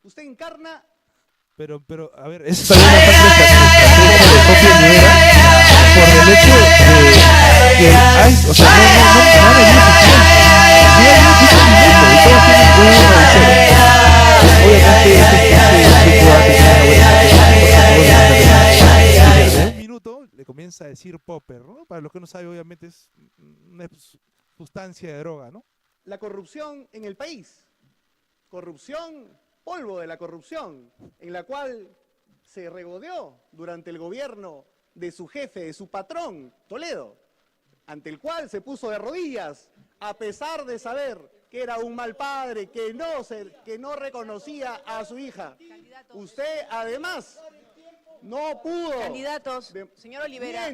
Usted encarna... Pero, a ver, eso también es bastante estrategia de Copia Olivera por el hecho de que hay, o sea, no han medido su tiempo. Si hay muchos minutos y todos tienen uno y cero. Obviamente este tipo va a tener una buena estrategia porque todos en un minuto le comienza a decir popper, ¿no? Para los que no saben, obviamente es una sustancia de droga, ¿no? La corrupción en el país. Corrupción, polvo de la corrupción, en la cual se regodeó durante el gobierno de su jefe, de su patrón, Toledo, ante el cual se puso de rodillas, a pesar de saber que era un mal padre, que no reconocía a su hija. Usted, además, no pudo... Candidatos, señor Olivera.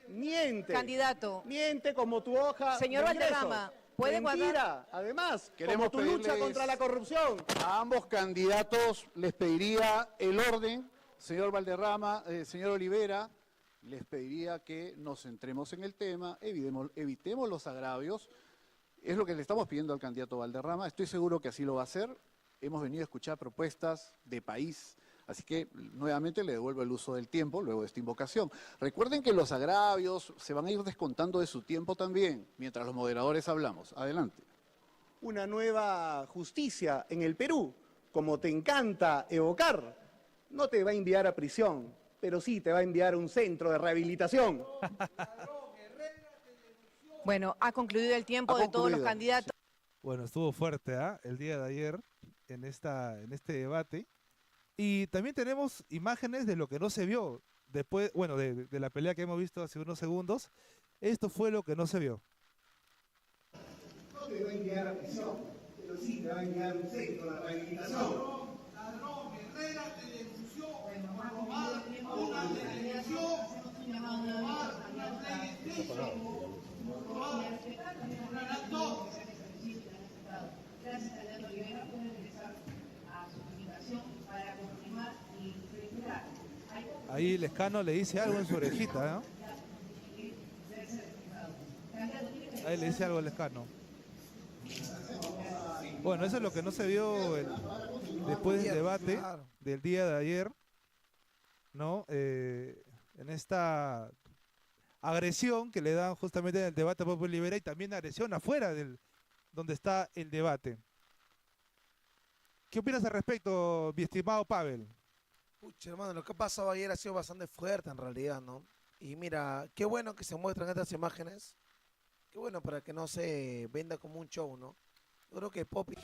Miente. Candidato. Miente como tu hoja Señor de ingresos. Valderrama, ¿puede Mentira, guardar? además, Queremos como tu lucha pedirles contra la corrupción. A ambos candidatos les pediría el orden, señor Valderrama, señor Olivera, les pediría que nos centremos en el tema, evitemos los agravios. Es lo que le estamos pidiendo al candidato Valderrama, estoy seguro que así lo va a hacer. Hemos venido a escuchar propuestas de país, así que nuevamente le devuelvo el uso del tiempo luego de esta invocación. Recuerden que los agravios se van a ir descontando de su tiempo también, mientras los moderadores hablamos. Adelante. Una nueva justicia en el Perú, como te encanta evocar, no te va a enviar a prisión, pero sí te va a enviar a un centro de rehabilitación. Bueno, ha concluido el tiempo de todos los candidatos. Bueno, estuvo fuerte, el día de ayer en este debate. Y también tenemos imágenes de lo que no se vio después, bueno, de la pelea que hemos visto hace unos segundos. Esto fue lo que no se vio. No te va a enviar a prisión, pero sí te va a enviar a un centro de rehabilitación. Ladrón, Herrera te denunció por robar una televisión, por robar una PlayStation, por robar una laptop. Gracias a Leandro Olivera puede regresar a su comunicación para confirmar y verificar. Ahí Lescano le dice algo en su orejita, ¿no? Ahí le dice algo a Lescano. Bueno, eso es lo que no se vio después del debate del día de ayer, ¿no? En esta agresión que le dan justamente en el debate a Pablo Olivera y también agresión afuera donde está el debate. ¿Qué opinas al respecto, mi estimado Pavel? Pucha, hermano, lo que ha pasado ayer ha sido bastante fuerte en realidad, ¿no? Y mira, qué bueno que se muestran estas imágenes. Qué bueno para que no se venda como un show, ¿no? Yo creo que Poppy...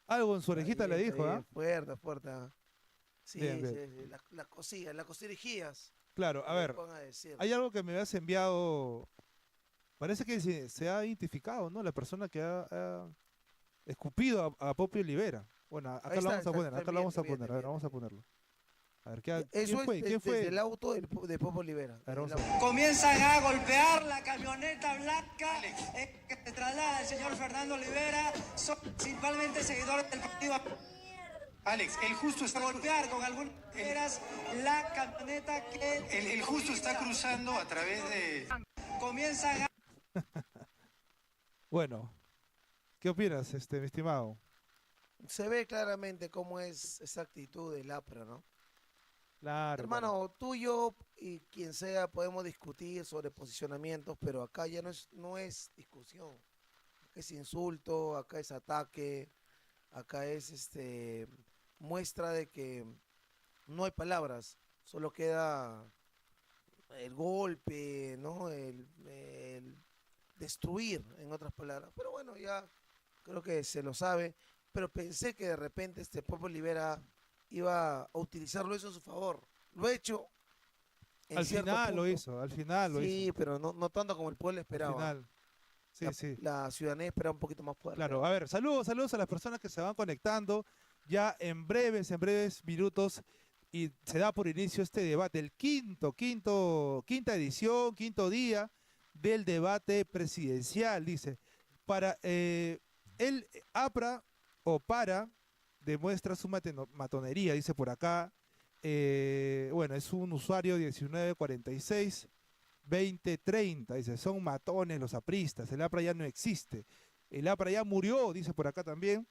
Algo en su orejita le dijo, ¿ah? Fuerte, fuerte. Sí, Bien, sí, bien. sí, las cosillas, las cosirijillas. Claro, a ver, hay algo que me has enviado, parece que se ha identificado, ¿no? La persona que ha escupido a Poppy Olivera. Bueno, acá lo vamos a poner, acá lo vamos a poner, a ver, vamos a ponerlo. A ver, ¿quién fue? ¿Quién fue? El auto de Poppy Olivera. Comienzan a golpear la camioneta blanca que se traslada el señor Fernando Olivera. Son principalmente seguidores del partido. Alex, el justo está golpear con algunas maneras la camioneta que el justo está cruzando a través de... Comienzan a... Bueno, ¿qué opinas, mi estimado? Se ve claramente cómo es esa actitud del APRA, ¿no? Claro. Hermano, tú y yo y quien sea podemos discutir sobre posicionamientos, pero acá ya no es discusión. Acá es insulto, acá es ataque, acá es muestra de que no hay palabras, solo queda el golpe, ¿no? El destruir, en otras palabras. Pero bueno, ya creo que se lo sabe, pero pensé que de repente Poppy Olivera iba a utilizarlo eso a su favor. Lo he hecho. Al final lo hizo, al final lo hizo. Sí, pero no tanto como el pueblo esperaba. Al final. Sí, sí. La ciudadanía esperaba un poquito más fuerte. Claro, a ver, saludos a las personas que se van conectando. Ya en breves minutos, y se da por inicio este debate, el quinta edición, quinto día del debate presidencial, dice. Para el APRA o para demuestra su matonería, dice por acá. Bueno, es un usuario 1946 2030. Dice, son matones los apristas, el APRA ya no existe. El APRA ya murió, dice por acá también.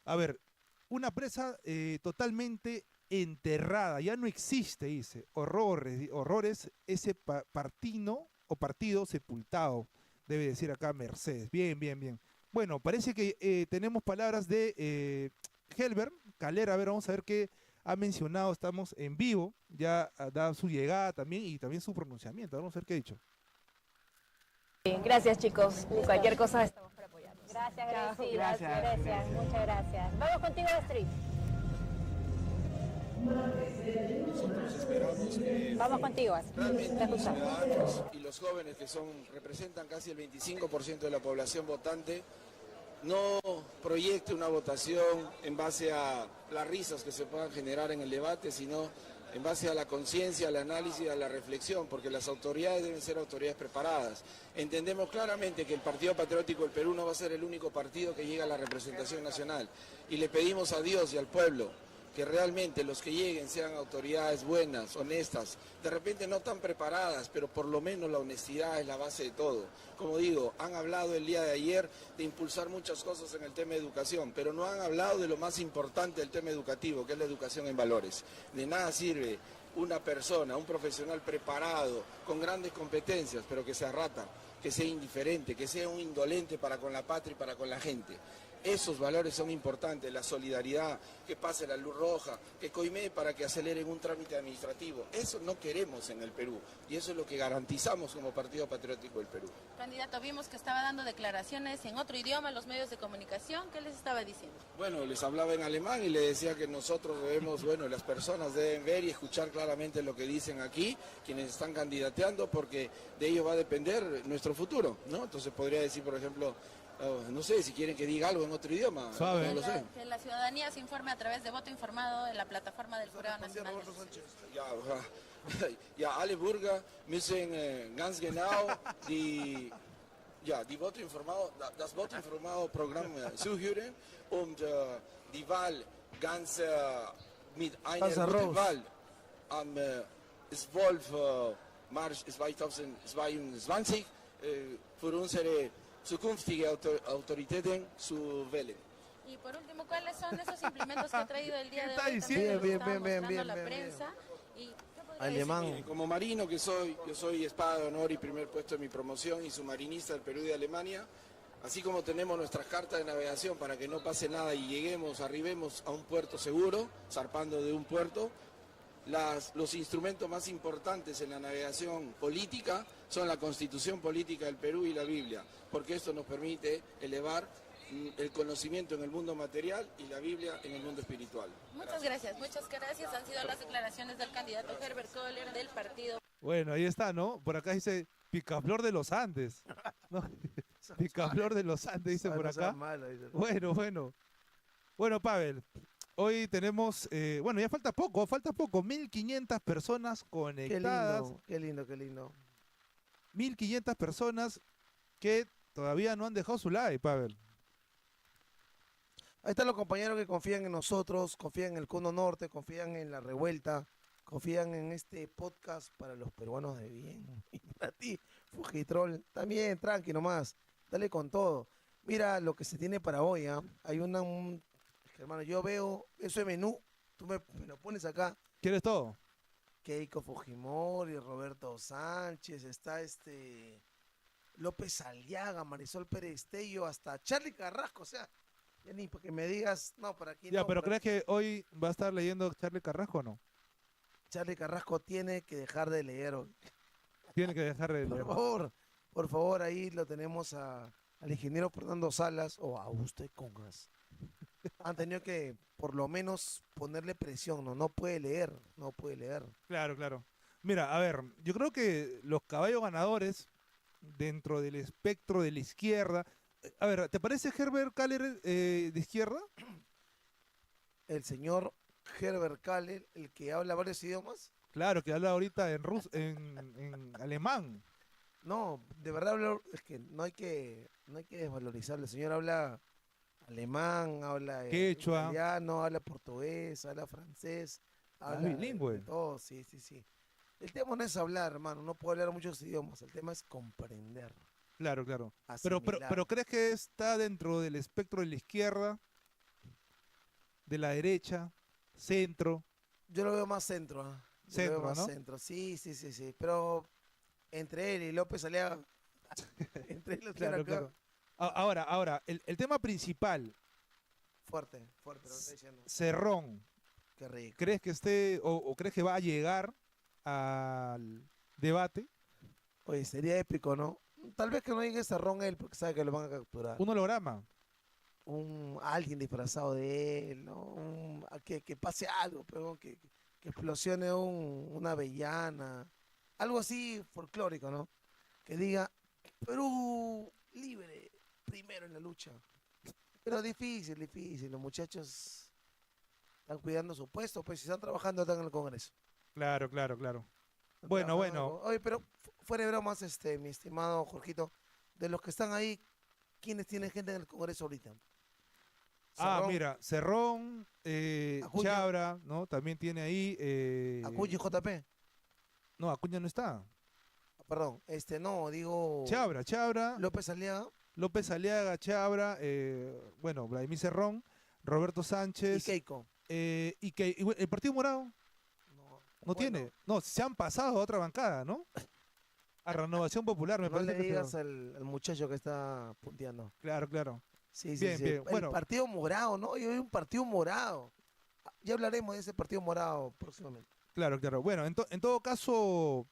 A ver, una presa totalmente enterrada, ya no existe, dice. Horrores, horrores, ese partido sepultado, debe decir acá Mercedes. Bien, bien, bien. Bueno, parece que tenemos palabras de Helber Calera. A ver, vamos a ver qué ha mencionado. Estamos en vivo, ya ha dado su llegada también y también su pronunciamiento. Vamos a ver qué ha dicho. Gracias, chicos. Cualquier cosa estamos para apoyar. Gracias, Gracie. Gracias. Muchas gracias. Vamos contigo, Astrid. Nosotros esperamos que Vamos contigo, Astrid. realmente los ciudadanos y los jóvenes que representan casi el 25% de la población votante no proyecte una votación en base a las risas que se puedan generar en el debate, sino en base a la conciencia, al análisis, a la reflexión, porque las autoridades deben ser autoridades preparadas. Entendemos claramente que el Partido Patriótico del Perú no va a ser el único partido que llegue a la representación nacional, y le pedimos a Dios y al pueblo que realmente los que lleguen sean autoridades buenas, honestas, de repente no tan preparadas, pero por lo menos la honestidad es la base de todo. Como digo, han hablado el día de ayer de impulsar muchas cosas en el tema de educación, pero no han hablado de lo más importante del tema educativo, que es la educación en valores. De nada sirve una persona, un profesional preparado, con grandes competencias, pero que sea rata, que sea indiferente, que sea un indolente para con la patria y para con la gente. Esos valores son importantes, la solidaridad, que pase la luz roja, que coimee para que aceleren un trámite administrativo. Eso no queremos en el Perú y eso es lo que garantizamos como Partido Patriótico del Perú. Candidato, vimos que estaba dando declaraciones en otro idioma en los medios de comunicación. ¿Qué les estaba diciendo? Bueno, les hablaba en alemán y le decía que nosotros debemos, las personas deben ver y escuchar claramente lo que dicen aquí, quienes están candidateando, porque de ello va a depender nuestro futuro, ¿no? Entonces podría decir, por ejemplo, no sé, si quieren que diga algo en otro idioma, no lo sé. Que la ciudadanía se informe a través de voto informado en la plataforma del Jurado Nacional. Ja, alle Bürger müssen ganz genau die Voto informado, das Voto informado Programm zuhören und die Wahl ganz mit einer guten Wahl am 12. März 2022 für unsere zukünftige Autoritäten zu wählen. Y por último, ¿cuáles son esos implementos que ha traído el día de hoy? Bien, la prensa. Y alemán. Miren, como marino que soy, yo soy espada de honor y primer puesto en mi promoción y submarinista del Perú y de Alemania. Así como tenemos nuestras cartas de navegación para que no pase nada y arribemos a un puerto seguro, zarpando de un puerto, los instrumentos más importantes en la navegación política son la Constitución Política del Perú y la Biblia, porque esto nos permite elevar el conocimiento en el mundo material y la Biblia en el mundo espiritual. Muchas gracias. Han sido las declaraciones del candidato Herbert Kohler del partido. Bueno, ahí está, ¿no? Por acá dice Picaflor de los Andes. ¿No? Picaflor de los Andes, dice por acá. Bueno. Bueno, Pavel, hoy tenemos, ya falta poco, 1.500 personas conectadas. Qué lindo. 1.500 personas que todavía no han dejado su like, Pavel. Ahí están los compañeros que confían en nosotros, confían en el Cono Norte, confían en la revuelta, confían en este podcast para los peruanos de bien. Y para ti, Fujitrol, también, tranqui nomás, dale con todo. Mira lo que se tiene para hoy, ¿ah? Hay hermano, yo veo ese menú, tú me lo pones acá. ¿Quieres todo? Keiko Fujimori, Roberto Sánchez, está López Aliaga, Marisol Pérez Tello, hasta Charlie Carrasco, o sea, ya ni porque me digas, no, por aquí no. Ya, pero ¿crees que hoy va a estar leyendo Charlie Carrasco o no? Charlie Carrasco tiene que dejar de leer hoy. Tiene que dejar de leer. Por favor, ahí lo tenemos al ingeniero Fernando Salas o a usted Congas. Han tenido que por lo menos ponerle presión, no puede leer. Claro. Mira, a ver, yo creo que los caballos ganadores dentro del espectro de la izquierda. A ver, ¿te parece Herbert Kahler de izquierda? El señor Herbert Kahler, el que habla varios idiomas. Claro, que habla ahorita en alemán. No, de verdad es que no hay que desvalorizarlo. El señor habla alemán, habla quechua, italiano, habla portugués, habla francés, habla bilingüe. todo, sí. El tema no es hablar, hermano, no puedo hablar muchos idiomas, el tema es comprender. Claro, claro. Pero Asimilar. ¿crees que está dentro del espectro de la izquierda, de la derecha, centro? Yo lo veo más centro, ¿ah? Yo lo veo Centro, más ¿no? centro, sí, sí, sí, sí. Pero entre él y López Aliaga, entre ellos Claro, acá, claro. Ahora, el tema principal, fuerte, fuerte, lo que está diciendo. Cerrón, Qué rico. ¿crees que esté o crees que va a llegar al debate? Oye, sería épico, ¿no? Tal vez que no llegue Cerrón él, porque sabe que lo van a capturar. Un holograma. Alguien disfrazado de él, ¿no? Que pase algo, pero que explosione una avellana. Algo así folclórico, ¿no? Que diga, Perú libre, primero en la lucha. Pero difícil, difícil. Los muchachos están cuidando su puesto, pues si están trabajando están en el Congreso. Claro, claro, claro. Están Bueno, trabajando bueno. Oye, pero fuera de bromas, mi estimado Jorgito, de los que están ahí, ¿quiénes tienen gente en el Congreso ahorita? Cerrón, Mira, Cerrón, Acuña. Chabra, ¿no? También tiene ahí. Acuña y JP. No, Acuña no está. Perdón, no, digo. Chabra. López Aliaga. López Aliaga, Chabra, bueno, Vladimir Cerrón, Roberto Sánchez. Y Keiko. Y bueno, ¿el Partido Morado? No bueno. tiene. No, se han pasado a otra bancada, ¿no? A Renovación Popular, me No parece le que digas se- al muchacho que está punteando. Claro, claro. Sí, sí, Bien, sí. bien. El Bueno, Partido Morado, ¿no? Yo veo un Partido Morado. Ya hablaremos de ese Partido Morado próximamente. claro, claro. Bueno, en todo caso,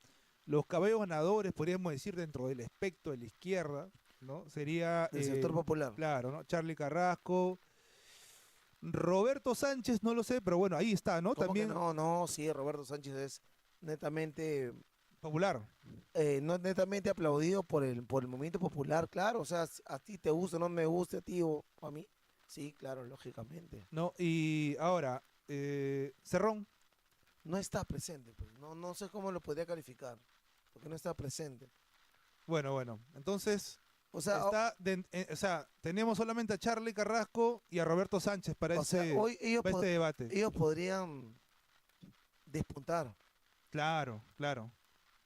los caballos ganadores, podríamos decir, dentro del espectro de la izquierda, ¿no? Sería... Del sector popular. Claro, ¿no? Charlie Carrasco, Roberto Sánchez, no lo sé, pero bueno, ahí está, ¿no? ¿Cómo También que no, no, sí, Roberto Sánchez es netamente, popular. no netamente aplaudido por el movimiento popular, claro. O sea, a ti te gusta, no me gusta, a ti o a mí. Sí, claro, lógicamente. ¿No? Y ahora, Cerrón. No está presente, pues. No sé cómo lo podría calificar. Porque no está presente. Bueno, entonces, O sea, o sea, tenemos solamente a Charlie Carrasco y a Roberto Sánchez para o sea, este, hoy ellos, para este debate. ellos podrían despuntar. Claro, claro.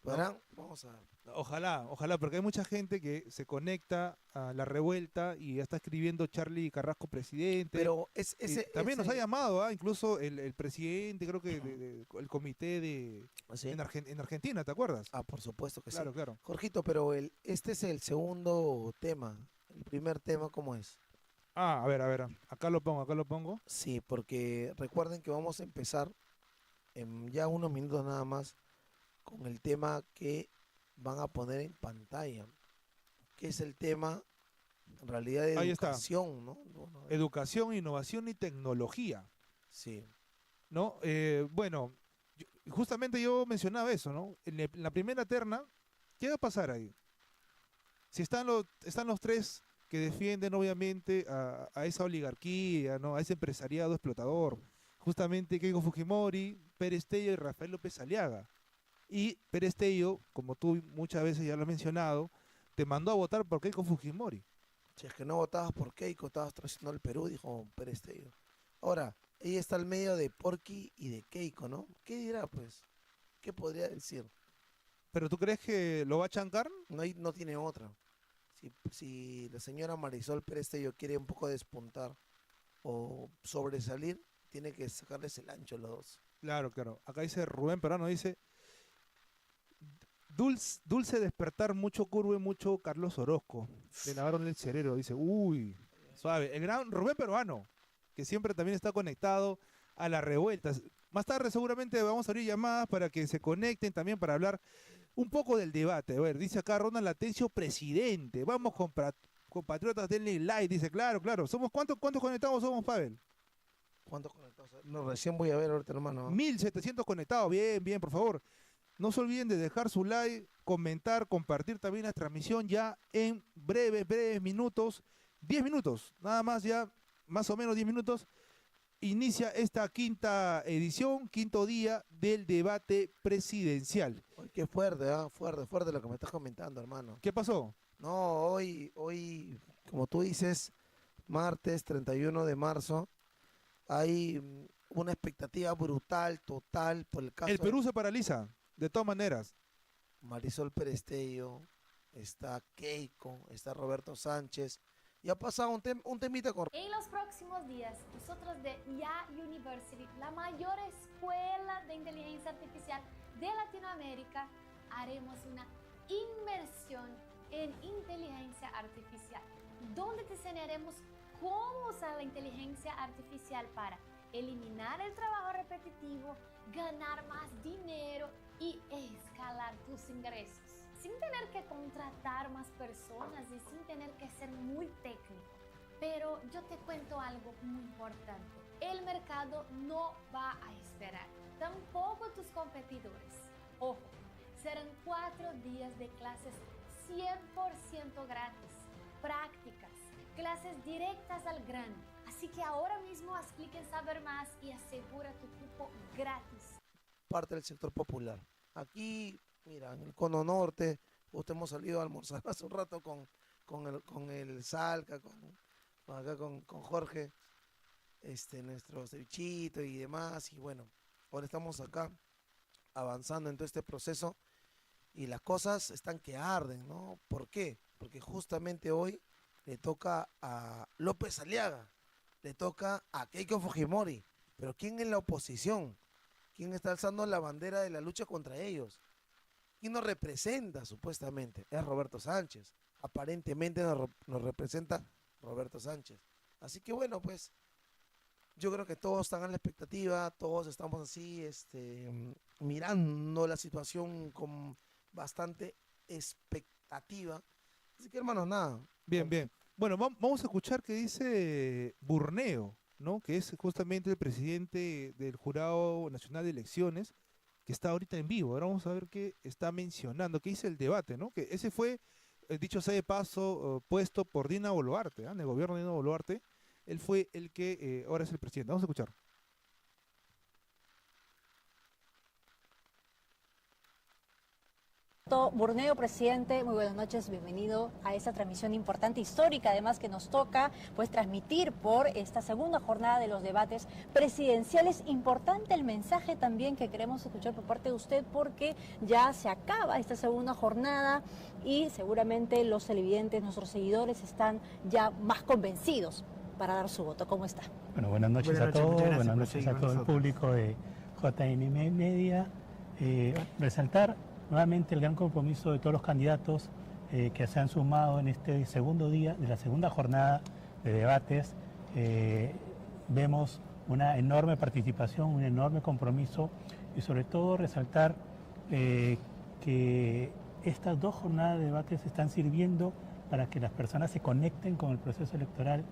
¿Podrán? Vamos a ver. Ojalá, porque hay mucha gente que se conecta a la revuelta y ya está escribiendo Charlie Carrasco presidente. Pero también nos ha llamado, incluso el presidente, creo que el comité de ¿Sí? en Argentina, ¿te acuerdas? Ah, por supuesto que Claro, sí. claro. Jorgito, pero este es el segundo tema. El primer tema, ¿cómo es? A ver, acá lo pongo. Sí, porque recuerden que vamos a empezar en ya unos minutos nada más con el tema que van a poner en pantalla, que es el tema en realidad de Ahí está. educación, ¿no? Educación, innovación y tecnología, Sí. ¿no? Bueno, justamente yo mencionaba eso, ¿no? En la primera terna, ¿qué va a pasar ahí? Si están los tres que defienden obviamente a esa oligarquía, ¿no? A ese empresariado explotador, justamente Keiko Fujimori, Pérez Tello y Rafael López Aliaga. Y Pérez Tello, como tú muchas veces ya lo has mencionado, te mandó a votar por Keiko Fujimori. Si es que no votabas por Keiko, estabas traicionando al Perú, dijo Pérez Tello. Ahora, ella está al medio de Porky y de Keiko, ¿no? ¿Qué dirá, pues? ¿Qué podría decir? ¿Pero tú crees que lo va a chancar? No tiene otra. Si la señora Marisol Pérez Tello quiere un poco despuntar o sobresalir, tiene que sacarles el ancho a los dos. Claro. Acá dice Rubén Perano, dice, dulce despertar, mucho curve, mucho Carlos Orozco. Le lavaron el cerebro, dice, uy, suave. El gran Rubén Peruano, que siempre también está conectado a las revueltas. Más tarde seguramente vamos a abrir llamadas para que se conecten también para hablar un poco del debate. A ver, dice acá Ronald Latencio, presidente. Vamos compatriotas, denle like. Dice, claro. ¿Somos cuántos conectados somos, Pavel? ¿Cuántos conectados? No, recién voy a ver ahorita, hermano. 1700 conectados. Bien, por favor. No se olviden de dejar su like, comentar, compartir también la transmisión ya en breves minutos. 10 minutos, nada más ya, más o menos 10 minutos. Inicia esta quinta edición, quinto día del debate presidencial. Ay, qué fuerte, fuerte lo que me estás comentando, hermano. ¿Qué pasó? No, hoy, como tú dices, martes 31 de marzo, hay una expectativa brutal, total, por el caso. El Perú se paraliza. De todas maneras. Marisol Perestello, está Keiko, está Roberto Sánchez. Y ha pasado un temita con... En los próximos días, nosotros de Ya University, la mayor escuela de inteligencia artificial de Latinoamérica, haremos una inmersión en inteligencia artificial, donde te enseñaremos cómo usar la inteligencia artificial para eliminar el trabajo repetitivo, ganar más dinero y escalar tus ingresos, sin tener que contratar más personas y sin tener que ser muy técnico. Pero yo te cuento algo muy importante. El mercado no va a esperar, tampoco tus competidores. Ojo, serán 4 días de clases 100% gratis, prácticas, clases directas al grano. Así que ahora mismo haz clic en saber más y asegura tu cupo gratis. Parte del sector popular. Aquí, mira, en el Cono Norte, justo hemos salido a almorzar hace un rato con el Salca, con Jorge, nuestro cevichito y demás. Y bueno, ahora estamos acá avanzando en todo este proceso y las cosas están que arden, ¿no? ¿Por qué? Porque justamente hoy le toca a López Aliaga, le toca a Keiko Fujimori, pero ¿quién en la oposición? ¿Quién está alzando la bandera de la lucha contra ellos? ¿Quién nos representa supuestamente? Es Roberto Sánchez. Aparentemente nos representa Roberto Sánchez. Así que bueno, pues yo creo que todos están en la expectativa, todos estamos así, mirando la situación con bastante expectativa. Así que hermanos, nada. Bien, bien. Bueno, vamos a escuchar qué dice Burneo, ¿no? Que es justamente el presidente del Jurado Nacional de Elecciones, que está ahorita en vivo. Ahora vamos a ver qué está mencionando, qué dice el debate, ¿no? Que ese fue, dicho sea de paso, puesto por Dina Boluarte, en el gobierno de Dina Boluarte. Él fue el que ahora es el presidente. Vamos a escuchar. Burneo, presidente, muy buenas noches, bienvenido a esta transmisión importante, histórica, además que nos toca pues transmitir por esta segunda jornada de los debates presidenciales. Importante el mensaje también que queremos escuchar por parte de usted, porque ya se acaba esta segunda jornada y seguramente los televidentes, nuestros seguidores, están ya más convencidos para dar su voto. ¿Cómo está? Bueno, buenas noches a todos, buenas noches a todo el público de JM Media. Resaltar nuevamente el gran compromiso de todos los candidatos que se han sumado en este segundo día de la segunda jornada de debates. Vemos una enorme participación, un enorme compromiso y sobre todo resaltar que estas 2 jornadas de debates están sirviendo para que las personas se conecten con el proceso electoral,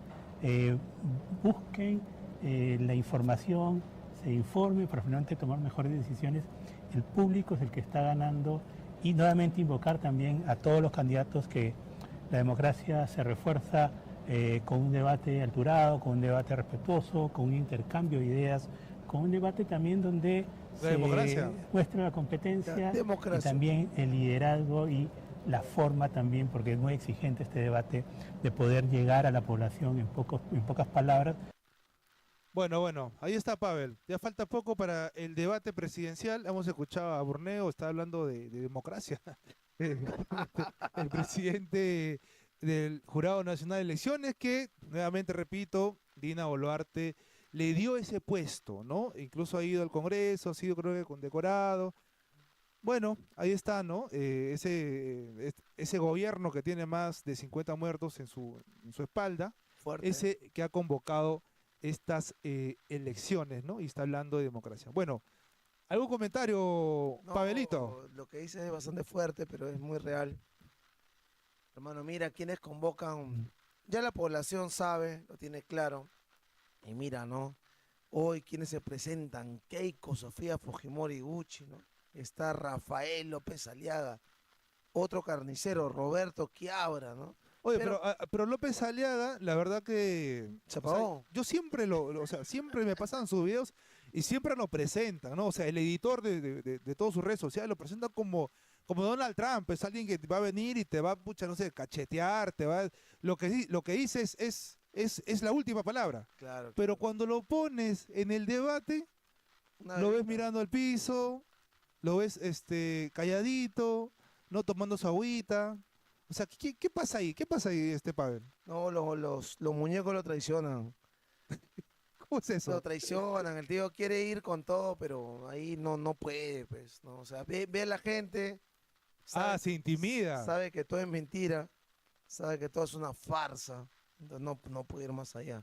busquen la información, se informen para finalmente tomar mejores decisiones. El público es el que está ganando y nuevamente invocar también a todos los candidatos que la democracia se refuerza con un debate alturado, con un debate respetuoso, con un intercambio de ideas, con un debate también donde se muestra la competencia y también el liderazgo y la forma también, porque es muy exigente este debate, de poder llegar a la población en pocas palabras. Bueno, ahí está Pavel. Ya falta poco para el debate presidencial. Hemos escuchado a Burneo, está hablando de democracia. El presidente del Jurado Nacional de Elecciones, que, nuevamente repito, Dina Boluarte le dio ese puesto, ¿no? Incluso ha ido al Congreso, ha sido, creo que, condecorado. Bueno, ahí está, ¿no? Ese gobierno que tiene más de 50 muertos en su espalda, fuerte, ese que ha convocado estas elecciones, ¿no? Y está hablando de democracia. Bueno, ¿algún comentario, Pavelito? Lo que dice es bastante fuerte, pero es muy real. Hermano, mira, quienes convocan, ya la población sabe, lo tiene claro. Y mira, ¿no? Hoy quienes se presentan, Keiko, Sofía Fujimori, Gucci, ¿no? Está Rafael López Aliaga, otro carnicero, Roberto Quiabra, ¿no? Oye, pero López Aliaga, la verdad que se apagó. O sea, yo siempre siempre me pasan sus videos y siempre lo presentan, ¿no? O sea, el editor de todas sus redes sociales lo presenta como Donald Trump, es alguien que va a venir y te va, no sé, cachetear, lo que dice es la última palabra. Claro. Pero cuando lo pones en el debate, lo ves mirando al piso, lo ves calladito, no tomando su agüita. O sea, ¿qué pasa ahí? ¿Qué pasa ahí, Pavel? No, los muñecos lo traicionan. ¿Cómo es eso? Lo traicionan, el tío quiere ir con todo, pero ahí no puede, pues, ¿no? O sea, ve a la gente. Se intimida. Sabe que todo es mentira, sabe que todo es una farsa, entonces no puede ir más allá.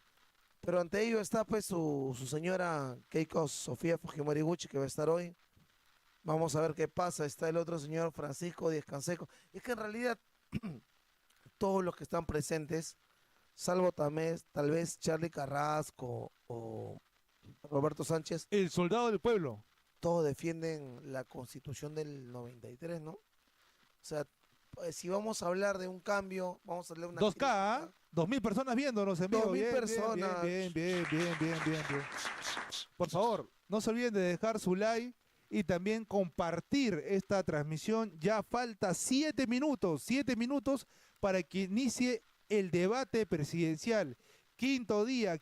Pero ante ello está pues su señora Keiko Sofía Fujimori Gucci, que va a estar hoy. Vamos a ver qué pasa. Está el otro señor Francisco Díaz Canseco. Es que en realidad todos los que están presentes, salvo tal vez Charlie Carrasco o Roberto Sánchez. El soldado del pueblo. Todos defienden la Constitución del 93, ¿no? O sea, pues, si vamos a hablar de un cambio, vamos a hablar de una 2K, 2.000 personas viéndonos en vivo. 2.000 Bien, personas. Bien. Por favor, no se olviden de dejar su like y también compartir esta transmisión. Ya falta 7 minutos para que inicie el debate presidencial. Quinto día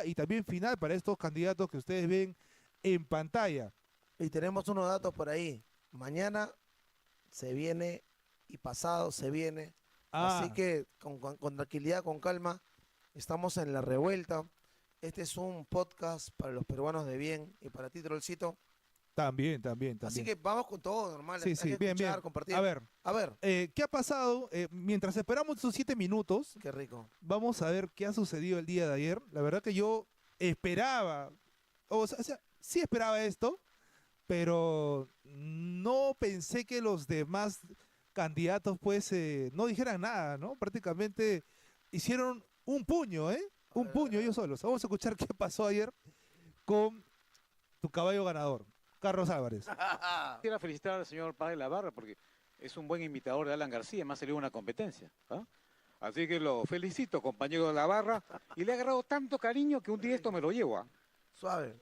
y también final para estos candidatos que ustedes ven en pantalla. Y tenemos unos datos por ahí. Mañana se viene y pasado se viene. Así que con tranquilidad, con calma, estamos en la revuelta. Este es un podcast para los peruanos de bien y para ti, Trolcito. También. Así que vamos con todo, normal. Sí, Hay que bien. compartir. A ver. ¿Qué ha pasado? Mientras esperamos esos 7 minutos. Qué rico. Vamos a ver qué ha sucedido el día de ayer. La verdad que yo esperaba, sí esperaba esto, pero no pensé que los demás candidatos pues no dijeran nada, ¿no? Prácticamente hicieron un puño, un puño ellos solos. Vamos a escuchar qué pasó ayer con tu caballo ganador, Carlos Álvarez. Quiero felicitar al señor Padre Lavarra porque es un buen imitador de Alan García, más salió una competencia. Así que lo felicito, compañero de Lavarra, y le ha agarrado tanto cariño que un día esto me lo llevo. Suave.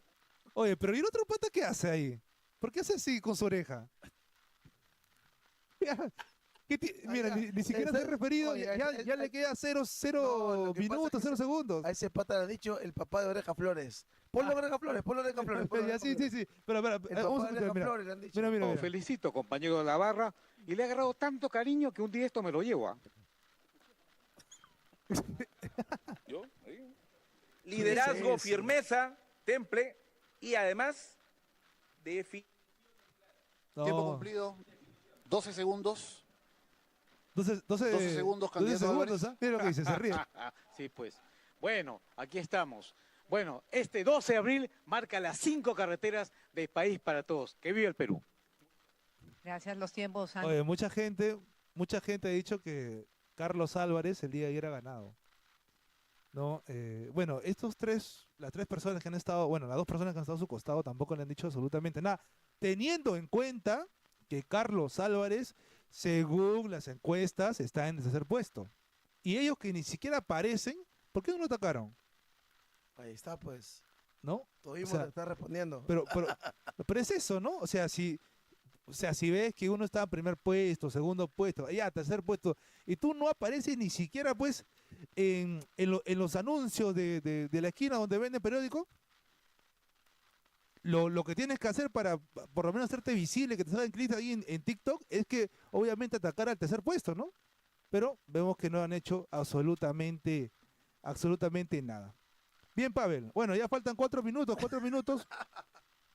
Oye, pero ¿y el otro pata qué hace ahí? ¿Por qué hace así con su oreja? Mira, ni siquiera se ha referido, oye, ya le queda 0 minutos, 0 segundos. A ese pata le ha dicho el papá de Oreja Flores. Ponle Oreja Flores. Sí. Pero, vamos a escuchar, mira. Lo felicito, compañero de Lavarra, y le ha agarrado tanto cariño que un día esto me lo llevo. Liderazgo, firmeza, temple y además Tiempo cumplido, 12 segundos. 12 segundos, candidato 12 segundos, ¿eh? Mira lo que dice, se ríe. Sí, pues. Bueno, aquí estamos. Bueno, este 12 de abril marca las 5 carreteras del país para todos. ¡Que viva el Perú! Gracias, los tiempos han... Oye, mucha gente ha dicho que Carlos Álvarez el día de ayer ha ganado. ¿No? Bueno, las 3 personas que han estado, bueno, las 2 personas que han estado a su costado tampoco le han dicho absolutamente nada. Teniendo en cuenta que Carlos Álvarez, según las encuestas, está en el tercer puesto. Y ellos que ni siquiera aparecen, ¿por qué no lo atacaron? Ahí está, pues. ¿No? Tuvimos que estar respondiendo. Pero es eso, ¿no? O sea, si ves que uno está en primer puesto, segundo puesto, ya tercer puesto, y tú no apareces ni siquiera, pues, en los anuncios de la esquina donde venden periódico, lo que tienes que hacer para por lo menos hacerte visible, que te salgan clics ahí en TikTok, es que obviamente atacar al tercer puesto, ¿no? Pero vemos que no han hecho absolutamente nada. Bien, Pavel. Bueno, ya faltan 4 minutos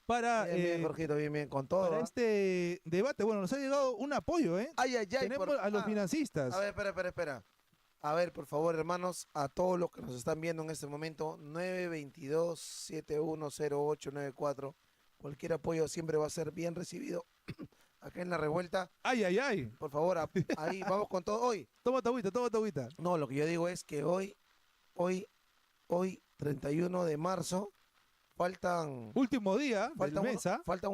para... Bien, Jorgito, bien, con todo. Para este debate. Bueno, nos ha llegado un apoyo, ¿eh? Tenemos a los financistas. A ver, espera. A ver, por favor, hermanos, a todos los que nos están viendo en este momento, 922-710894. Cualquier apoyo siempre va a ser bien recibido acá en la revuelta. ¡Ay! Por favor, ahí, vamos con todo. Hoy. Toma tu agüita. No, lo que yo digo es que hoy, 31 de marzo, último día de la mesa. Faltan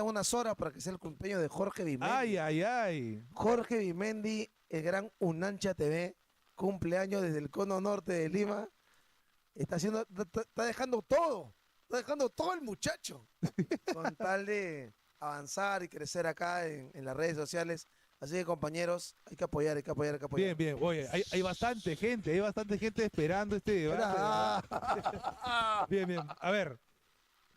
unas horas para que sea el cumpleaños de Jorge Vimendi. ¡Ay! Jorge Vimendi, el gran Unancha TV, cumpleaños desde el cono norte de Lima. Está dejando todo el muchacho con tal de avanzar y crecer acá en las redes sociales. Así que, compañeros, hay que apoyar. Bien. Oye, hay bastante gente esperando este debate. Bien. A ver,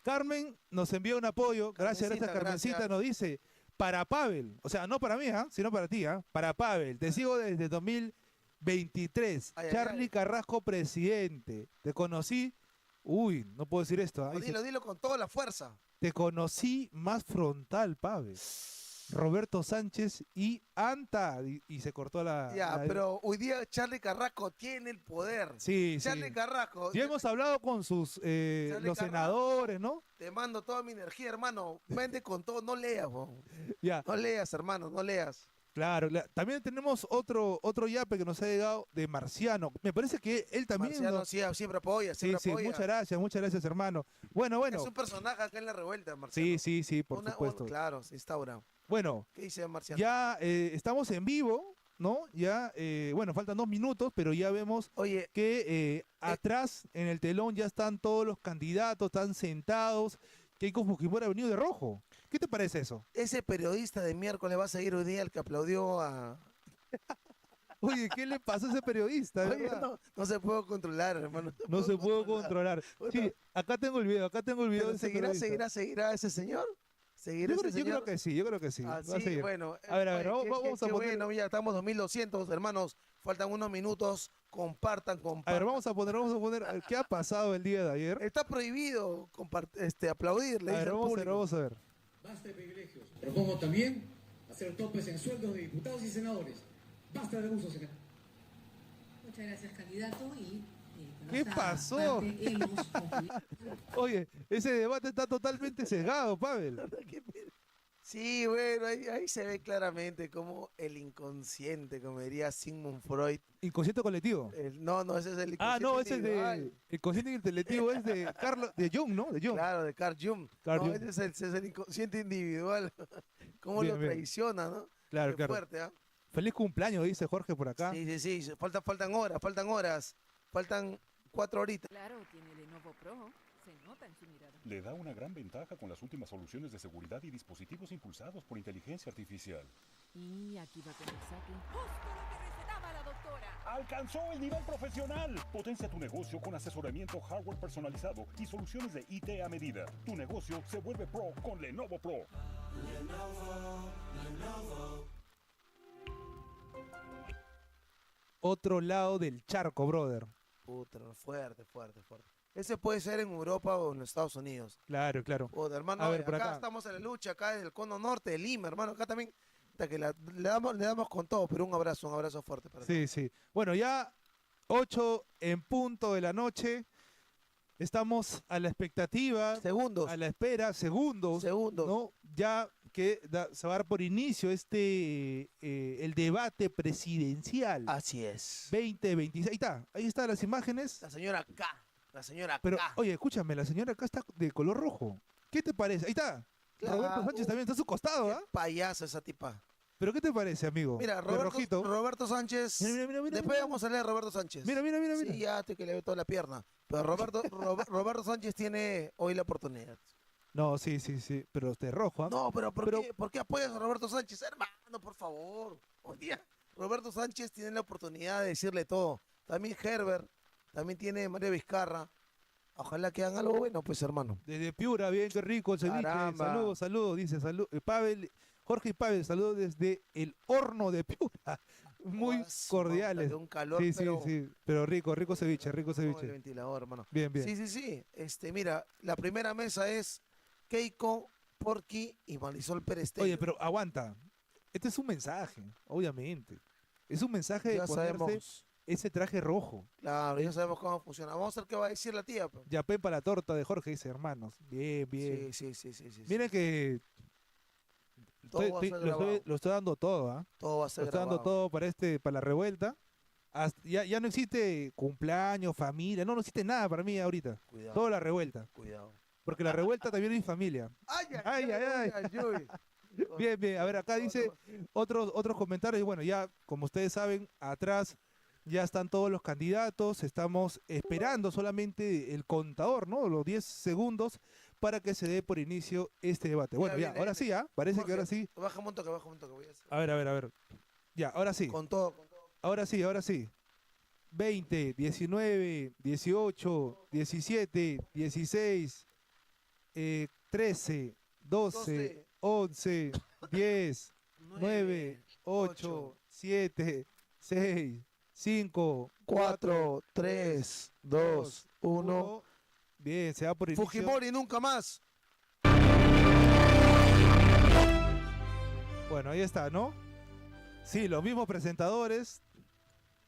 Carmen nos envía un apoyo, gracias, Carmencita, Carmencita, gracias. nos dice, para Pavel, o sea, no para mí, sino para ti, para Pavel, te sigo desde 2023, Ay, ay, Charlie ay. Carrasco, presidente, te conocí, no puedo decir esto, dice, Dilo con toda la fuerza. te conocí más frontal, Pavel. Roberto Sánchez y Anta, y se cortó la... Ya, la- pero hoy día Charlie Carrasco tiene el poder. Sí, Charlie sí. Carrasco, Ya hemos hablado con sus, los senadores, ¿no? te mando toda mi energía, hermano. Vende con todo, no leas, weón. Ya. No leas, hermano, no leas. Claro, también tenemos otro yape que nos ha llegado de Marciano. Me parece que él también... Marciano ¿no? siempre apoya, Sí, siempre sí, apoya. muchas gracias, hermano. Bueno. Es un personaje acá en la revuelta, Marciano. Sí, por supuesto. Claro, se instaura. Bueno, ¿Qué dice Marciano? ya estamos en vivo, ¿no? Ya, faltan 2 minutos, pero ya vemos que atrás, en el telón, ya están todos los candidatos, están sentados. Keiko Fujimori ha venido de rojo. ¿Qué te parece eso? Ese periodista de miércoles va a seguir hoy día el que aplaudió a... Oye, ¿qué le pasó a ese periodista? de Oye, verdad? no se puede controlar, hermano. No se pudo controlar. Sí, acá tengo el video de ese periodista. ¿Seguirá ese señor? ¿Seguirá ese Yo señor? creo que sí. Ah, va a sí, seguir. bueno. A ver, vamos a poner... Bueno, ya estamos 2200, hermanos. Faltan unos minutos. Compartan. A ver, vamos a poner, ¿qué ha pasado el día de ayer? Está prohibido aplaudir, le A ver, dice al público. vamos a ver. Basta de privilegios. Propongo también hacer topes en sueldos de diputados y senadores. Basta de abusos, senador. Muchas gracias, candidato. Y ¿Qué pasó? Oye, ese debate está totalmente sesgado, Pavel. Sí, bueno, ahí se ve claramente como el inconsciente, como diría Sigmund Freud. Inconsciente colectivo. No, ese es el inconsciente Ese es individual. el consciente colectivo es de Jung, ¿no? De Jung. Claro, de Carl Jung. Carl Jung. Ese es el inconsciente individual. Cómo Bien, lo bien. traiciona, ¿no? Claro, Qué claro. fuerte, ¿ah? Feliz cumpleaños, dice Jorge por acá. Sí. Faltan horas. Faltan 4 horitas. Claro, tiene Lenovo Pro. Se nota en su mirada. Le da una gran ventaja con las últimas soluciones de seguridad y dispositivos impulsados por inteligencia artificial. Y aquí va con el saque. Justo lo que recetaba la doctora. ¡Alcanzó el nivel profesional! Potencia tu negocio con asesoramiento hardware personalizado y soluciones de IT a medida. Tu negocio se vuelve pro con Lenovo Pro. Otro lado del charco, brother. Puta, fuerte. Ese puede ser en Europa o en los Estados Unidos. Claro. Puta, hermano, A ver, por acá acá. estamos en la lucha, acá en el cono norte de Lima, hermano. Acá también que le damos con todo, pero un abrazo fuerte para todos. Sí. Bueno, ya 8 en punto de la noche. Estamos a la expectativa. Segundos. A la espera, segundos. ¿no? Ya que se va a dar por inicio el debate presidencial. Así es. 2026. Ahí están las imágenes. La señora acá. Pero, oye, escúchame, la señora acá está de color rojo. ¿Qué te parece? Ahí está. Claro. Roberto Sánchez también está a su costado, ¿ah? Payasa esa tipa. ¿Pero qué te parece, amigo? Mira, De rojito. Roberto Sánchez. Después mira. vamos a leer a Roberto Sánchez. Mira. Sí, ya que le ve toda la pierna. Pero Roberto Sánchez tiene hoy la oportunidad. No, sí. Pero de rojo, ¿ah? No, pero ¿por qué apoyas a Roberto Sánchez? Hermano, por favor. Hoy día Roberto Sánchez tiene la oportunidad de decirle todo. También Herbert, también tiene María Vizcarra. Ojalá que hagan algo bueno, pues, hermano. Desde Piura, bien, qué rico el ceviche. Caramba. Saludos, dice, Pavel, Jorge y Pavel, saludos desde el horno de Piura. Muy cordiales. De un calor, pero rico ceviche, Con el ventilador, hermano. Bien. Sí. Mira, la primera mesa es Keiko, Porky y Marisol Pérez Tello. Oye, pero aguanta. Este es un mensaje, obviamente. Es un mensaje de Ya ponerse sabemos. ese traje rojo. Claro, ya sabemos cómo funciona. Vamos a ver qué va a decir la tía. Pues. Ya para la torta de Jorge, dice, hermanos. Bien. Sí. Miren que Todo va a ser grabado. lo estoy dando todo, ¿ah? Todo va a ser Lo estoy dando grabado. todo para la revuelta. Ya no existe cumpleaños, familia, no existe nada para mí ahorita. Cuidado. Todo la revuelta. Cuidado. Porque la revuelta también es familia. Ay. Bien. A ver, acá dice otros comentarios. Y bueno, ya como ustedes saben, atrás ya están todos los candidatos. Estamos esperando solamente el contador, ¿no? Los 10 segundos para que se dé por inicio este debate. Bueno, ya, ahora sí, ¿ah? Parece que ahora sí. Baja un toque. Voy a hacer. A ver. Ya, ahora sí. Con todo. Ahora sí. 20, 19, 18, 17, 16, 13, 12, 11, 10, 9, 8, 7, 6, 5, 4, 3, 2, 1. Bien, se va por inicio. Fujimori nunca más. Bueno, ahí está, ¿no? Sí, los mismos presentadores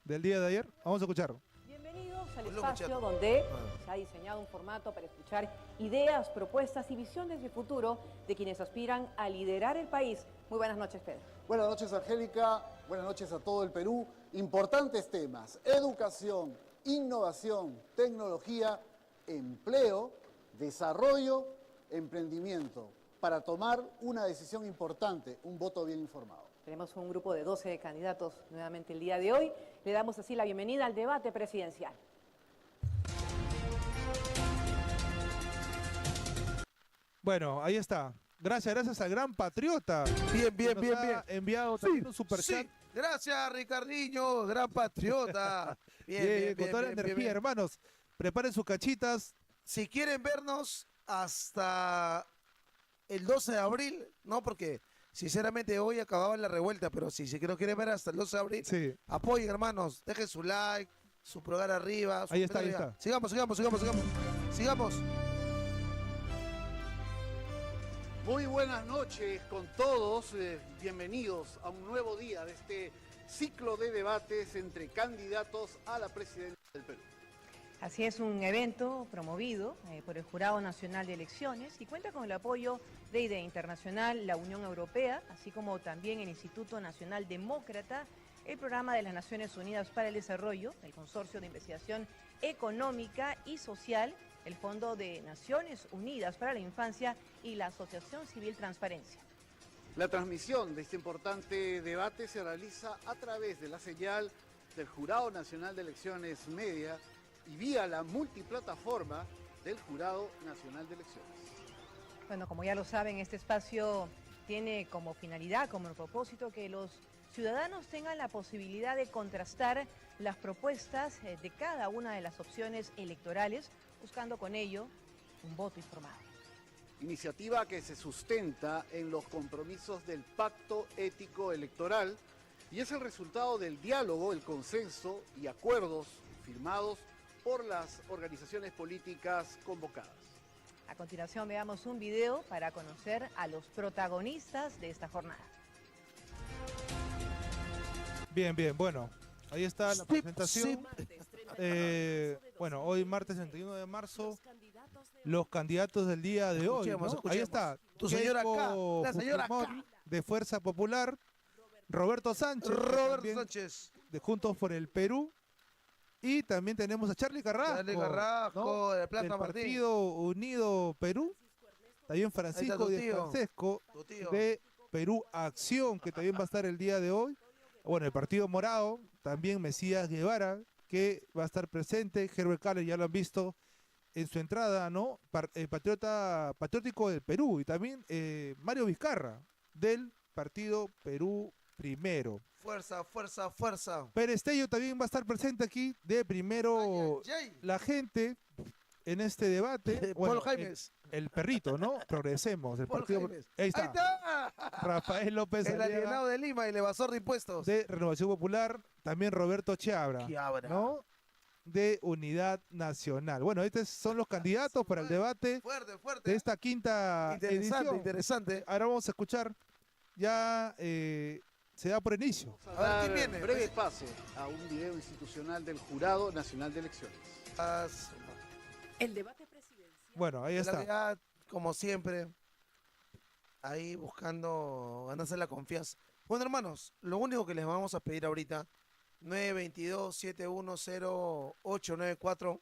del día de ayer. Vamos a escucharlo. Bienvenidos al espacio donde se ha diseñado un formato para escuchar ideas, propuestas y visiones de futuro de quienes aspiran a liderar el país. Muy buenas noches, Pedro. Buenas noches, Angélica. Buenas noches a todo el Perú. Importantes temas: educación, innovación, tecnología, empleo, desarrollo, emprendimiento, para tomar una decisión importante, un voto bien informado. Tenemos un grupo de 12 candidatos nuevamente el día de hoy. Le damos así la bienvenida al debate presidencial. Bueno, ahí está. Gracias al gran patriota. Bien. Enviado también un superchat. Sí. Gracias, Ricardinho, gran patriota. Bien, con toda la energía, hermanos. Preparen sus cachitas. Si quieren vernos hasta el 12 de abril, no, porque sinceramente hoy acababa la revuelta, pero si no quieren ver hasta el 12 de abril, sí, apoyen, hermanos, dejen su like, su pulgar arriba. Ahí está. Sigamos. Muy buenas noches con todos. Bienvenidos a un nuevo día de este ciclo de debates entre candidatos a la presidencia del Perú. Así es, un evento promovido por el Jurado Nacional de Elecciones y cuenta con el apoyo de IDEA Internacional, la Unión Europea, así como también el Instituto Nacional Demócrata, el Programa de las Naciones Unidas para el Desarrollo, el Consorcio de Investigación Económica y Social, el Fondo de Naciones Unidas para la Infancia y la Asociación Civil Transparencia. La transmisión de este importante debate se realiza a través de la señal del Jurado Nacional de Elecciones Media y vía la multiplataforma del Jurado Nacional de Elecciones. Bueno, como ya lo saben, este espacio tiene como finalidad, como propósito, que los ciudadanos tengan la posibilidad de contrastar las propuestas de cada una de las opciones electorales, buscando con ello un voto informado. Iniciativa que se sustenta en los compromisos del Pacto Ético Electoral y es el resultado del diálogo, el consenso y acuerdos firmados por las organizaciones políticas convocadas. A continuación veamos un video para conocer a los protagonistas de esta jornada. Bien, bueno, ahí está la presentación. Bueno, hoy martes 31 de marzo, los candidatos del día de hoy, ¿no? Ahí está, tu señora acá, la señora acá, de Fuerza Popular, Roberto Sánchez, de Juntos por el Perú, y también tenemos a Charly Carrasco, ¿no? de Plaza del Martín. Partido Unido Perú, también Francisco Díaz Francesco, de Perú Acción, que también va a estar el día de hoy. Bueno, el Partido Morado, también Mesías Guevara, que va a estar presente. Herbert Kahler, ya lo han visto en su entrada, ¿no? Patriótico del Perú. Y también Mario Vizcarra, del Partido Perú Primero. Fuerza. Pérez Tello también va a estar presente aquí, de Primero la Gente, en este debate. Bueno, Paul Jaimes. El perrito, ¿no? Progresemos. El partido. Jaimes. Ahí está. Rafael López El Aliaga, alienado de Lima, el evasor de impuestos. de Renovación Popular. También Roberto Chiabra, ¿no? De Unidad Nacional. Bueno, estos son los candidatos para el debate de esta quinta edición. Interesante. Ahora vamos a escuchar. Ya se da por inicio. A dar breve pase a un video institucional del Jurado Nacional de Elecciones. El debate presidencial. Bueno, ahí está. Ya, como siempre, ahí buscando ganarse la confianza. Bueno, hermanos, lo único que les vamos a pedir ahorita, 922-710-894,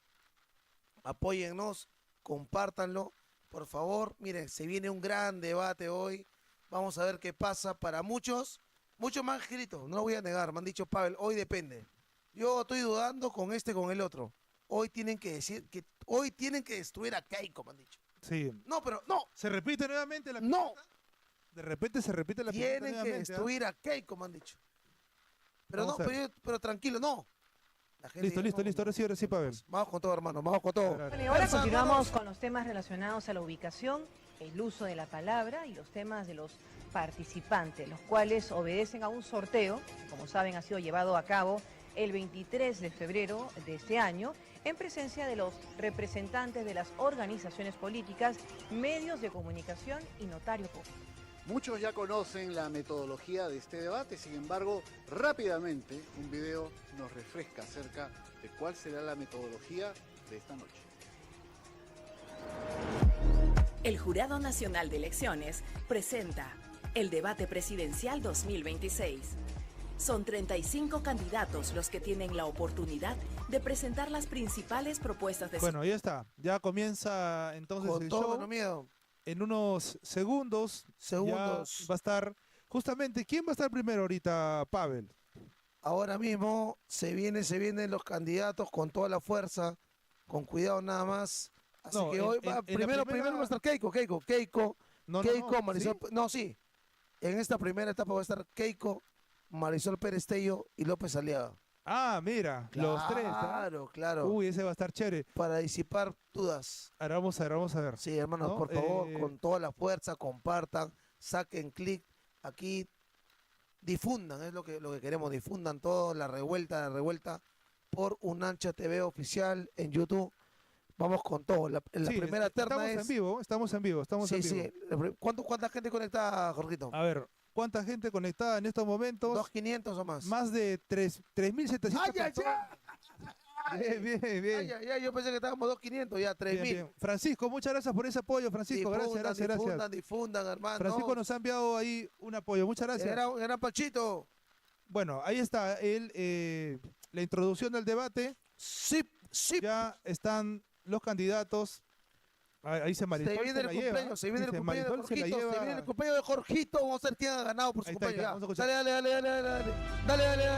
apóyennos, compártanlo, por favor. Miren, se viene un gran debate hoy. Vamos a ver qué pasa. Para muchos me han escrito, no lo voy a negar, me han dicho, Pavel, hoy depende. Yo estoy dudando con este, con el otro. Hoy tienen que decir que hoy tienen que destruir a Keiko, me han dicho. Sí. No, pero no. ¿Se repite nuevamente la No. pregunta? De repente se repite la pregunta Tienen que nuevamente, destruir a Keiko, me han dicho. Pero Vamos no, a ver. pero tranquilo, no. Listo. Ahora sí, Pavel. Vamos con todo, hermano. Vamos con todo. Bueno, y ahora continuamos con los temas relacionados a la ubicación, el uso de la palabra y los temas de los participantes, los cuales obedecen a un sorteo, que como saben ha sido llevado a cabo el 23 de febrero de este año, en presencia de los representantes de las organizaciones políticas, medios de comunicación y notario público. Muchos ya conocen la metodología de este debate, sin embargo, rápidamente un video nos refresca acerca de cuál será la metodología de esta noche. El Jurado Nacional de Elecciones presenta el debate presidencial 2026. Son 35 candidatos los que tienen la oportunidad de presentar las principales propuestas de... Bueno, ya está. Ya comienza entonces Con el todo, show. no miedo. En unos segundos. Ya va a estar... Justamente, ¿quién va a estar primero ahorita, Pavel? Ahora mismo se vienen los candidatos con toda la fuerza, con cuidado nada más. Así que hoy primero va a estar Keiko, Marisol. ¿sí? No, sí. En esta primera etapa va a estar Keiko, Marisol Pérez Tello y López Aliaga. Ah, mira, los tres. Claro. Uy, ese va a estar chévere. Para disipar dudas. Ahora vamos a ver. Sí, hermanos, ¿no? por favor, con toda la fuerza, compartan, saquen clic, aquí difundan, es lo que queremos, difundan todo, la revuelta por Unancha TV oficial en YouTube. Vamos con todo. La primera terna estamos en vivo. Sí. ¿Cuánta gente conectada, Jorgito? A ver, ¿cuánta gente conectada en estos momentos? 2.500 o más. Más de 3.700 personas. Bien. Yo pensé que estábamos 2.500, ya 3.000. Bien. Francisco, muchas gracias por ese apoyo, Francisco. Gracias. Difundan, hermano. Francisco nos ha enviado ahí un apoyo. Muchas gracias. Era Pachito. Bueno, ahí está la introducción del debate. Sí. Ya están los candidatos. Ahí se Marisol viene el cumpleaños de Jorgito. Se viene el cumpleaños de Jorgito. Vamos a ver quién ha ganado por su cumpleaños. Dale.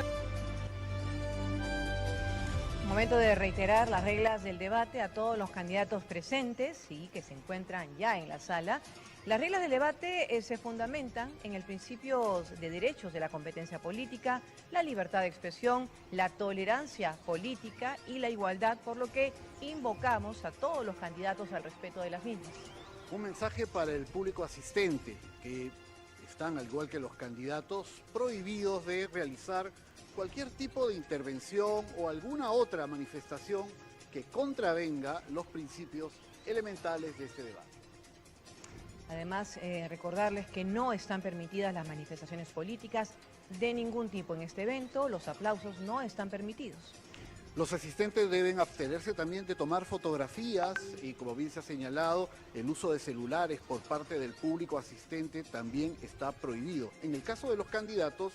Momento de reiterar las reglas del debate a todos los candidatos presentes y que se encuentran ya en la sala. Las reglas del debate se fundamentan en el principio de derechos de la competencia política, la libertad de expresión, la tolerancia política y la igualdad, por lo que invocamos a todos los candidatos al respeto de las mismas. Un mensaje para el público asistente, que están, al igual que los candidatos, prohibidos de realizar cualquier tipo de intervención o alguna otra manifestación que contravenga los principios elementales de este debate. Además, recordarles que no están permitidas las manifestaciones políticas de ningún tipo en este evento, los aplausos no están permitidos. Los asistentes deben abstenerse también de tomar fotografías y, como bien se ha señalado, el uso de celulares por parte del público asistente también está prohibido. En el caso de los candidatos,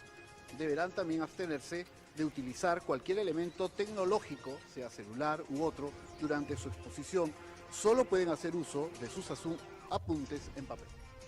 deberán también abstenerse de utilizar cualquier elemento tecnológico, sea celular u otro, durante su exposición. Solo pueden hacer uso de sus apuntes en papel.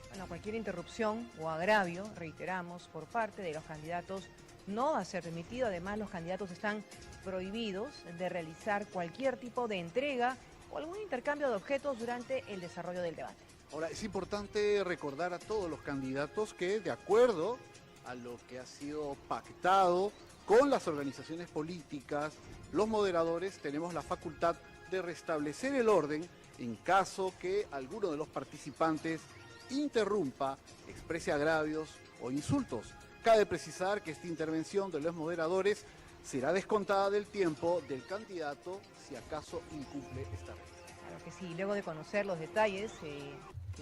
Bueno, cualquier interrupción o agravio, reiteramos, por parte de los candidatos no va a ser permitido. Además, los candidatos están prohibidos de realizar cualquier tipo de entrega o algún intercambio de objetos durante el desarrollo del debate. Ahora, es importante recordar a todos los candidatos que, de acuerdo a lo que ha sido pactado con las organizaciones políticas, los moderadores tenemos la facultad de restablecer el orden en caso que alguno de los participantes interrumpa, exprese agravios o insultos. Cabe precisar que esta intervención de los moderadores será descontada del tiempo del candidato si acaso incumple esta regla. Claro que sí, luego de conocer los detalles, que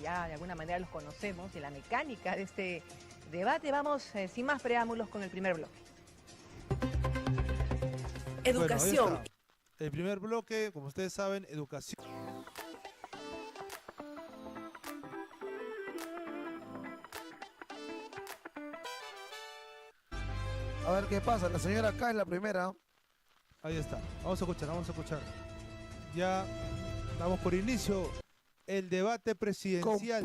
ya de alguna manera los conocemos, de la mecánica de este debate, vamos sin más preámbulos con el primer bloque. Educación. Bueno, el primer bloque, como ustedes saben, educación. A ver qué pasa, la señora acá es la primera. Ahí está, vamos a escuchar. Ya damos por inicio el debate presidencial,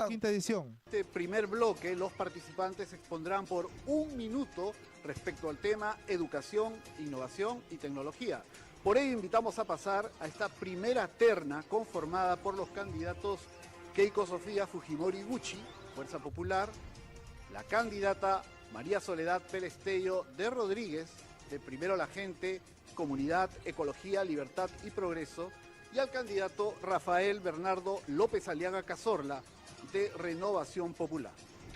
quinta edición. Este primer bloque, los participantes expondrán por 1 minuto respecto al tema educación, innovación y tecnología. Por ello invitamos a pasar a esta primera terna conformada por los candidatos Keiko Sofía Fujimori Gucci, Fuerza Popular, la candidata María Soledad Pérez Tello de Rodríguez, de Primero la Gente, Comunidad, Ecología, Libertad y Progreso, y al candidato Rafael Bernardo López Aliaga Cazorla, de Renovación Popular.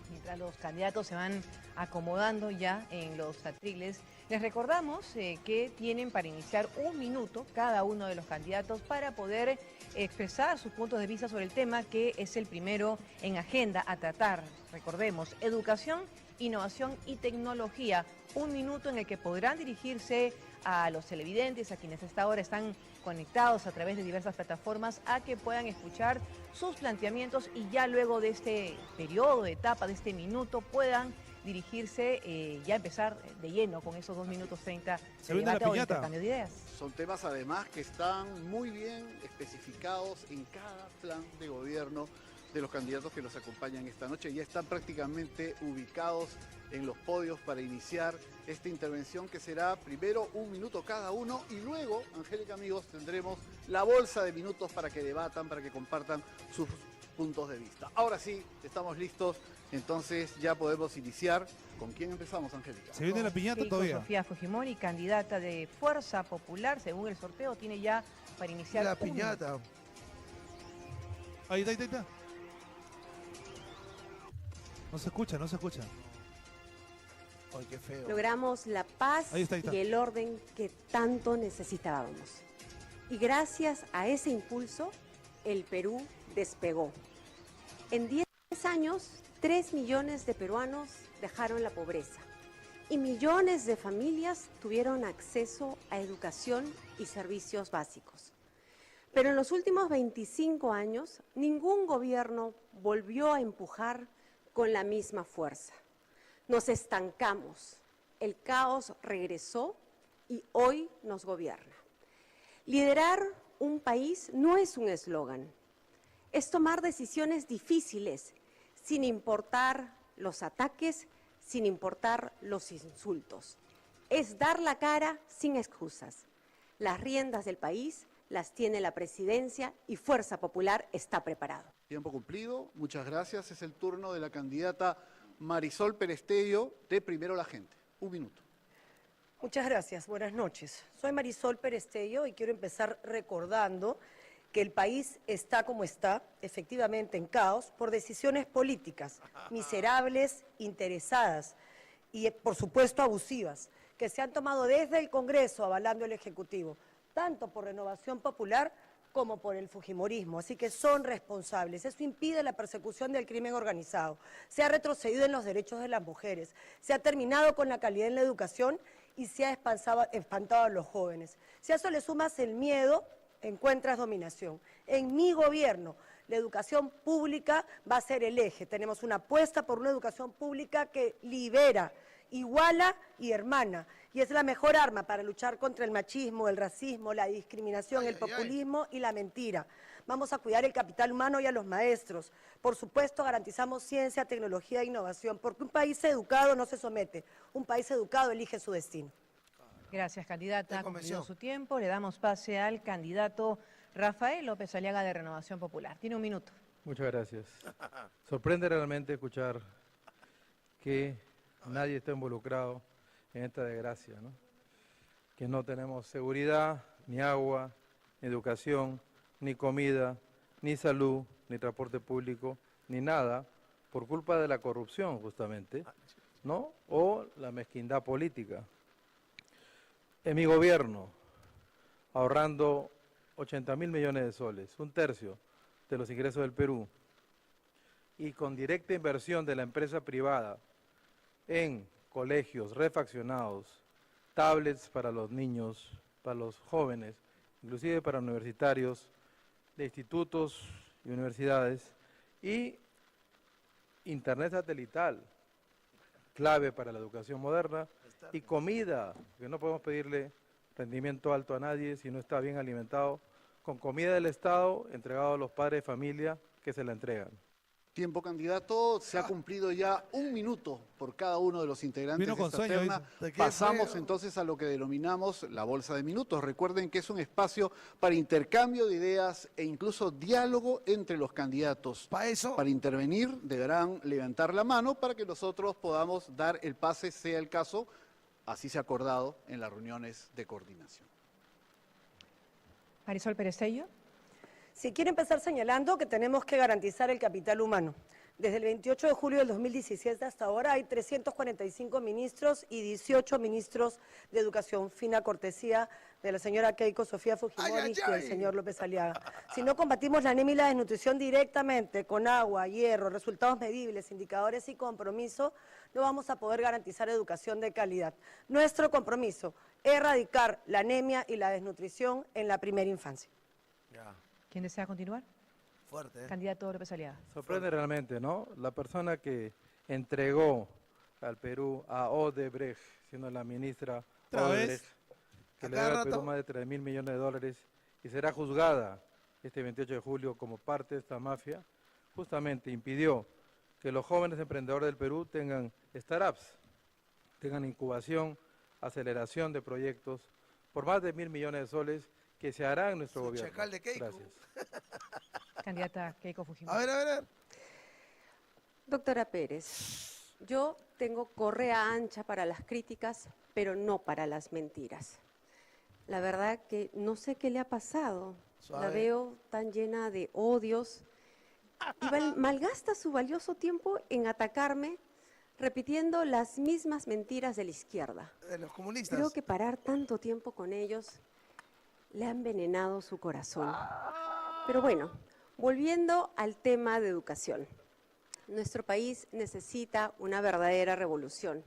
Mientras los candidatos se van acomodando ya en los atriles, les recordamos que tienen para iniciar 1 minuto cada uno de los candidatos para poder expresar sus puntos de vista sobre el tema que es el primero en agenda a tratar. Recordemos, educación, innovación y tecnología. 1 minuto en el que podrán dirigirse a los televidentes, a quienes a esta hora están conectados a través de diversas plataformas, a que puedan escuchar sus planteamientos y ya luego de este periodo, de etapa, de este minuto, puedan dirigirse, ya empezar de lleno con esos 2 minutos 30 de debate o intercambio de ideas. Son temas además que están muy bien especificados en cada plan de gobierno de los candidatos que nos acompañan esta noche. Ya están prácticamente ubicados en los podios para iniciar esta intervención, que será primero 1 minuto cada uno y luego, Angélica, amigos, tendremos la bolsa de minutos para que debatan, para que compartan sus puntos de vista. Ahora sí, estamos listos, entonces ya podemos iniciar. ¿Con quién empezamos, Angélica? Se viene la piñata todavía. Sofía Fujimori, candidata de Fuerza Popular, según el sorteo, tiene ya para iniciar la piñata. Ahí está. No se escucha. Ay, qué feo. Logramos la paz Ahí está. y el orden que tanto necesitábamos. Y gracias a ese impulso, el Perú despegó. En 10 años, 3 millones de peruanos dejaron la pobreza y millones de familias tuvieron acceso a educación y servicios básicos. Pero en los últimos 25 años, ningún gobierno volvió a empujar con la misma fuerza. Nos estancamos, el caos regresó y hoy nos gobierna. Liderar un país no es un eslogan, es tomar decisiones difíciles sin importar los ataques, sin importar los insultos. Es dar la cara sin excusas. Las riendas del país las tiene la presidencia y Fuerza Popular está preparado. Tiempo cumplido, muchas gracias. Es el turno de la candidata Marisol Perestello, de Primero la Gente. 1 minuto. Muchas gracias, buenas noches. Soy Marisol Perestello y quiero empezar recordando que el país está como está, efectivamente en caos, por decisiones políticas, miserables, interesadas y, por supuesto, abusivas, que se han tomado desde el Congreso avalando el Ejecutivo, tanto por Renovación Popular como por el fujimorismo, así que son responsables. Eso impide la persecución del crimen organizado. Se ha retrocedido en los derechos de las mujeres, se ha terminado con la calidad en la educación y se ha espantado a los jóvenes. Si a eso le sumas el miedo, encuentras dominación. En mi gobierno, la educación pública va a ser el eje. Tenemos una apuesta por una educación pública que libera, iguala y hermana. Y es la mejor arma para luchar contra el machismo, el racismo, la discriminación, el populismo y la mentira. Vamos a cuidar el capital humano y a los maestros. Por supuesto, garantizamos ciencia, tecnología e innovación, porque un país educado no se somete. Un país educado elige su destino. Gracias, candidata. Ha cumplido su tiempo. Le damos pase al candidato Rafael López Aliaga de Renovación Popular. Tiene 1 minuto. Muchas gracias. Sorprende realmente escuchar que nadie está involucrado en esta desgracia, ¿no? Que no tenemos seguridad, ni agua, ni educación, ni comida, ni salud, ni transporte público, ni nada, por culpa de la corrupción justamente, ¿no? O la mezquindad política. En mi gobierno, ahorrando 80.000 millones de soles, 1/3 de los ingresos del Perú, y con directa inversión de la empresa privada en colegios refaccionados, tablets para los niños, para los jóvenes, inclusive para universitarios, de institutos y universidades, y internet satelital, clave para la educación moderna, y comida, que no podemos pedirle rendimiento alto a nadie si no está bien alimentado, con comida del Estado entregado a los padres de familia que se la entregan. Tiempo, candidato. Se ha cumplido ya 1 minuto por cada uno de los integrantes de esta terna. Pasamos entonces a lo que denominamos la bolsa de minutos. Recuerden que es un espacio para intercambio de ideas e incluso diálogo entre los candidatos. Para intervenir deberán levantar la mano para que nosotros podamos dar el pase, sea el caso, Así se ha acordado en las reuniones de coordinación. Marisol Perestello. Sí, quiero empezar señalando que tenemos que garantizar el capital humano. Desde el 28 de julio del 2017 hasta ahora hay 345 ministros y 18 ministros de educación, fina cortesía de la señora Keiko Sofía Fujimori y del señor López Aliaga. Si no combatimos la anemia y la desnutrición directamente con agua, hierro, resultados medibles, indicadores y compromiso, no vamos a poder garantizar educación de calidad. Nuestro compromiso, erradicar la anemia y la desnutrición en la primera infancia. ¿Quién desea continuar? Fuerte, ¿eh? Candidato López Aliaga. Sorprende realmente, ¿no? La persona que entregó al Perú a Odebrecht, siendo la ministra Odebrecht, que le debe al Perú más de 3.000 millones de dólares y será juzgada este 28 de julio como parte de esta mafia, justamente impidió que los jóvenes emprendedores del Perú tengan startups, tengan incubación, aceleración de proyectos por más de 1.000 millones de soles que se hará en nuestro gobierno. Chacal de Keiko. Gracias. Candidata Keiko Fujimori. A ver. Doctora Pérez, yo tengo correa ancha para las críticas, pero no para las mentiras. La verdad que no sé qué le ha pasado. Suave. La veo tan llena de odios y malgasta su valioso tiempo en atacarme repitiendo las mismas mentiras de la izquierda. De los comunistas. Creo que parar tanto tiempo con ellos le ha envenenado su corazón. Pero bueno, volviendo al tema de educación. Nuestro país necesita una verdadera revolución.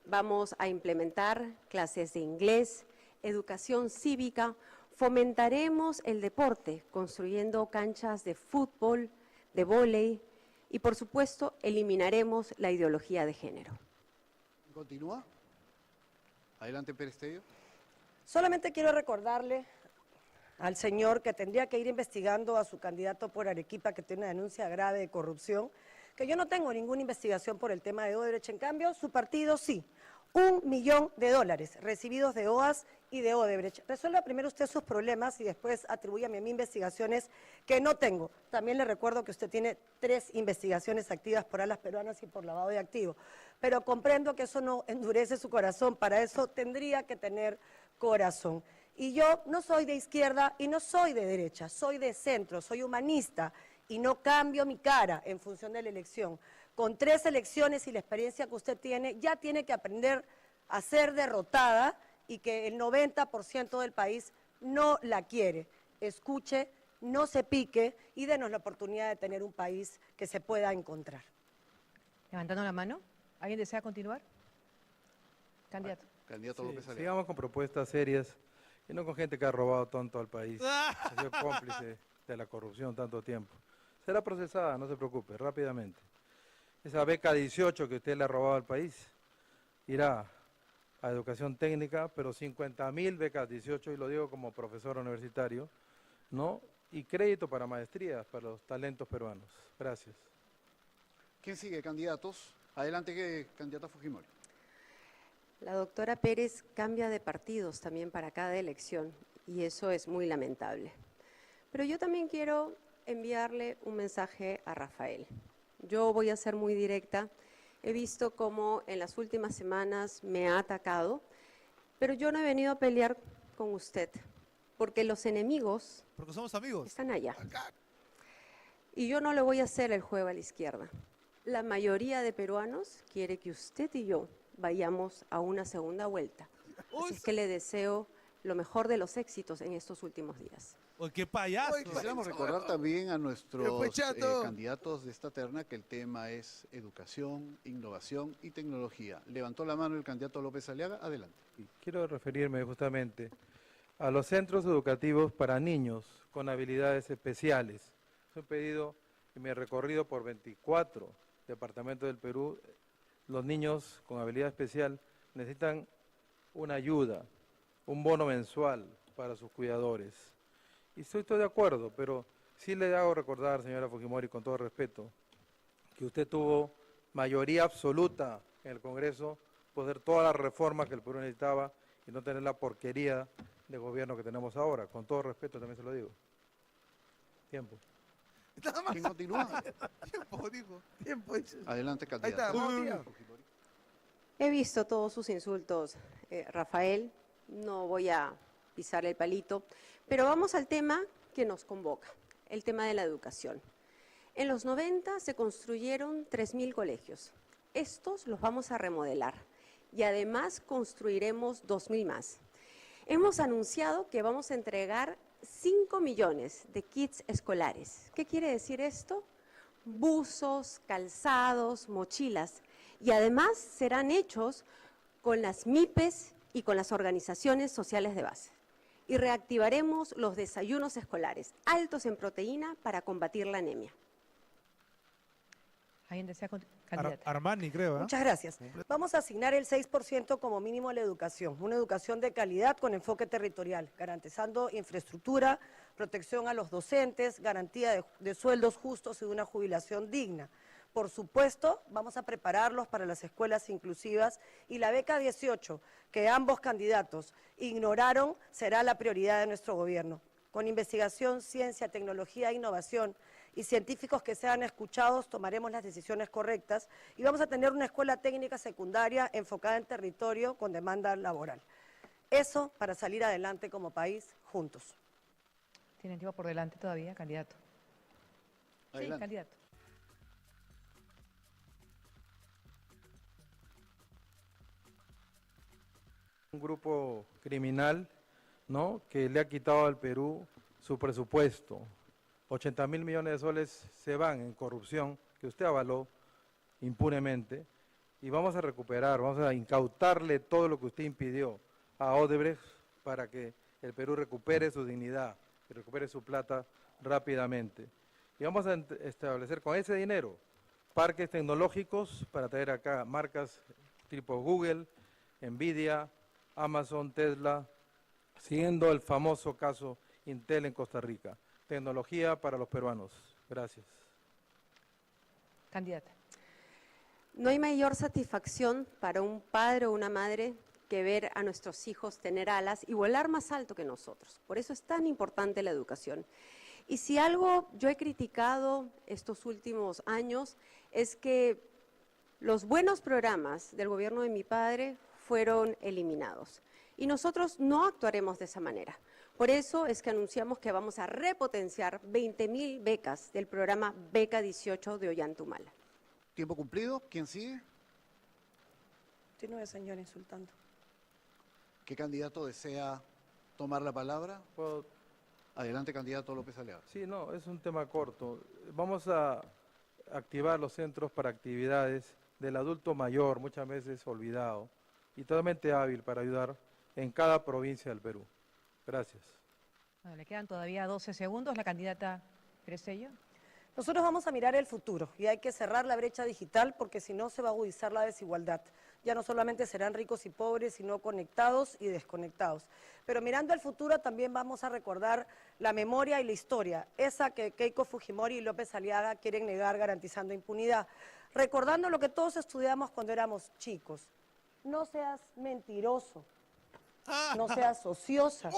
Vamos a implementar clases de inglés, educación cívica, fomentaremos el deporte, construyendo canchas de fútbol, de vóley y, por supuesto, eliminaremos la ideología de género. ¿Continúa? Adelante, Perestello. Solamente quiero recordarle al señor que tendría que ir investigando a su candidato por Arequipa, que tiene una denuncia grave de corrupción, que yo no tengo ninguna investigación por el tema de Odebrecht. En cambio, su partido sí. $1 millón recibidos de OAS y de Odebrecht. Resuelva primero usted sus problemas y después atribúyame a mí investigaciones que no tengo. También le recuerdo que usted tiene 3 investigaciones activas por alas peruanas y por lavado de activos. Pero comprendo que eso no endurece su corazón. Para eso tendría que tener corazón. Y yo no soy de izquierda y no soy de derecha, soy de centro, soy humanista y no cambio mi cara en función de la elección. Con 3 elecciones y la experiencia que usted tiene, ya tiene que aprender a ser derrotada y que el 90% del país no la quiere. Escuche, no se pique y denos la oportunidad de tener un país que se pueda encontrar. Levantando la mano. ¿Alguien desea continuar? Candidato. Candidato Sí, López Aliaga. sigamos con propuestas serias y no con gente que ha robado tanto al país, ha sido cómplice de la corrupción tanto tiempo. Será procesada, no se preocupe, rápidamente. Esa beca 18 que usted le ha robado al país irá a educación técnica, pero 50.000 becas 18, y lo digo como profesor universitario, ¿no? Y crédito para maestrías para los talentos peruanos. Gracias. ¿Quién sigue, candidatos? Adelante, candidata Fujimori. La doctora Pérez cambia de partidos también para cada elección y eso es muy lamentable. Pero yo también quiero enviarle un mensaje a Rafael. Yo voy a ser muy directa. He visto cómo en las últimas semanas me ha atacado, pero yo no he venido a pelear con usted, porque los enemigos Porque somos amigos. están allá. Y yo no le voy a hacer el juego a la izquierda. La mayoría de peruanos quiere que usted y yo vayamos a una segunda vuelta. Así es que le deseo lo mejor de los éxitos en estos últimos días. ¡Uy, qué payaso! Quisiéramos recordar también a nuestros fue chato? candidatos de esta terna que el tema es educación, innovación y tecnología. Levantó la mano el candidato López Aliaga. Adelante. Quiero referirme justamente a los centros educativos para niños con habilidades especiales. Es un pedido que me he recorrido por 24 departamentos del Perú. Los niños con habilidad especial necesitan una ayuda, un bono mensual para sus cuidadores. Y estoy de acuerdo, pero sí le hago recordar, señora Fujimori, con todo respeto, que usted tuvo mayoría absoluta en el Congreso, poder todas las reformas que el Perú necesitaba y no tener la porquería de gobierno que tenemos ahora. Con todo respeto también se lo digo. Tiempo. ¿Quién continúa? Tiempo, dijo. Tiempo. Adelante, Ahí está, candidato. vamos, tía. He visto todos sus insultos, Rafael, no voy a pisar el palito, pero vamos al tema que nos convoca, el tema de la educación. En los 90 se construyeron 3.000 colegios. Estos los vamos a remodelar y además construiremos 2.000 más. Hemos anunciado que vamos a entregar 5 millones de kits escolares. ¿Qué quiere decir esto? Buzos, calzados, mochilas. Y además serán hechos con las MIPES y con las organizaciones sociales de base. Y reactivaremos los desayunos escolares, altos en proteína para combatir la anemia. ¿Alguien desea candidata? Armani, creo. Muchas gracias. Vamos a asignar el 6% como mínimo a la educación, una educación de calidad con enfoque territorial, garantizando infraestructura, protección a los docentes, garantía de sueldos justos y de una jubilación digna. Por supuesto, vamos a prepararlos para las escuelas inclusivas y la beca 18, que ambos candidatos ignoraron, será la prioridad de nuestro gobierno. Con investigación, ciencia, tecnología e innovación y científicos que sean escuchados, tomaremos las decisiones correctas y vamos a tener una escuela técnica secundaria enfocada en territorio con demanda laboral. Eso para salir adelante como país juntos. ¿Tienen tiempo por delante todavía, candidato? Adelante. Sí, candidato. Un grupo criminal, ¿no?, que le ha quitado al Perú su presupuesto. 80.000 millones de soles se van en corrupción, que usted avaló impunemente, y vamos a recuperar, vamos a incautarle todo lo que usted impidió a Odebrecht para que el Perú recupere su dignidad y recupere su plata rápidamente. Y vamos a establecer con ese dinero parques tecnológicos para traer acá marcas tipo Google, Nvidia, Amazon, Tesla, siguiendo el famoso caso Intel en Costa Rica. Tecnología para los peruanos. Gracias. Candidata. No hay mayor satisfacción para un padre o una madre que ver a nuestros hijos tener alas y volar más alto que nosotros. Por eso es tan importante la educación. Y si algo yo he criticado estos últimos años es que los buenos programas del gobierno de mi padre fueron eliminados. Y nosotros no actuaremos de esa manera. Por eso es que anunciamos que vamos a repotenciar 20.000 becas del programa Beca 18 de Ollantumala. ¿Tiempo cumplido? ¿Quién sigue? Tiene una señora insultando. ¿Qué candidato desea tomar la palabra? Adelante, candidato López Aliaga. Sí, no, es un tema corto. Vamos a activar los centros para actividades del adulto mayor, muchas veces olvidado, y totalmente hábil para ayudar en cada provincia del Perú. Gracias. Bueno, le quedan todavía 12 segundos. La candidata Presello. Nosotros vamos a mirar el futuro y hay que cerrar la brecha digital porque si no se va a agudizar la desigualdad. Ya no solamente serán ricos y pobres, sino conectados y desconectados. Pero mirando el futuro también vamos a recordar la memoria y la historia, esa que Keiko Fujimori y López Aliaga quieren negar garantizando impunidad. Recordando lo que todos estudiamos cuando éramos chicos. No seas mentiroso. No seas ociosa.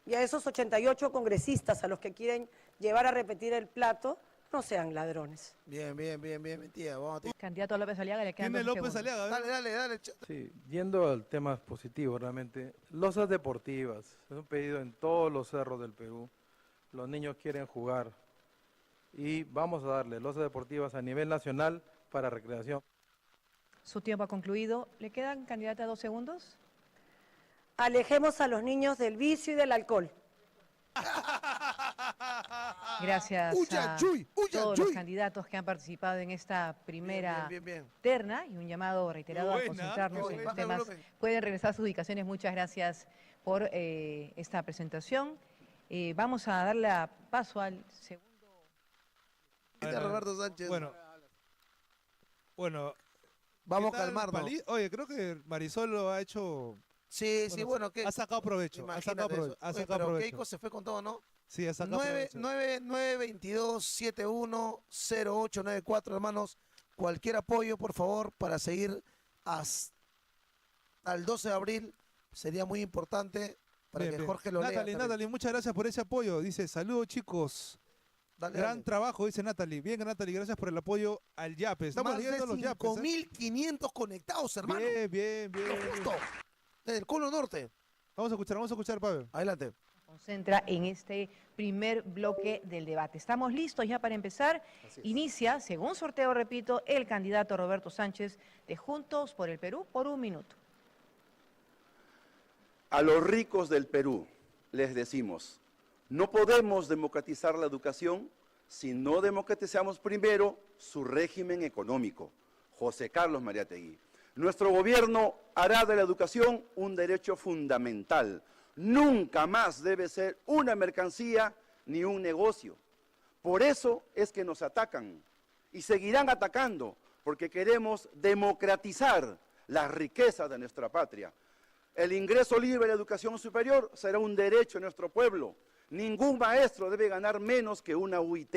Y a esos 88 congresistas a los que quieren llevar a repetir el plato, no sean ladrones. Bien, mi tía. Vamos a Candidato López Aliaga, le quedan 12 López segundos. Aliaga? Dale. Sí, yendo al tema positivo, realmente, losas deportivas, es un pedido en todos los cerros del Perú. Los niños quieren jugar y vamos a darle losas deportivas a nivel nacional para recreación. Su tiempo ha concluido. ¿Le quedan, candidata, 2 segundos? Alejemos a los niños del vicio y del alcohol. Gracias a todos los candidatos que han participado en esta primera terna y un llamado reiterado a concentrarnos en los temas. Pueden regresar a sus ubicaciones. Muchas gracias por esta presentación. Vamos a darle paso al segundo. Roberto Sánchez. Bueno. Vamos ¿qué a tal, calmarnos. Oye, creo que Marisol lo ha hecho. Sí, ¿qué? Ha sacado provecho. Ha sacado provecho. Pero Keiko se fue con todo, ¿no? Sí, ha sacado provecho. 922-710894, hermanos. Cualquier apoyo, por favor, para seguir hasta el 12 de abril. Sería muy importante para que Jorge lo lea. Natalie, muchas gracias por ese apoyo. Dice, saludos chicos. Gran trabajo, dice Natalie. Bien, Natalie, gracias por el apoyo al YAPE. Estamos Más leyendo de los YAPES. 5.500 conectados, hermano. Bien. Justo. Desde el Cono Norte. Vamos a escuchar, Pablo. Adelante. Concentra en este primer bloque del debate. Estamos listos ya para empezar. Inicia, según sorteo, repito, el candidato Roberto Sánchez de Juntos por el Perú por 1 minuto. A los ricos del Perú les decimos, no podemos democratizar la educación si no democratizamos primero su régimen económico. José Carlos Mariátegui. Nuestro gobierno hará de la educación un derecho fundamental. Nunca más debe ser una mercancía ni un negocio. Por eso es que nos atacan y seguirán atacando, porque queremos democratizar la riqueza de nuestra patria. El ingreso libre a la educación superior será un derecho en nuestro pueblo. Ningún maestro debe ganar menos que una UIT.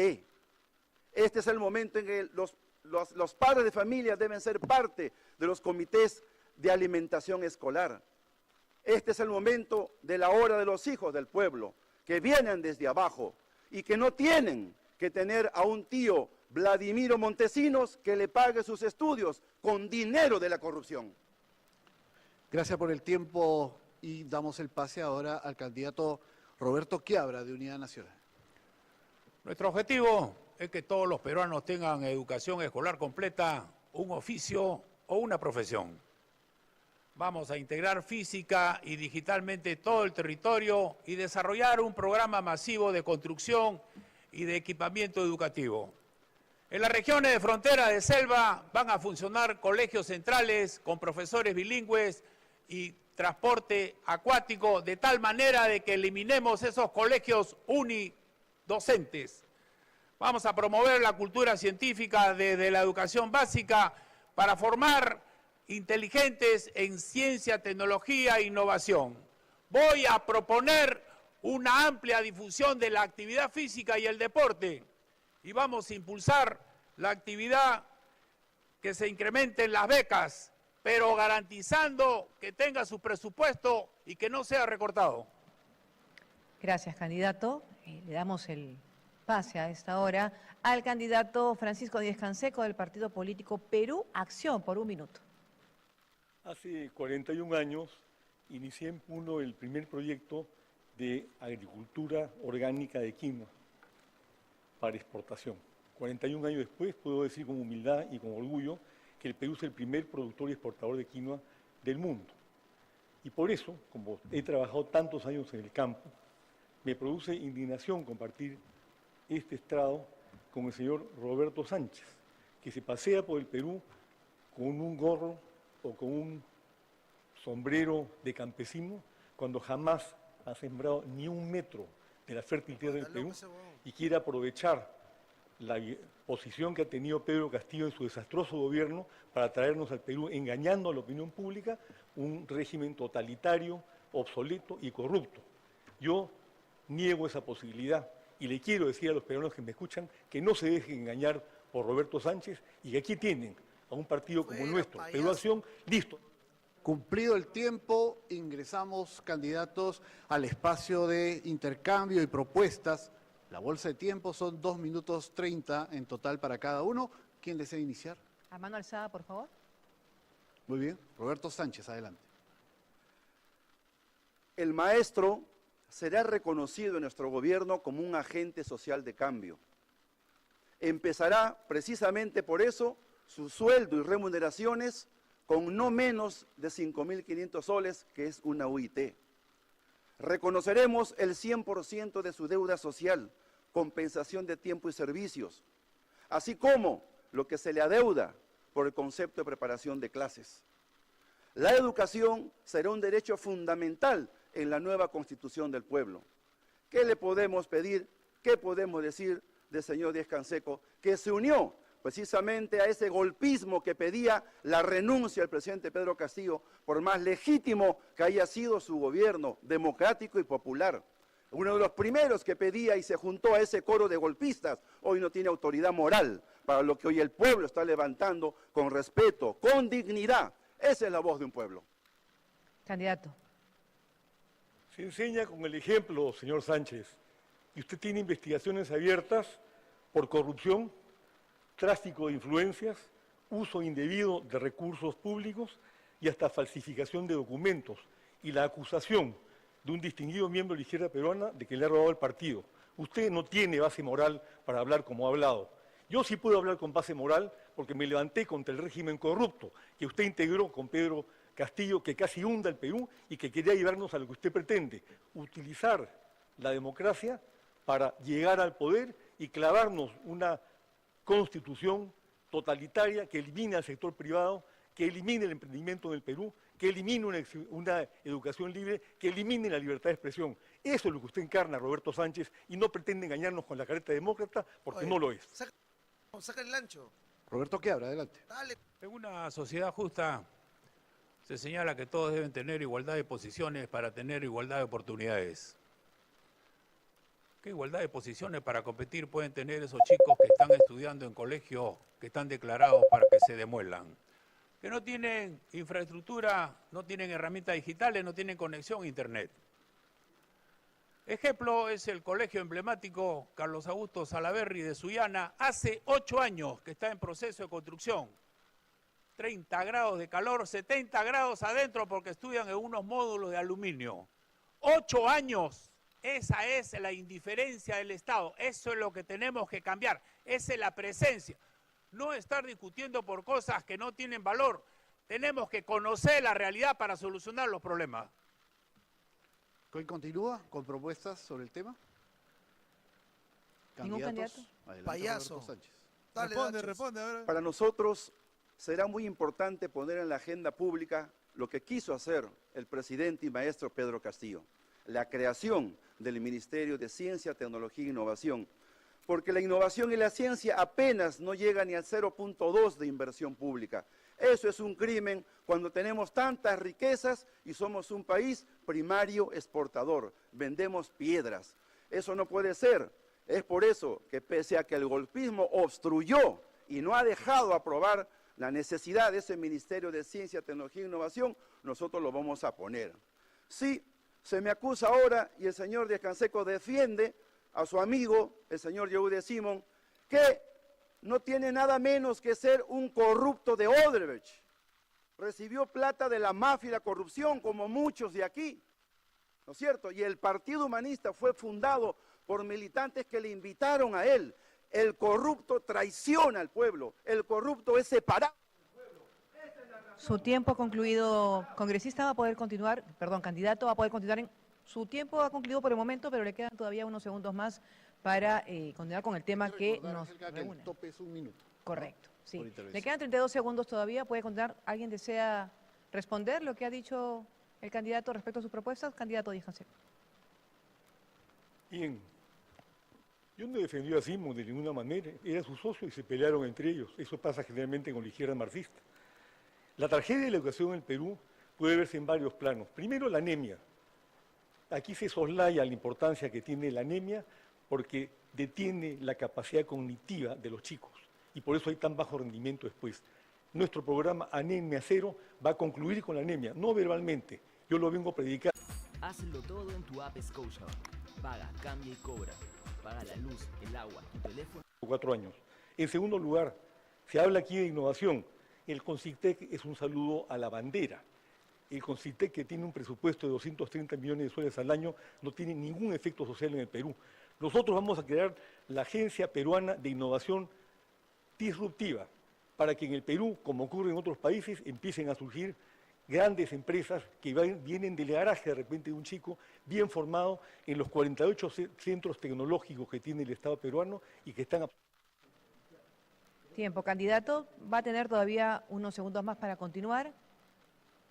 Este es el momento en que los padres de familia deben ser parte de los comités de alimentación escolar. Este es el momento de la hora de los hijos del pueblo, que vienen desde abajo y que no tienen que tener a un tío Vladimiro Montesinos que le pague sus estudios con dinero de la corrupción. Gracias por el tiempo y damos el pase ahora al candidato Roberto Quiabra de Unidad Nacional. Nuestro objetivo es que todos los peruanos tengan educación escolar completa, un oficio o una profesión. Vamos a integrar física y digitalmente todo el territorio y desarrollar un programa masivo de construcción y de equipamiento educativo. En las regiones de frontera de selva van a funcionar colegios centrales con profesores bilingües y transporte acuático, de tal manera de que eliminemos esos colegios unidocentes. Vamos a promover la cultura científica desde la educación básica para formar inteligentes en ciencia, tecnología e innovación. Voy a proponer una amplia difusión de la actividad física y el deporte y vamos a impulsar la actividad, que se incrementen las becas, pero garantizando que tenga su presupuesto y que no sea recortado. Gracias, candidato. Le damos el pase a esta hora al candidato Francisco Díez-Canseco del partido político Perú Acción por 1 minuto. Hace 41 años inicié en Puno el primer proyecto de agricultura orgánica de quinoa para exportación. 41 años después puedo decir con humildad y con orgullo que el Perú es el primer productor y exportador de quinoa del mundo. Y por eso, como he trabajado tantos años en el campo, me produce indignación compartir este estrado con el señor Roberto Sánchez, que se pasea por el Perú con un gorro o con un sombrero de campesino, cuando jamás ha sembrado ni 1 metro de la fértil tierra del Perú y quiere aprovechar la posición que ha tenido Pedro Castillo en su desastroso gobierno para traernos al Perú, engañando a la opinión pública, un régimen totalitario, obsoleto y corrupto. Yo niego esa posibilidad y le quiero decir a los peruanos que me escuchan que no se dejen engañar por Roberto Sánchez y que aquí tienen a un partido como el nuestro, Perú Acción, listo. Cumplido el tiempo, ingresamos, candidatos, al espacio de intercambio y propuestas. La bolsa de tiempo son 2 minutos 30 en total para cada uno. ¿Quién desea iniciar? A mano alzada, por favor. Muy bien. Roberto Sánchez, adelante. El maestro será reconocido en nuestro gobierno como un agente social de cambio. Empezará precisamente por eso su sueldo y remuneraciones con no menos de 5.500 soles, que es una UIT. Reconoceremos el 100% de su deuda social, compensación de tiempo y servicios, así como lo que se le adeuda por el concepto de preparación de clases. La educación será un derecho fundamental en la nueva Constitución del pueblo. ¿Qué le podemos pedir? ¿Qué podemos decir del señor Díez-Canseco, que se unió precisamente a ese golpismo que pedía la renuncia del presidente Pedro Castillo, por más legítimo que haya sido su gobierno, democrático y popular? Uno de los primeros que pedía y se juntó a ese coro de golpistas, hoy no tiene autoridad moral para lo que hoy el pueblo está levantando con respeto, con dignidad. Esa es la voz de un pueblo. Candidato. Se enseña con el ejemplo, señor Sánchez, y usted tiene investigaciones abiertas por corrupción, tráfico de influencias, uso indebido de recursos públicos y hasta falsificación de documentos, y la acusación de un distinguido miembro de la izquierda peruana de que le ha robado el partido. Usted no tiene base moral para hablar como ha hablado. Yo sí puedo hablar con base moral porque me levanté contra el régimen corrupto que usted integró con Pedro Castillo, que casi hunda el Perú y que quería llevarnos a lo que usted pretende, utilizar la democracia para llegar al poder y clavarnos una constitución totalitaria que elimine al sector privado, que elimine el emprendimiento en el Perú, que elimine una educación libre, que elimine la libertad de expresión. Eso es lo que usted encarna, Roberto Sánchez, y no pretende engañarnos con la careta demócrata, porque no lo es. Saca el ancho. Roberto Quiabra, adelante. Dale. En una sociedad justa se señala que todos deben tener igualdad de posiciones para tener igualdad de oportunidades. ¿Qué igualdad de posiciones para competir pueden tener esos chicos que están estudiando en colegios que están declarados para que se demuelan? Que no tienen infraestructura, no tienen herramientas digitales, no tienen conexión a Internet. Ejemplo es el colegio emblemático Carlos Augusto Salaverry de Sullana, hace 8 años que está en proceso de construcción. 30 grados de calor, 70 grados adentro porque estudian en unos módulos de aluminio. 8 años. Esa es la indiferencia del Estado. Eso es lo que tenemos que cambiar. Esa es la presencia. No estar discutiendo por cosas que no tienen valor. Tenemos que conocer la realidad para solucionar los problemas. ¿Hoy continúa con propuestas sobre el tema? ¿Ningún candidato? Adelante, Payaso. Roberto Sánchez. Responde, a ver. Para nosotros será muy importante poner en la agenda pública lo que quiso hacer el presidente y maestro Pedro Castillo, la creación del Ministerio de Ciencia, Tecnología e Innovación, porque la innovación y la ciencia apenas no llegan ni al 0.2 de inversión pública. Eso es un crimen cuando tenemos tantas riquezas y somos un país primario exportador, vendemos piedras. Eso no puede ser. Es por eso que pese a que el golpismo obstruyó y no ha dejado aprobar la necesidad de ese Ministerio de Ciencia, Tecnología e Innovación, nosotros lo vamos a poner. Sí, se me acusa ahora, y el señor Díaz Canseco defiende a su amigo, el señor Yehude Simón, que no tiene nada menos que ser un corrupto de Odebrecht. Recibió plata de la mafia y la corrupción, como muchos de aquí, ¿no es cierto? Y el Partido Humanista fue fundado por militantes que le invitaron a él. El corrupto traiciona al pueblo, el corrupto es separado. Su tiempo ha concluido, congresista, va a poder continuar, perdón, candidato, va a poder continuar su tiempo ha concluido por el momento, pero le quedan todavía unos segundos más para continuar con el tema que nos reúne. El tope es 1 minuto. Correcto, sí. Le quedan 32 segundos todavía, puede continuar. ¿Alguien desea responder lo que ha dicho el candidato respecto a sus propuestas? Candidato Díaz Canseco. Bien. Yo no defendió a Simón de ninguna manera, era su socio y se pelearon entre ellos. Eso pasa generalmente con la izquierda marxista. La tragedia de la educación en el Perú puede verse en varios planos. Primero, la anemia. Aquí se soslaya la importancia que tiene la anemia porque detiene la capacidad cognitiva de los chicos y por eso hay tan bajo rendimiento después. Nuestro programa Anemia Cero va a concluir con la anemia, no verbalmente. Yo lo vengo a predicar. Hazlo todo en tu app Scotiabank. Paga, cambia y cobra. Paga la luz, el agua, tu teléfono. 4 años. En segundo lugar, se habla aquí de innovación. El Concitec es un saludo a la bandera. El Concitec, que tiene un presupuesto de 230 millones de soles al año, no tiene ningún efecto social en el Perú. Nosotros vamos a crear la Agencia Peruana de Innovación Disruptiva, para que en el Perú, como ocurre en otros países, empiecen a surgir grandes empresas que vienen del garaje de repente de un chico bien formado en los 48 centros tecnológicos que tiene el Estado peruano y que están... Tiempo. Candidato, va a tener todavía unos segundos más para continuar.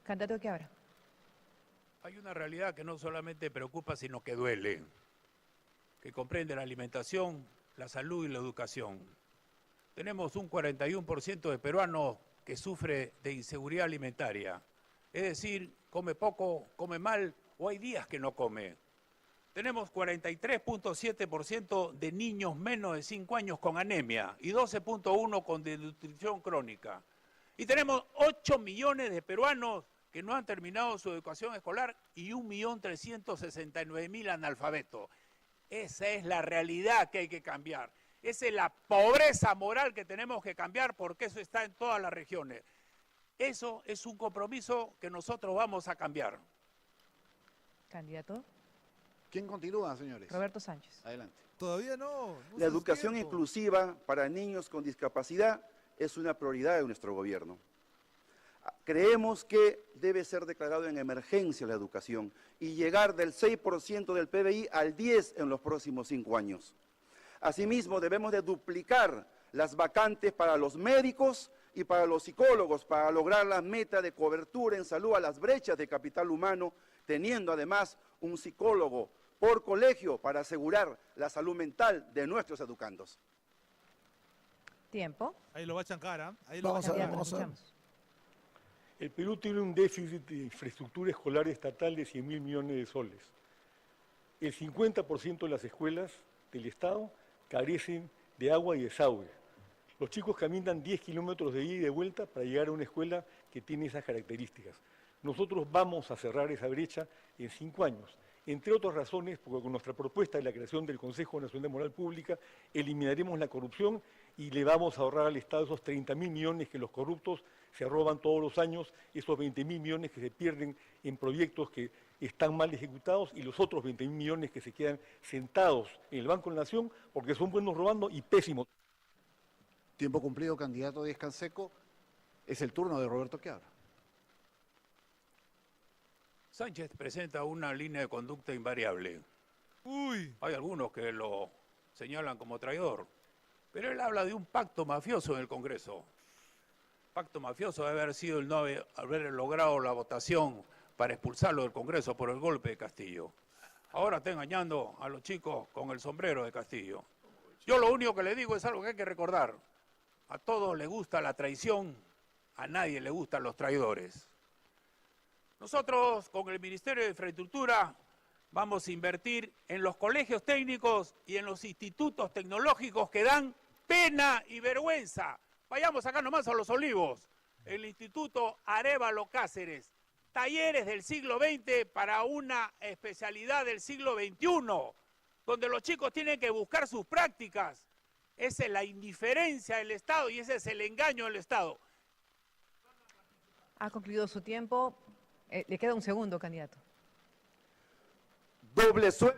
Candidato, ¿qué habrá? Hay una realidad que no solamente preocupa, sino que duele, que comprende la alimentación, la salud y la educación. Tenemos un 41% de peruanos que sufre de inseguridad alimentaria. Es decir, come poco, come mal o hay días que no come. Tenemos 43.7% de niños menos de 5 años con anemia y 12.1% con desnutrición crónica. Y tenemos 8 millones de peruanos que no han terminado su educación escolar y 1.369.000 analfabetos. Esa es la realidad que hay que cambiar. Esa es la pobreza moral que tenemos que cambiar porque eso está en todas las regiones. Eso es un compromiso que nosotros vamos a cambiar. Candidato. ¿Quién continúa, señores? Roberto Sánchez. Adelante. Todavía no. La educación inclusiva para niños con discapacidad es una prioridad de nuestro gobierno. Creemos que debe ser declarado en emergencia la educación y llegar del 6% del PBI al 10% en los próximos 5 años. Asimismo, debemos de duplicar las vacantes para los médicos y para los psicólogos para lograr la meta de cobertura en salud a las brechas de capital humano, teniendo además un psicólogo por colegio para asegurar la salud mental de nuestros educandos. Tiempo. Ahí lo va a chancar, ¿ah? Ahí lo Vamos va a ver, chancar. vamos a ver. El Perú tiene un déficit de infraestructura escolar estatal de 100.000 millones de soles. El 50% de las escuelas del Estado carecen de agua y desagüe. Los chicos caminan 10 kilómetros de ida y de vuelta para llegar a una escuela que tiene esas características. Nosotros vamos a cerrar esa brecha en 5 años. Entre otras razones, porque con nuestra propuesta de la creación del Consejo Nacional de Moral Pública, eliminaremos la corrupción y le vamos a ahorrar al Estado esos 30.000 millones que los corruptos se roban todos los años, esos 20.000 millones que se pierden en proyectos que están mal ejecutados y los otros 20.000 millones que se quedan sentados en el Banco de la Nación porque son buenos robando y pésimos. Tiempo cumplido, candidato Díaz Canseco. Es el turno de Roberto Quiabra. Sánchez presenta una línea de conducta invariable. Uy. Hay algunos que lo señalan como traidor, pero él habla de un pacto mafioso en el Congreso. Pacto mafioso debe haber sido el no haber logrado la votación para expulsarlo del Congreso por el golpe de Castillo. Ahora está engañando a los chicos con el sombrero de Castillo. Yo lo único que le digo es algo que hay que recordar. A todos les gusta la traición, a nadie le gustan los traidores. Nosotros, con el Ministerio de Infraestructura, vamos a invertir en los colegios técnicos y en los institutos tecnológicos que dan pena y vergüenza. Vayamos acá nomás a Los Olivos, el Instituto Arévalo Cáceres, talleres del siglo XX para una especialidad del siglo XXI, donde los chicos tienen que buscar sus prácticas. Esa es la indiferencia del Estado y ese es el engaño del Estado. Ha concluido su tiempo. Le queda un segundo, candidato. Doble sueldo.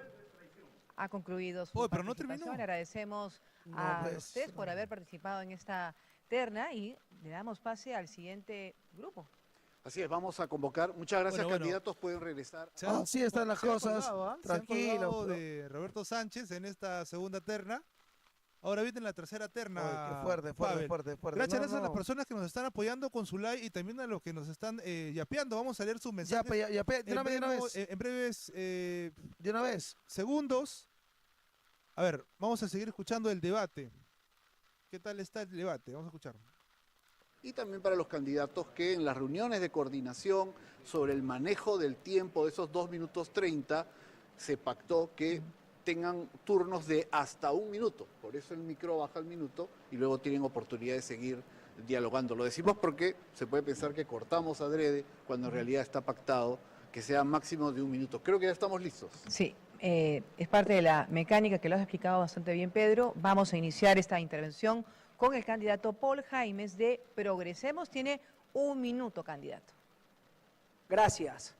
Ha concluido su pero no participación. terminó. Le agradecemos No, a pues, usted por haber participado en esta terna y le damos pase al siguiente grupo. Así es, vamos a convocar. Muchas gracias, Bueno. candidatos. Pueden regresar. Así están las cosas. Se han colgado Tranquilo. de Roberto Sánchez en esta segunda terna. Ahora viene la tercera terna. Oye, qué fuerte, Pavel. fuerte. Gracias No, a las no. personas que nos están apoyando con su like y también a los que nos están yapeando. Vamos a leer sus mensajes. De una vez. En breves De una vez. segundos. A ver, vamos a seguir escuchando el debate. ¿Qué tal está el debate? Vamos a escuchar. Y también para los candidatos que en las reuniones de coordinación sobre el manejo del tiempo de esos 2 minutos 30 se pactó que tengan turnos de hasta 1 minuto. Por eso el micro baja al minuto y luego tienen oportunidad de seguir dialogando. Lo decimos porque se puede pensar que cortamos adrede cuando en realidad está pactado que sea máximo de 1 minuto. Creo que ya estamos listos. Sí, es parte de la mecánica que lo has explicado bastante bien, Pedro. Vamos a iniciar esta intervención con el candidato Paul Jaimes de Progresemos. Tiene 1 minuto, candidato. Gracias.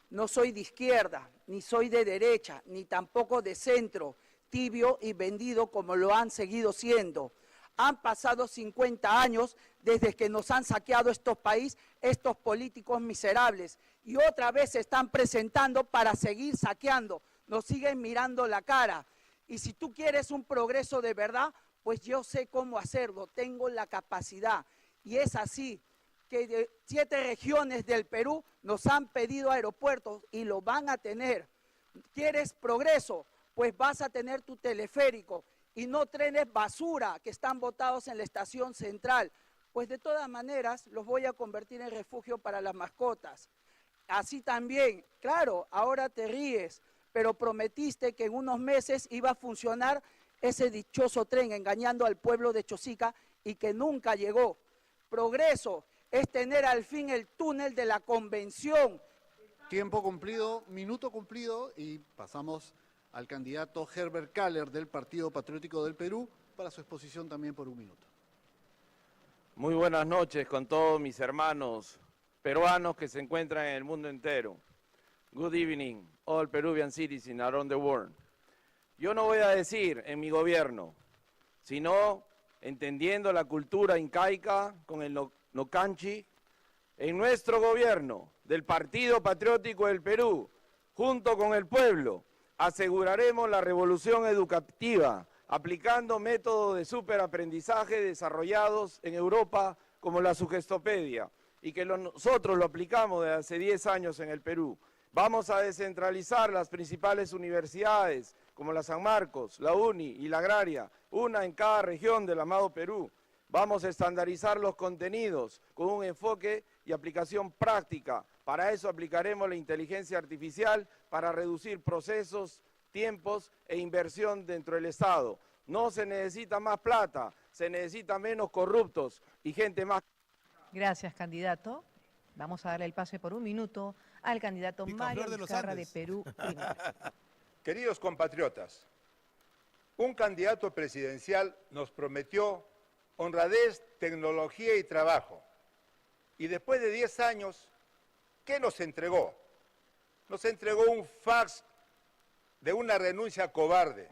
No soy de izquierda, ni soy de derecha, ni tampoco de centro, tibio y vendido como lo han seguido siendo. Han pasado 50 años desde que nos han saqueado estos países, estos políticos miserables, y otra vez se están presentando para seguir saqueando. Nos siguen mirando la cara. Y si tú quieres un progreso de verdad, pues yo sé cómo hacerlo, tengo la capacidad. Y es así que de 7 regiones del Perú nos han pedido aeropuertos y lo van a tener. ¿Quieres progreso? Pues vas a tener tu teleférico y no trenes basura que están botados en la estación central. Pues de todas maneras los voy a convertir en refugio para las mascotas. Así también, claro, ahora te ríes, pero prometiste que en unos meses iba a funcionar ese dichoso tren engañando al pueblo de Chosica y que nunca llegó. Progreso es tener al fin el túnel de la convención. Tiempo cumplido, minuto cumplido y pasamos al candidato Herbert Kaller del Partido Patriótico del Perú. para su exposición también por 1 minuto. Muy buenas noches con todos mis hermanos peruanos que se encuentran en el mundo entero. Good evening, all Peruvian citizens around the world. Yo no voy a decir en mi gobierno, sino entendiendo la cultura incaica con el Nocanchi, en nuestro gobierno del Partido Patriótico del Perú, junto con el pueblo, aseguraremos la revolución educativa, aplicando métodos de superaprendizaje desarrollados en Europa como la Sugestopedia, y que nosotros lo aplicamos desde hace 10 años en el Perú. Vamos a descentralizar las principales universidades, como la San Marcos, la UNI y la Agraria, una en cada región del amado Perú. Vamos a estandarizar los contenidos con un enfoque y aplicación práctica. Para eso aplicaremos la inteligencia artificial para reducir procesos, tiempos e inversión dentro del Estado. No se necesita más plata, se necesita menos corruptos y gente más... Gracias, candidato. Vamos a darle el pase por 1 minuto al candidato Mario Vizcarra de Perú Primero. Queridos compatriotas, un candidato presidencial nos prometió honradez, tecnología y trabajo. Y después de 10 años, ¿qué nos entregó? Nos entregó un fax de una renuncia cobarde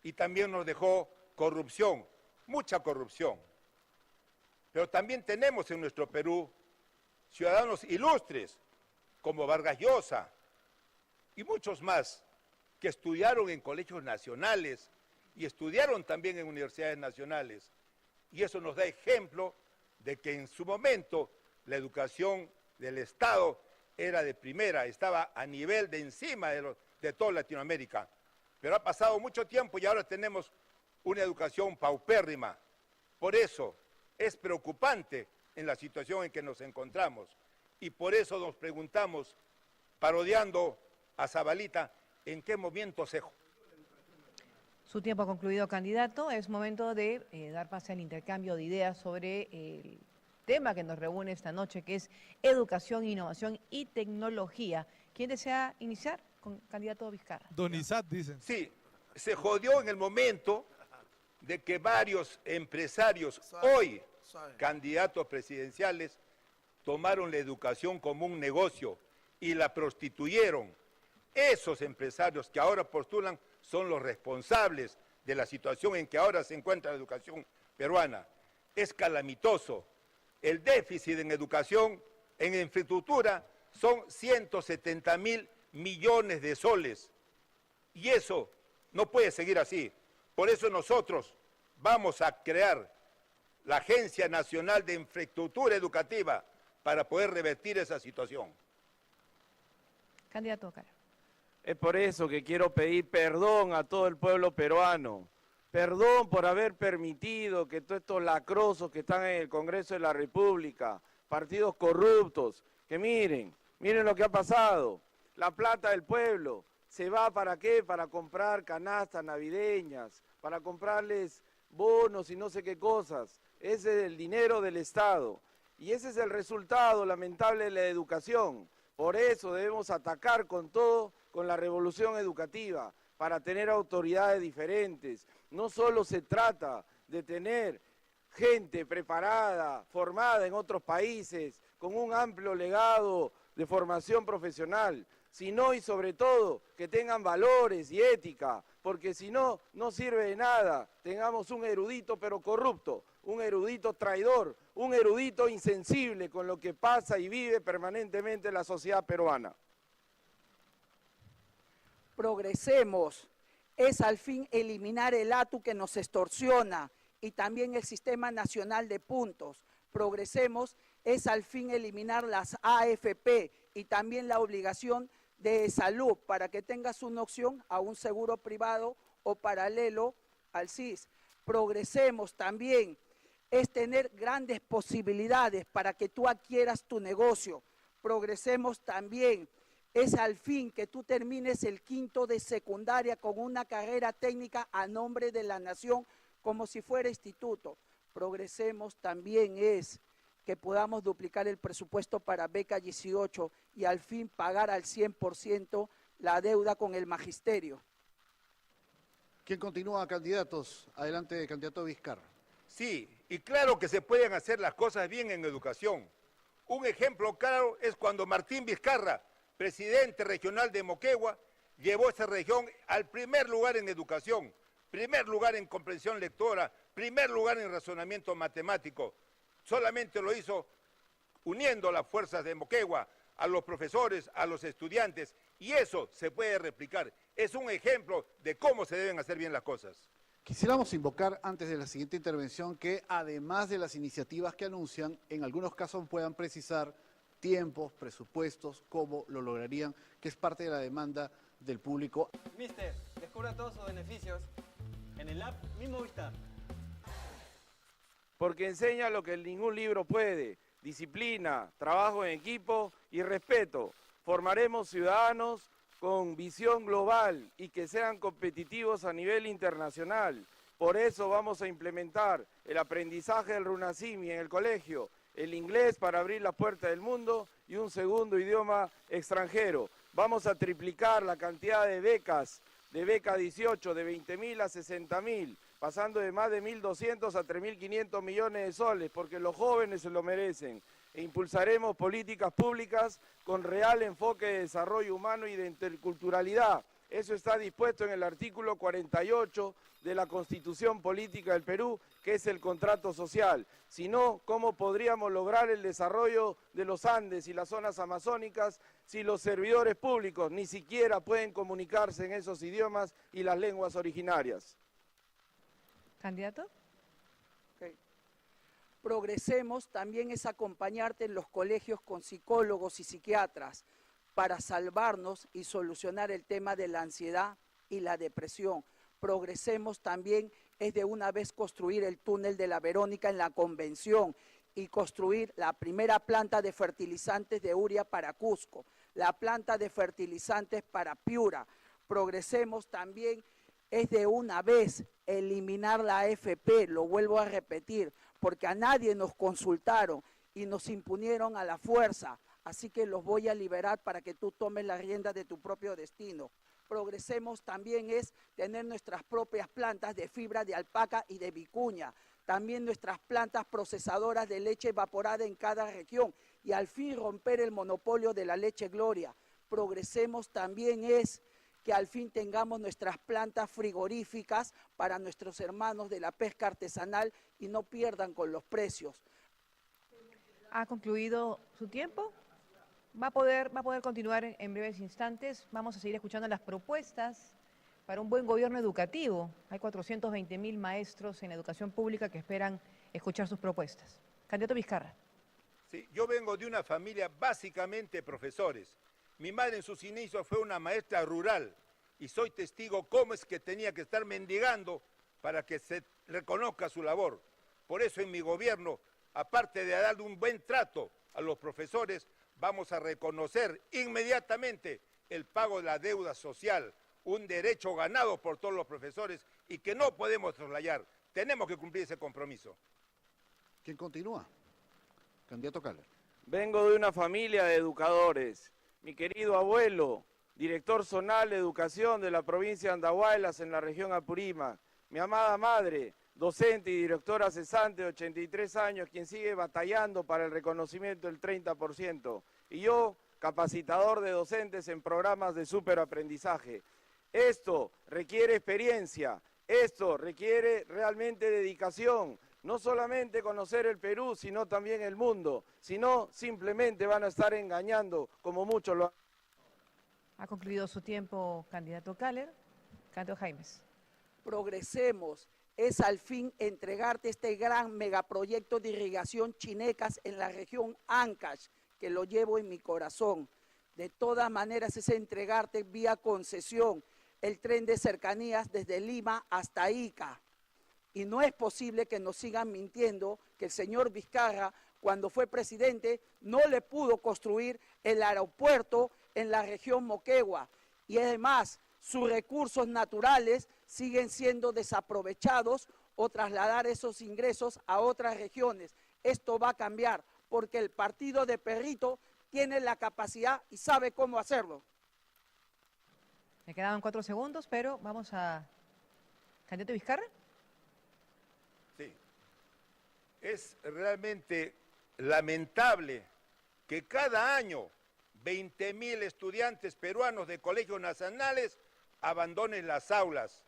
y también nos dejó corrupción, mucha corrupción. Pero también tenemos en nuestro Perú ciudadanos ilustres como Vargas Llosa y muchos más que estudiaron en colegios nacionales y estudiaron también en universidades nacionales. Y eso nos da ejemplo de que en su momento la educación del Estado era de primera, estaba a nivel de encima de toda Latinoamérica. Pero ha pasado mucho tiempo y ahora tenemos una educación paupérrima. Por eso es preocupante en la situación en que nos encontramos. Y por eso nos preguntamos, parodiando a Zabalita, ¿en qué momento se... Su tiempo ha concluido, candidato. Es momento de dar pase al intercambio de ideas sobre el tema que nos reúne esta noche, que es educación, innovación y tecnología. ¿Quién desea iniciar? Con candidato Vizcarra. Don Isat, dicen. Sí, se jodió en el momento de que varios empresarios, hoy candidatos presidenciales, tomaron la educación como un negocio y la prostituyeron. Esos empresarios que ahora postulan son los responsables de la situación en que ahora se encuentra la educación peruana. Es calamitoso. El déficit en educación, en infraestructura, son 170.000 millones de soles. Y eso no puede seguir así. Por eso nosotros vamos a crear la Agencia Nacional de Infraestructura Educativa para poder revertir esa situación. Candidato Cara. Es por eso que quiero pedir perdón a todo el pueblo peruano. Perdón por haber permitido que todos estos lacrosos que están en el Congreso de la República, partidos corruptos, que miren lo que ha pasado. La plata del pueblo se va ¿para qué? Para comprar canastas navideñas, para comprarles bonos y no sé qué cosas. Ese es el dinero del Estado. Y ese es el resultado lamentable de la educación. Por eso debemos atacar con todo, con la revolución educativa, para tener autoridades diferentes. No solo se trata de tener gente preparada, formada en otros países, con un amplio legado de formación profesional, sino y sobre todo que tengan valores y ética, porque si no, no sirve de nada. Tengamos un erudito pero corrupto, un erudito traidor, un erudito insensible con lo que pasa y vive permanentemente la sociedad peruana. Progresemos, es al fin eliminar el ATU que nos extorsiona y también el Sistema Nacional de Puntos. Progresemos, es al fin eliminar las AFP y también la obligación de salud para que tengas una opción a un seguro privado o paralelo al SIS. Progresemos también, es tener grandes posibilidades para que tú adquieras tu negocio. Progresemos también, es al fin que tú termines el 5º de secundaria con una carrera técnica a nombre de la nación como si fuera instituto. Progresemos también es que podamos duplicar el presupuesto para beca 18 y al fin pagar al 100% la deuda con el magisterio. ¿Quién continúa, candidatos? Adelante, candidato Vizcarra. Sí, y claro que se pueden hacer las cosas bien en educación. Un ejemplo claro es cuando Martín Vizcarra, presidente regional de Moquegua, llevó esa región al primer lugar en educación, primer lugar en comprensión lectora, primer lugar en razonamiento matemático. Solamente lo hizo uniendo las fuerzas de Moquegua, a los profesores, a los estudiantes, y eso se puede replicar. Es un ejemplo de cómo se deben hacer bien las cosas. Quisiéramos invocar antes de la siguiente intervención que, además de las iniciativas que anuncian, en algunos casos puedan precisar tiempos, presupuestos, cómo lo lograrían, que es parte de la demanda del público. Mister, descubra todos sus beneficios en el app Mi Movistar. Porque enseña lo que ningún libro puede: disciplina, trabajo en equipo y respeto. Formaremos ciudadanos con visión global y que sean competitivos a nivel internacional. Por eso vamos a implementar el aprendizaje del Runasimi en el colegio, el inglés para abrir la puerta del mundo y un segundo idioma extranjero. Vamos a triplicar la cantidad de becas, de beca 18, de 20.000 a 60.000, pasando de más de 1.200 a 3.500 millones de soles, porque los jóvenes se lo merecen. E impulsaremos políticas públicas con real enfoque de desarrollo humano y de interculturalidad. Eso está dispuesto en el artículo 48 de la Constitución Política del Perú, que es el contrato social. Si no, ¿cómo podríamos lograr el desarrollo de los Andes y las zonas amazónicas si los servidores públicos ni siquiera pueden comunicarse en esos idiomas y las lenguas originarias? ¿Candidato? Okay. Progresemos también es acompañarte en los colegios con psicólogos y psiquiatras para salvarnos y solucionar el tema de la ansiedad y la depresión. Progresemos también es de una vez construir el túnel de la Verónica en la Convención y construir la primera planta de fertilizantes de urea para Cusco, la planta de fertilizantes para Piura. Progresemos también es de una vez eliminar la AFP, lo vuelvo a repetir, porque a nadie nos consultaron y nos imponieron a la fuerza. Así que los voy a liberar para que tú tomes la rienda de tu propio destino. Progresemos también es tener nuestras propias plantas de fibra de alpaca y de vicuña. También nuestras plantas procesadoras de leche evaporada en cada región. Y al fin romper el monopolio de la leche Gloria. Progresemos también es que al fin tengamos nuestras plantas frigoríficas para nuestros hermanos de la pesca artesanal y no pierdan con los precios. ¿Ha concluido su tiempo? Va a poder continuar en breves instantes. Vamos a seguir escuchando las propuestas para un buen gobierno educativo. Hay 420.000 maestros en educación pública que esperan escuchar sus propuestas. Candidato Vizcarra. Sí, yo vengo de una familia básicamente profesores. Mi madre en sus inicios fue una maestra rural y soy testigo cómo es que tenía que estar mendigando para que se reconozca su labor. Por eso en mi gobierno, aparte de darle un buen trato a los profesores, vamos a reconocer inmediatamente el pago de la deuda social, un derecho ganado por todos los profesores y que no podemos soslayar. Tenemos que cumplir ese compromiso. ¿Quién continúa? Candidato Caller. Vengo de una familia de educadores. Mi querido abuelo, director zonal de educación de la provincia de Andahuaylas en la región Apurímac. Mi amada madre, docente y directora cesante de 83 años, quien sigue batallando para el reconocimiento del 30%. Y yo, capacitador de docentes en programas de superaprendizaje. Esto requiere experiencia, esto requiere realmente dedicación. No solamente conocer el Perú, sino también el mundo. Si no, simplemente van a estar engañando, como muchos lo han. Ha concluido su tiempo, candidato Caller. Candidato Jaimes. Progresemos es al fin entregarte este gran megaproyecto de irrigación Chinecas en la región Ancash, que lo llevo en mi corazón. De todas maneras es entregarte vía concesión el tren de cercanías desde Lima hasta Ica. Y no es posible que nos sigan mintiendo que el señor Vizcarra, cuando fue presidente, no le pudo construir el aeropuerto en la región Moquegua. Y además, sus recursos naturales siguen siendo desaprovechados o trasladar esos ingresos a otras regiones. Esto va a cambiar porque el partido de Perrito tiene la capacidad y sabe cómo hacerlo. Me quedaban 4 segundos, pero vamos a Candidato Vizcarra. Sí. Es realmente lamentable que cada año 20.000 estudiantes peruanos de colegios nacionales abandonen las aulas.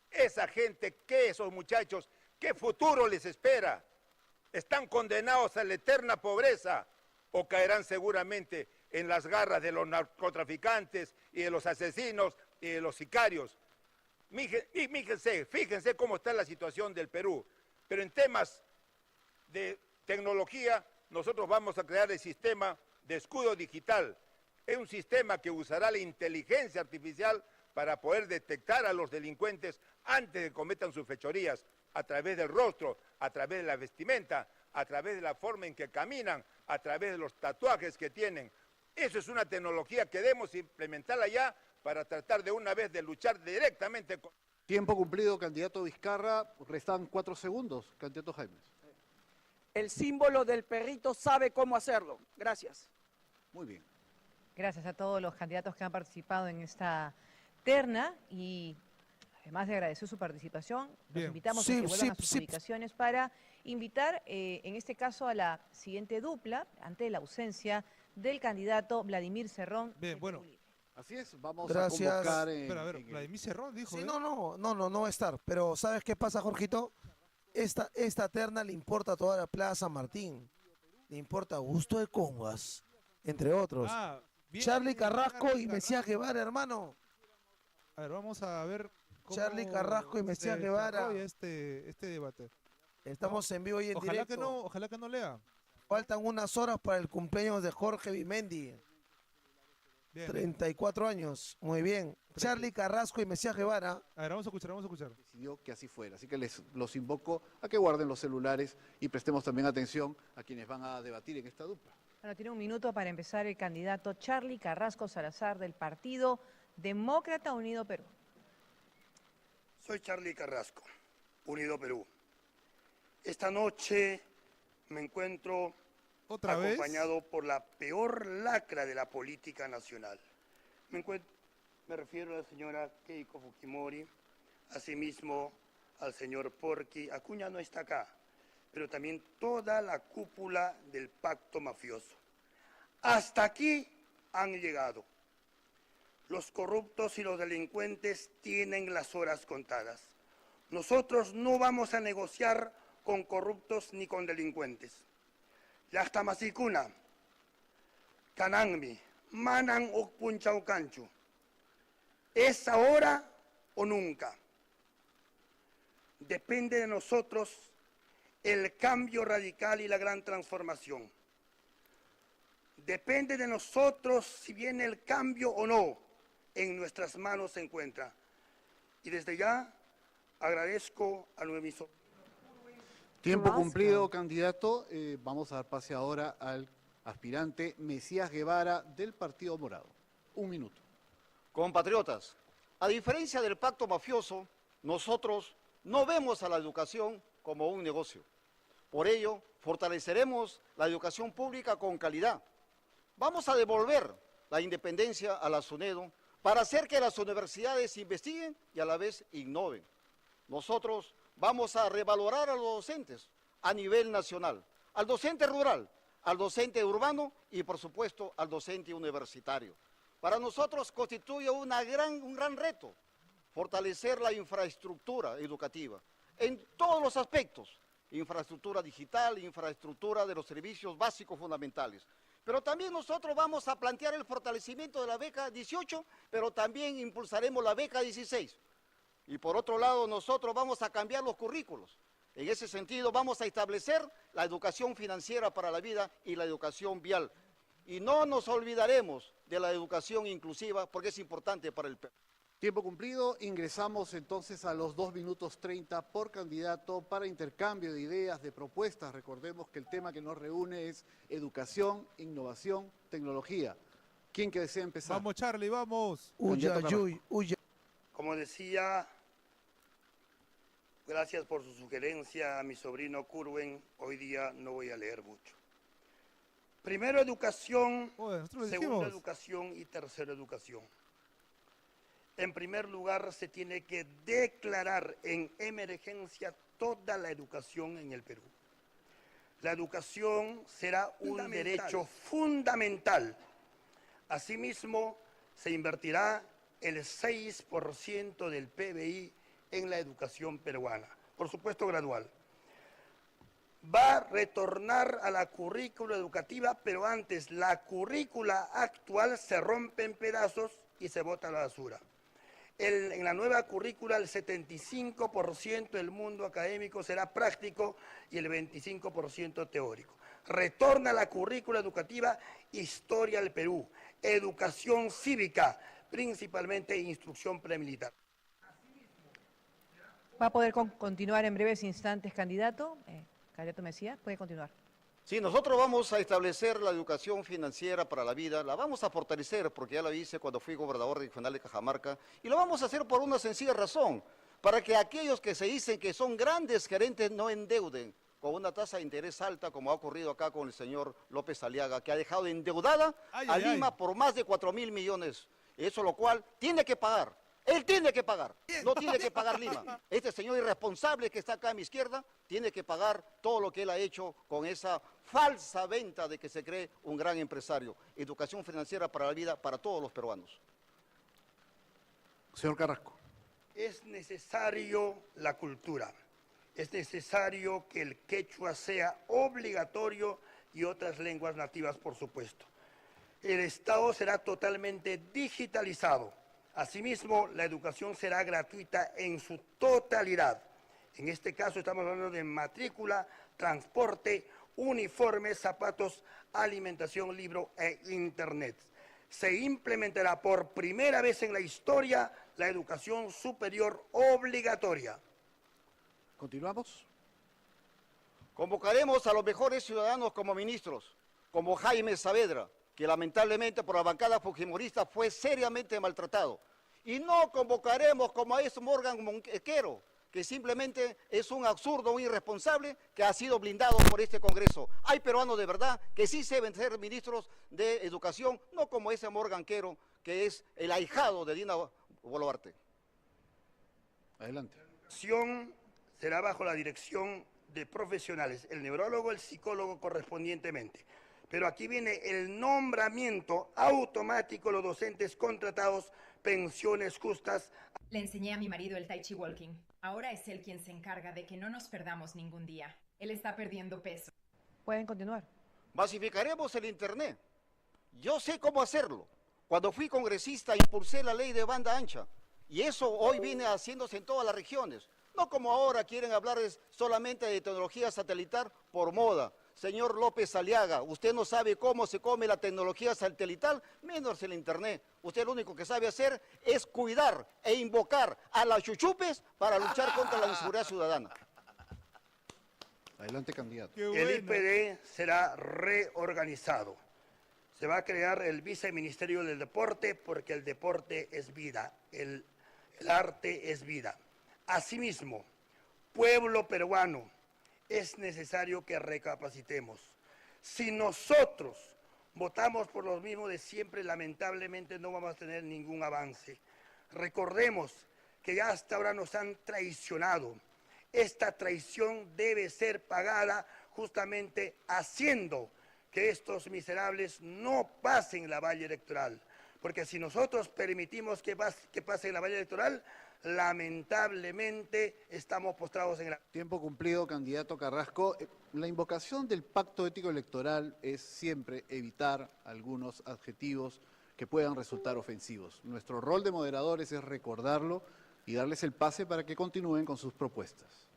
Esa gente, esos muchachos, ¿qué futuro les espera? ¿Están condenados a la eterna pobreza o caerán seguramente en las garras de los narcotraficantes y de los asesinos y de los sicarios? Fíjense cómo está la situación del Perú. Pero en temas de tecnología, nosotros vamos a crear el sistema de escudo digital. Es un sistema que usará la inteligencia artificial para poder detectar a los delincuentes antes de que cometan sus fechorías, a través del rostro, a través de la vestimenta, a través de la forma en que caminan, a través de los tatuajes que tienen. Eso es una tecnología que debemos implementarla ya para tratar de una vez de luchar directamente con... Tiempo cumplido, candidato Vizcarra. Restan 4 segundos, candidato Jaimes. El símbolo del perrito sabe cómo hacerlo. Gracias. Muy bien. Gracias a todos los candidatos que han participado en esta terna y además de agradecer su participación, los invitamos a que vuelvan a sus publicaciones para invitar, en este caso, a la siguiente dupla, ante la ausencia del candidato Vladimir Cerrón. Bien, bueno. Así es, vamos Gracias. a convocar... Pero a ver, Vladimir Cerrón dijo... Sí, no va a estar. Pero ¿sabes qué pasa, Jorgito? Esta terna le importa a toda la Plaza Martín. Le importa a Augusto de Congas, entre otros. Charlie Carrasco y Mesías Guevara, hermano. A ver, vamos a ver cómo Charlie Carrasco y Mesías Guevara. Este debate. Estamos en vivo y en directo. Ojalá que no lea. Faltan unas horas para el cumpleaños de Jorge Vimendi. Bien. 34 años. Muy bien. Charlie Carrasco y Mesías Guevara. A ver, vamos a escuchar. Decidió que así fuera. Así que los invoco a que guarden los celulares y prestemos también atención a quienes van a debatir en esta dupla. Bueno, tiene un minuto para empezar el candidato Charlie Carrasco Salazar del Partido Demócrata Unido Perú. Soy Charlie Carrasco, Unido Perú. Esta noche me encuentro acompañado por la peor lacra de la política nacional. Me refiero a la señora Keiko Fujimori, asimismo al señor Porky. Acuña no está acá, pero también toda la cúpula del pacto mafioso. Hasta aquí han llegado. Los corruptos y los delincuentes tienen las horas contadas. Nosotros no vamos a negociar con corruptos ni con delincuentes. Llaqtamasiykuna, kananmi, manan ukpunchaukanchu. ¿Es ahora o nunca? Depende de nosotros el cambio radical y la gran transformación. Depende de nosotros si viene el cambio o no. En nuestras manos se encuentra. Y desde ya agradezco a nuestro emisor. Tiempo cumplido, candidato. Vamos a dar pase ahora al aspirante Mesías Guevara del Partido Morado. 1 minuto. Compatriotas, a diferencia del pacto mafioso, nosotros no vemos a la educación como un negocio. Por ello, fortaleceremos la educación pública con calidad. Vamos a devolver la independencia a la SUNEDO para hacer que las universidades investiguen y a la vez innoven. Nosotros vamos a revalorar a los docentes a nivel nacional, al docente rural, al docente urbano y, por supuesto, al docente universitario. Para nosotros constituye un gran reto fortalecer la infraestructura educativa en todos los aspectos, infraestructura digital, infraestructura de los servicios básicos fundamentales. Pero también nosotros vamos a plantear el fortalecimiento de la beca 18, pero también impulsaremos la beca 16. Y por otro lado, nosotros vamos a cambiar los currículos. En ese sentido, vamos a establecer la educación financiera para la vida y la educación vial. Y no nos olvidaremos de la educación inclusiva porque es importante para el Perú. Tiempo cumplido, ingresamos entonces a los 2 minutos 30 por candidato para intercambio de ideas, de propuestas. Recordemos que el tema que nos reúne es educación, innovación, tecnología. ¿Quién que desea empezar? Vamos, Charlie, vamos. Como decía, gracias por su sugerencia a mi sobrino Curwen, hoy día no voy a leer mucho. Primero educación, segunda educación y tercera educación. En primer lugar, se tiene que declarar en emergencia toda la educación en el Perú. La educación será un derecho fundamental. Asimismo, se invertirá el 6% del PBI en la educación peruana, por supuesto gradual. Va a retornar a la currícula educativa, pero antes la currícula actual se rompe en pedazos y se bota a la basura. En la nueva currícula el 75% del mundo académico será práctico y el 25% teórico. Retorna a la currícula educativa historia del Perú, educación cívica, principalmente instrucción premilitar. Va a poder continuar en breves instantes, candidato. Candidato Mesías, puede continuar. Sí, nosotros vamos a establecer la educación financiera para la vida, la vamos a fortalecer porque ya la hice cuando fui gobernador regional de Cajamarca y lo vamos a hacer por una sencilla razón, para que aquellos que se dicen que son grandes gerentes no endeuden con una tasa de interés alta como ha ocurrido acá con el señor López Aliaga, que ha dejado endeudada a Lima por más de 4.000 millones, eso lo cual tiene que pagar. Él tiene que pagar, no tiene que pagar Lima. Este señor irresponsable que está acá a mi izquierda tiene que pagar todo lo que él ha hecho con esa falsa venta de que se cree un gran empresario. Educación financiera para la vida para todos los peruanos. Señor Carrasco. Es necesario la cultura, es necesario que el quechua sea obligatorio y otras lenguas nativas, por supuesto. El Estado será totalmente digitalizado. Asimismo, la educación será gratuita en su totalidad. En este caso estamos hablando de matrícula, transporte, uniformes, zapatos, alimentación, libro e internet. Se implementará por primera vez en la historia la educación superior obligatoria. Continuamos. Convocaremos a los mejores ciudadanos como ministros, como Jaime Saavedra, que lamentablemente por la bancada fujimorista fue seriamente maltratado. Y no convocaremos como a ese Morgan Monquero, que simplemente es un absurdo, un irresponsable, que ha sido blindado por este Congreso. Hay peruanos de verdad que sí deben ser ministros de educación, no como ese Morgan Quero, que es el ahijado de Dina Boluarte. Adelante. La educación será bajo la dirección de profesionales, el neurólogo, el psicólogo correspondientemente. Pero aquí viene el nombramiento automático de los docentes contratados, pensiones justas. Le enseñé a mi marido el Tai Chi Walking. Ahora es él quien se encarga de que no nos perdamos ningún día. Él está perdiendo peso. Pueden continuar. Masificaremos el Internet. Yo sé cómo hacerlo. Cuando fui congresista impulsé la ley de banda ancha. Y eso hoy viene haciéndose en todas las regiones. No como ahora quieren hablar solamente de tecnología satelital por moda. Señor López Aliaga, usted no sabe cómo se come la tecnología satelital, menos el Internet. Usted lo único que sabe hacer es cuidar e invocar a las chuchupes para luchar contra la inseguridad ciudadana. Adelante, candidato. El IPD será reorganizado. Se va a crear el viceministerio del deporte porque el deporte es vida, el arte es vida. Asimismo, pueblo peruano, es necesario que recapacitemos. Si nosotros votamos por los mismos de siempre, lamentablemente no vamos a tener ningún avance. Recordemos que ya hasta ahora nos han traicionado. Esta traición debe ser pagada justamente haciendo que estos miserables no pasen la valla electoral. Porque si nosotros permitimos que pase la valla electoral, lamentablemente estamos postrados en la... Tiempo cumplido, candidato Carrasco. La invocación del pacto ético electoral es siempre evitar algunos adjetivos que puedan resultar ofensivos. Nuestro rol de moderadores es recordarlo y darles el pase para que continúen con sus propuestas.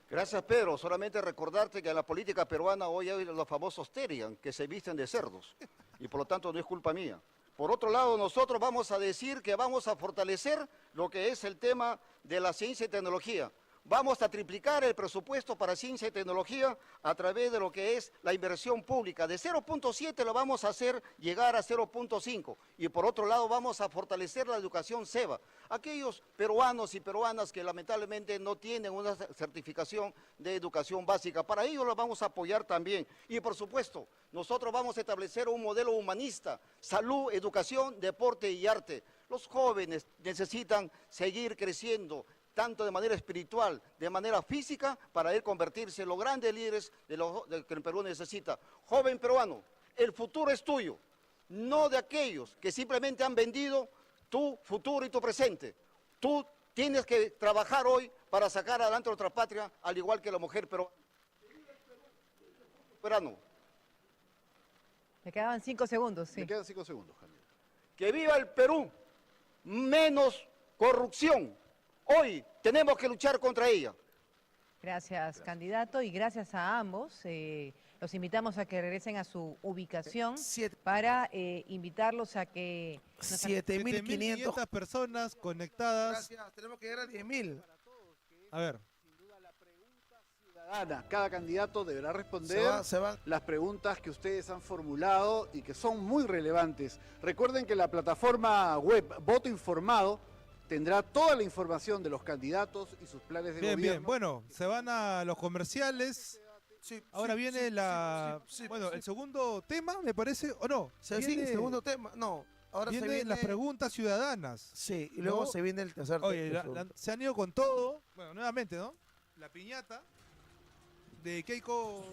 Gracias, Pedro. Solamente recordarte que en la política peruana hoy hay los famosos Terian, que se visten de cerdos, y por lo tanto no es culpa mía. Por otro lado, nosotros vamos a decir que vamos a fortalecer lo que es el tema de la ciencia y tecnología. Vamos a triplicar el presupuesto para ciencia y tecnología a través de lo que es la inversión pública. De 0.7 lo vamos a hacer llegar a 0.5. Y por otro lado vamos a fortalecer la educación SEBA. Aquellos peruanos y peruanas que lamentablemente no tienen una certificación de educación básica, para ellos los vamos a apoyar también. Y por supuesto, nosotros vamos a establecer un modelo humanista, salud, educación, deporte y arte. Los jóvenes necesitan seguir creciendo, tanto de manera espiritual, de manera física, para ir convertirse en los grandes líderes que el Perú necesita. Joven peruano, el futuro es tuyo, no de aquellos que simplemente han vendido tu futuro y tu presente. Tú tienes que trabajar hoy para sacar adelante nuestra patria, al igual que la mujer peruana. Le quedaban 5 segundos, sí. Me quedan 5 segundos, Javier. Que viva el Perú, menos corrupción. Hoy tenemos que luchar contra ella. Gracias, candidato, y gracias a ambos. Los invitamos a que regresen a su ubicación para invitarlos a que... 7.500 personas conectadas. Gracias, tenemos que llegar a 10.000. A ver. Cada candidato deberá responder las preguntas que ustedes han formulado y que son muy relevantes. Recuerden que la plataforma web Voto Informado tendrá toda la información de los candidatos y sus planes de gobierno. Bien, bueno, se van a los comerciales. Ahora viene el segundo tema, me parece, ¿o no? Sí, segundo tema, no. Ahora vienen se viene las preguntas ciudadanas. Sí, y luego se viene el tercer Oye, tema. se han ido con todo. Bueno, nuevamente, ¿no? La piñata de Keiko.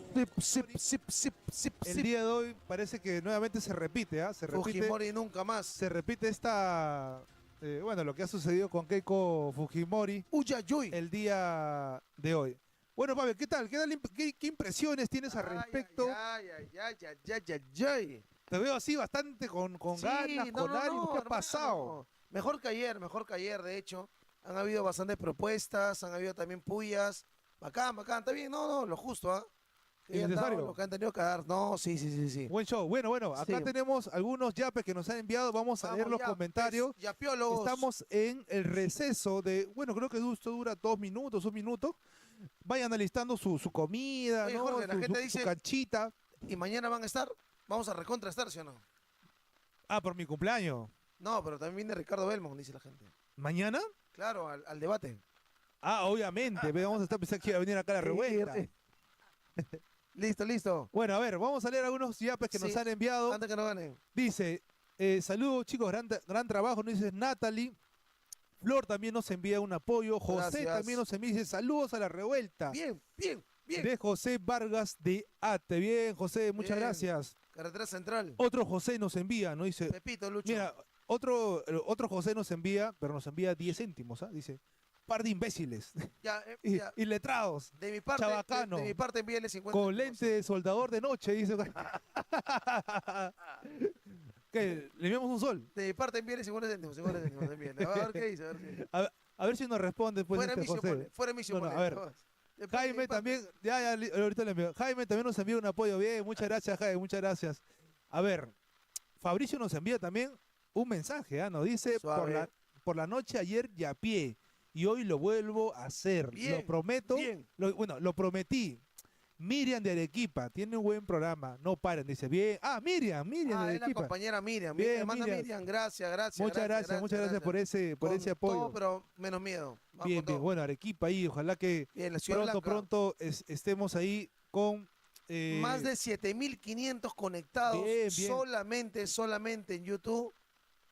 El día de hoy parece que nuevamente se repite, ¿ah? Se repite. Fujimori nunca más. Se repite esta. Lo que ha sucedido con Keiko Fujimori el día de hoy. Bueno, Pavel, ¿qué tal? ¿Qué impresiones tienes al respecto? Te veo así bastante con ganas, con ánimo. ¿Qué ha pasado? Mejor que ayer, de hecho. Han habido bastantes propuestas, han habido también pullas. Bacán, está bien, lo justo, ¿ah? Lo que han tenido que dar, sí. Buen show. Bueno, acá tenemos algunos yapes que nos han enviado, vamos a leer los comentarios. Yapiólogos. Estamos en el receso de, creo que esto dura 2 minutos, 1 minuto. Vayan alistando su comida, ¿no? Jorge, la gente dice, su canchita. ¿Y mañana van a estar? Vamos a recontraestar, ¿sí o no? Ah, por mi cumpleaños. No, pero también viene Ricardo Belmont, dice la gente. ¿Mañana? Claro, al debate. Ah, obviamente, vamos a estar pensando que iba a venir acá a la revuelta. Listo. Bueno, a ver, vamos a leer algunos yapes que nos han enviado. Antes que no ganen. Dice, saludos chicos, gran trabajo, nos dice Natalie. Flor también nos envía un apoyo. José también nos envía, dice saludos a la revuelta. Bien. De José Vargas de Ate. Bien, José, muchas gracias. Carretera Central. Otro José nos envía, ¿no? Dice. Pepito, Lucho. Mira, otro José nos envía, pero nos envía 10 céntimos, ¿ah? Dice, par de imbéciles. Y letrados. De mi parte, chabacano. De mi parte envíale 50 con lente de soldador de noche, dice. ¿Qué? ¿Le enviamos un sol? De mi parte envíale 50 céntimos. Envíale. A ver qué dice. A ver si nos responde después fuera este José. Fuera misión. A ver. Jaime también, ahorita le envío. Jaime también nos envía un apoyo. Bien, muchas gracias, Jaime, muchas gracias. A ver, Fabricio nos envía también un mensaje, nos dice, por la noche ayer yapié y hoy lo vuelvo a hacer. Bien, lo prometo. Bien. Lo prometí. Miriam de Arequipa, tiene un buen programa, no paren, dice, bien. Ah, Miriam de Arequipa. Es la compañera Miriam. Bien, Miriam, gracias. Muchas gracias por ese apoyo. Todo, pero menos miedo. Bien, bueno, Arequipa ahí, ojalá que pronto estemos ahí con... más de 7.500 conectados bien. solamente en YouTube.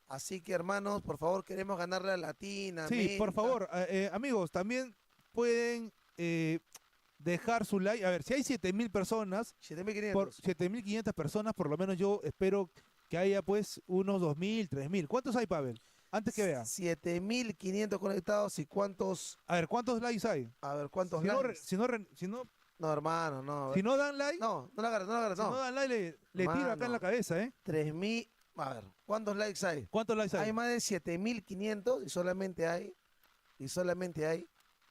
Así que, hermanos, por favor, queremos ganarle a Latina. Sí, Menta. por favor, amigos, también pueden dejar su like. A ver, si hay 7.000 personas, 7.500 personas, por lo menos yo espero que haya pues unos 2.000, 3.000. ¿Cuántos hay, Pavel? Antes que vea. 7.500 conectados y cuántos... A ver, ¿cuántos likes hay? A ver, ¿cuántos likes? No, hermano, no. Si no dan like... No la agarras. Si no dan like, le tiro acá en la cabeza, 3.000... A ver, ¿cuántos likes hay? ¿Cuántos likes hay? Hay más de 7.500 y solamente hay...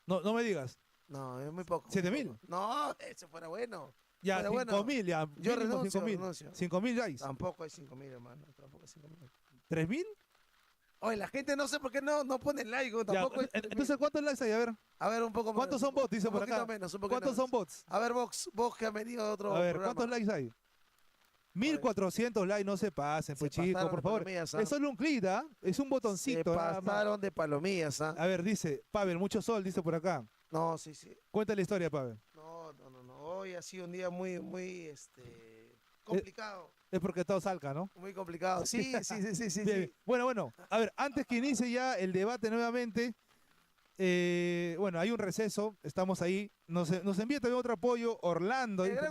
No me digas. No, es muy poco. ¿7.000? No, eso fuera bueno. Ya, 5.000, ya. Yo renuncio. 5.000 likes. Tampoco hay 5.000, hermano. ¿3.000? Oye, la gente no sé por qué no pone like. Tampoco ya, entonces, ¿cuántos likes hay? A ver. Un poco más. ¿Cuántos son bots? Dice por acá. ¿Cuántos son bots? A ver, vos que has venido de otro A ver, programa. ¿cuántos likes hay? 1.400 likes, no se pasen, pues chicos, por favor. Es solo un clic, es un botoncito. Se pasaron de palomillas, A ver, dice, Pavel, mucho sol, dice por acá. No, sí. Cuenta la historia, Pavel. No. Hoy ha sido un día muy complicado. Es porque todo salga, ¿no? Muy complicado. Sí. Bien. Bueno. A ver, antes que inicie ya el debate nuevamente, bueno, hay un receso, estamos ahí. Nos envía también otro apoyo, Orlando. Dice,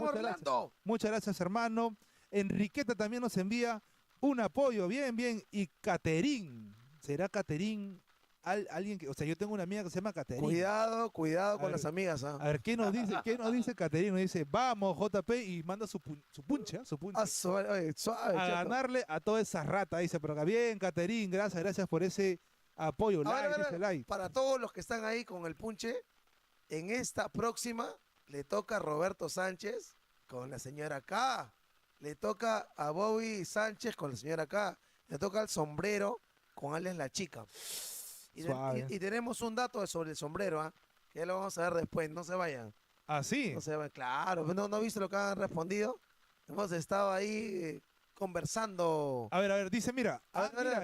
muchas gracias, hermano. Enriqueta también nos envía un apoyo, bien. Y Caterín, ¿será Caterín? Alguien que, o sea, yo tengo una amiga que se llama Caterín. Cuidado con las amigas. A ver, ¿qué nos dice Caterín? Nos dice, vamos, JP, y manda su punche. Suave, a ganarle a toda esa rata, dice, pero que bien, Caterín, gracias por ese apoyo. Like. Para todos los que están ahí con el punche, en esta próxima le toca a Roberto Sánchez con la señora K. Le toca a Bobby Sánchez con la señora K. Le toca al sombrero con alias La Chica. Y tenemos un dato sobre el sombrero, que ya lo vamos a ver después, no se vayan. ¿Ah, sí? No se vayan, claro, ¿no viste lo que han respondido? Hemos estado ahí conversando. A ver, dice, mira,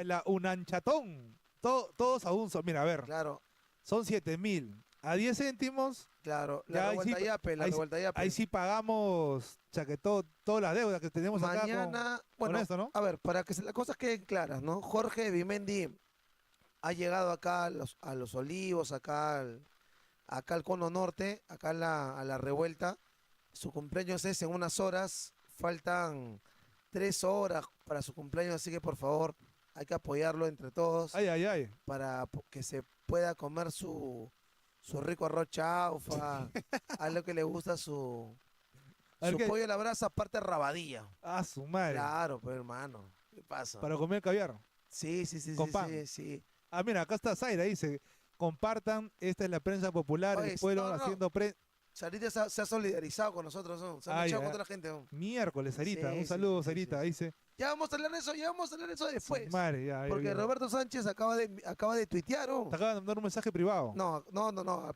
la Unanchatón, todos a un mira, a ver. Claro. Son 7.000, a 10 céntimos. Claro, la revuelta yape. Ahí sí pagamos, todas las deudas que tenemos mañana, acá con esto, ¿no? A ver, para que las cosas queden claras, ¿no? Jorge Vimendi ha llegado acá a los Olivos, acá al Cono Norte, acá a la revuelta. Su cumpleaños es en unas horas, faltan 3 horas para su cumpleaños, así que por favor hay que apoyarlo entre todos. Para que se pueda comer su rico arroz chaufa, a lo que le gusta su pollo a la brasa, aparte rabadilla. Ah, su madre. Claro, pues hermano, ¿qué pasa? Para comer caviar. Sí. Con pan. Sí. Ah, mira, acá está Zaira, dice, compartan, esta es la prensa popular, Oye, el pueblo haciendo prensa. Sarita se ha solidarizado con nosotros, ¿no? Se ha luchado contra la gente, ¿no? Miércoles, Sarita, un saludo, Sarita, dice. Ya vamos a hablar de eso después. Madre, porque Roberto Sánchez acaba de tuitear, ¿no? Te acaba de mandar un mensaje privado. No,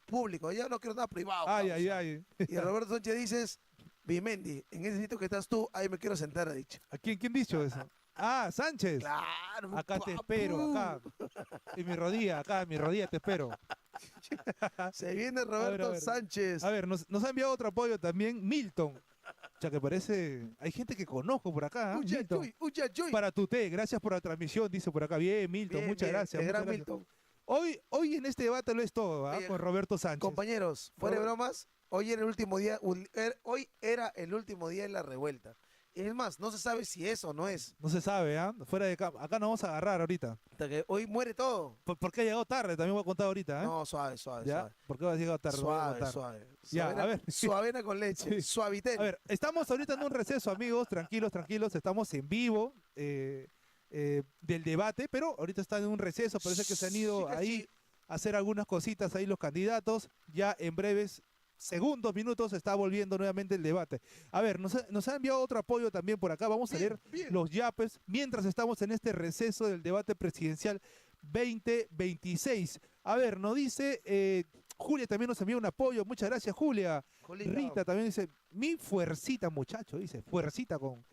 público, ya no quiero nada privado. Ay. Y Roberto Sánchez dices, Vimendi, en ese sitio que estás tú, ahí me quiero sentar, ha dicho. ¿A quién dicho eso? Ah, Sánchez. Claro. Acá te espero, acá. En mi rodilla te espero. Se viene Roberto Sánchez. A ver, nos ha enviado otro apoyo también, Milton. Ya que parece, hay gente que conozco por acá. Milton. Para tu té, gracias por la transmisión, dice por acá. Bien, Milton, muchas gracias. Milton. Hoy en este debate lo es todo, con Roberto Sánchez. Compañeros, fuera de bromas, hoy era el último día de la revuelta. Es más, no se sabe si eso o no es. No se sabe, fuera de acá. Acá nos vamos a agarrar ahorita. Hasta que hoy muere todo. ¿Por qué ha llegado tarde? También voy a contar ahorita, No, suave. ¿Por qué has llegado tarde? Suave. Ya, a ver. Suavena con leche, suavitel. A ver, estamos ahorita en un receso, amigos, tranquilos, estamos en vivo del debate, pero ahorita están en un receso, parece que se han ido ahí a hacer algunas cositas ahí los candidatos, ya en breves segundos, minutos, está volviendo nuevamente el debate. A ver, nos ha enviado otro apoyo también por acá. Vamos a leer los yapes mientras estamos en este receso del debate presidencial 2026. A ver, nos dice, Julia también nos envía un apoyo. Muchas gracias, Julia. Rita también dice, mi fuercita, muchacho, dice, fuercita con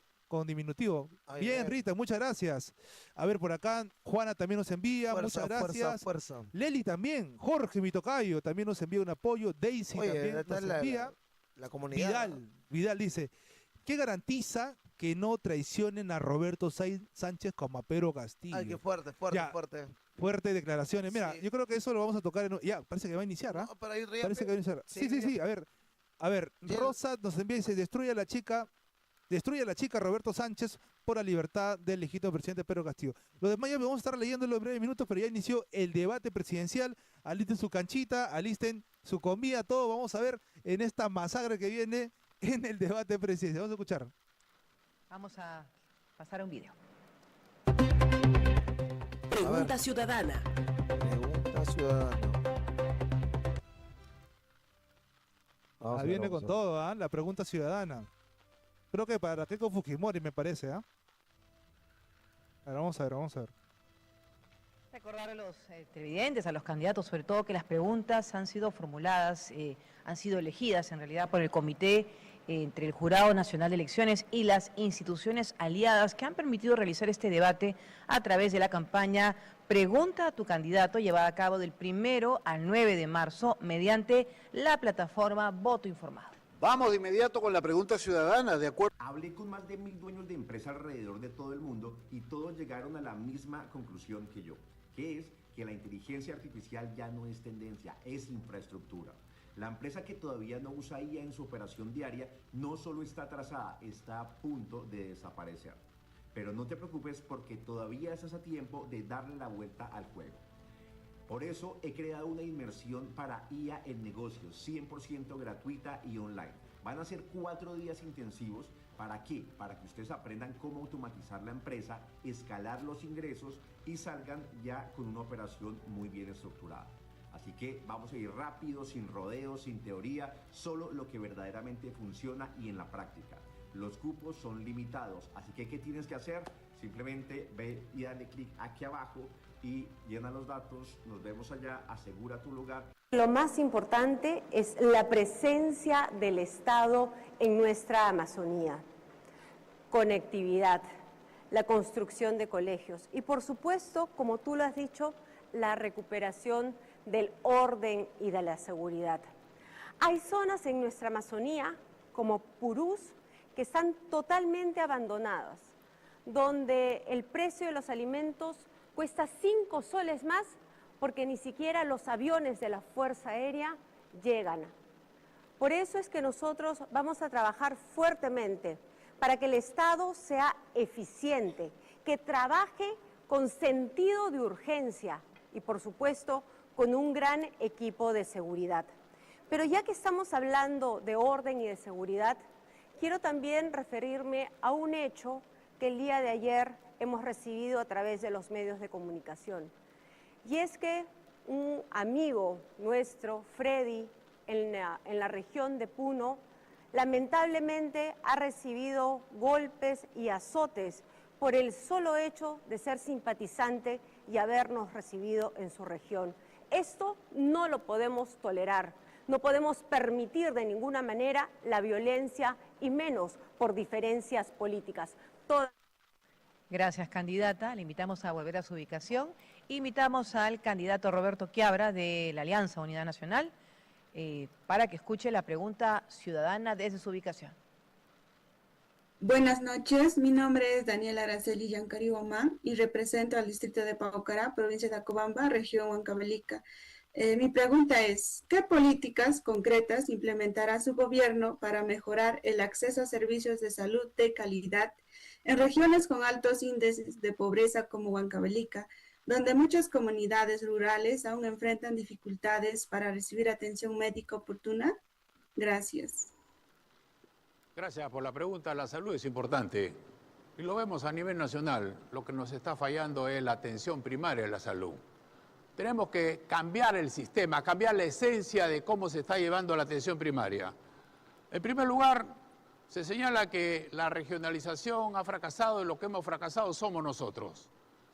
diminutivo. Bien, Rita, muchas gracias. A ver, por acá, Juana también nos envía, muchas gracias. Fuerza. Leli también, Jorge, mi tocayo, también nos envía un apoyo. Daisy también nos envía. La comunidad. Vidal dice, ¿qué garantiza que no traicionen a Roberto Sánchez como a Pedro Castillo? Ay, qué fuerte. Fuertes declaraciones. Mira, yo creo que eso lo vamos a tocar ya, parece que va a iniciar, ¿ah? Parece que va a iniciar. Sí. A ver, Rosa nos envía y dice, destruye a la chica Roberto Sánchez por la libertad del legítimo presidente Pedro Castillo. Lo demás ya vamos a estar leyendo en los breves minutos, pero ya inició el debate presidencial. Alisten su canchita, alisten su comida, todo. Vamos a ver en esta masacre que viene en el debate presidencial. Vamos a escuchar. Vamos a pasar a un video. Pregunta ciudadana. Viene con todo, la pregunta ciudadana. Creo que para Keiko Fujimori me parece, A ver, vamos a ver. Recordar a los televidentes, a los candidatos, sobre todo que las preguntas han sido formuladas, han sido elegidas en realidad por el comité entre el Jurado Nacional de Elecciones y las instituciones aliadas que han permitido realizar este debate a través de la campaña Pregunta a tu candidato, llevada a cabo del 1 al 9 de marzo mediante la plataforma Voto Informado. Vamos de inmediato con la pregunta ciudadana, de acuerdo. Hablé con más de 1000 dueños de empresas alrededor de todo el mundo y todos llegaron a la misma conclusión que yo, que es que la inteligencia artificial ya no es tendencia, es infraestructura. La empresa que todavía no usa IA en su operación diaria no solo está atrasada, está a punto de desaparecer. Pero no te preocupes porque todavía estás a tiempo de darle la vuelta al juego. Por eso he creado una inmersión para IA en negocios, 100% gratuita y online. Van a ser 4 días intensivos. ¿Para qué? Para que ustedes aprendan cómo automatizar la empresa, escalar los ingresos y salgan ya con una operación muy bien estructurada. Así que vamos a ir rápido, sin rodeos, sin teoría, solo lo que verdaderamente funciona y en la práctica. Los cupos son limitados, así que ¿qué tienes que hacer? Simplemente ve y dale clic aquí abajo y llena los datos, nos vemos allá, asegura tu lugar. Lo más importante es la presencia del Estado en nuestra Amazonía. Conectividad, la construcción de colegios y por supuesto, como tú lo has dicho, la recuperación del orden y de la seguridad. Hay zonas en nuestra Amazonía, como Purús, que están totalmente abandonadas, donde el precio de los alimentos cuesta 5 soles más porque ni siquiera los aviones de la Fuerza Aérea llegan. Por eso es que nosotros vamos a trabajar fuertemente para que el Estado sea eficiente, que trabaje con sentido de urgencia y, por supuesto, con un gran equipo de seguridad. Pero ya que estamos hablando de orden y de seguridad, quiero también referirme a un hecho que el día de ayer hemos recibido a través de los medios de comunicación. Y es que un amigo nuestro, Freddy, en la región de Puno, lamentablemente ha recibido golpes y azotes por el solo hecho de ser simpatizante y habernos recibido en su región. Esto no lo podemos tolerar, no podemos permitir de ninguna manera la violencia y menos por diferencias políticas. Gracias, candidata. Le invitamos a volver a su ubicación. Invitamos al candidato Roberto Quiabra de la Alianza Unidad Nacional para que escuche la pregunta ciudadana desde su ubicación. Buenas noches, mi nombre es Daniela Araceli Yancari Guamán y represento al distrito de Paucará, provincia de Acobamba, región Huancavelica. Mi pregunta es, ¿qué políticas concretas implementará su gobierno para mejorar el acceso a servicios de salud de calidad en regiones con altos índices de pobreza como Huancavelica, donde muchas comunidades rurales aún enfrentan dificultades para recibir atención médica oportuna? Gracias. Gracias por la pregunta. La salud es importante y lo vemos a nivel nacional. Lo que nos está fallando es la atención primaria de la salud. Tenemos que cambiar el sistema, cambiar la esencia de cómo se está llevando la atención primaria. En primer lugar, se señala que la regionalización ha fracasado y lo que hemos fracasado somos nosotros.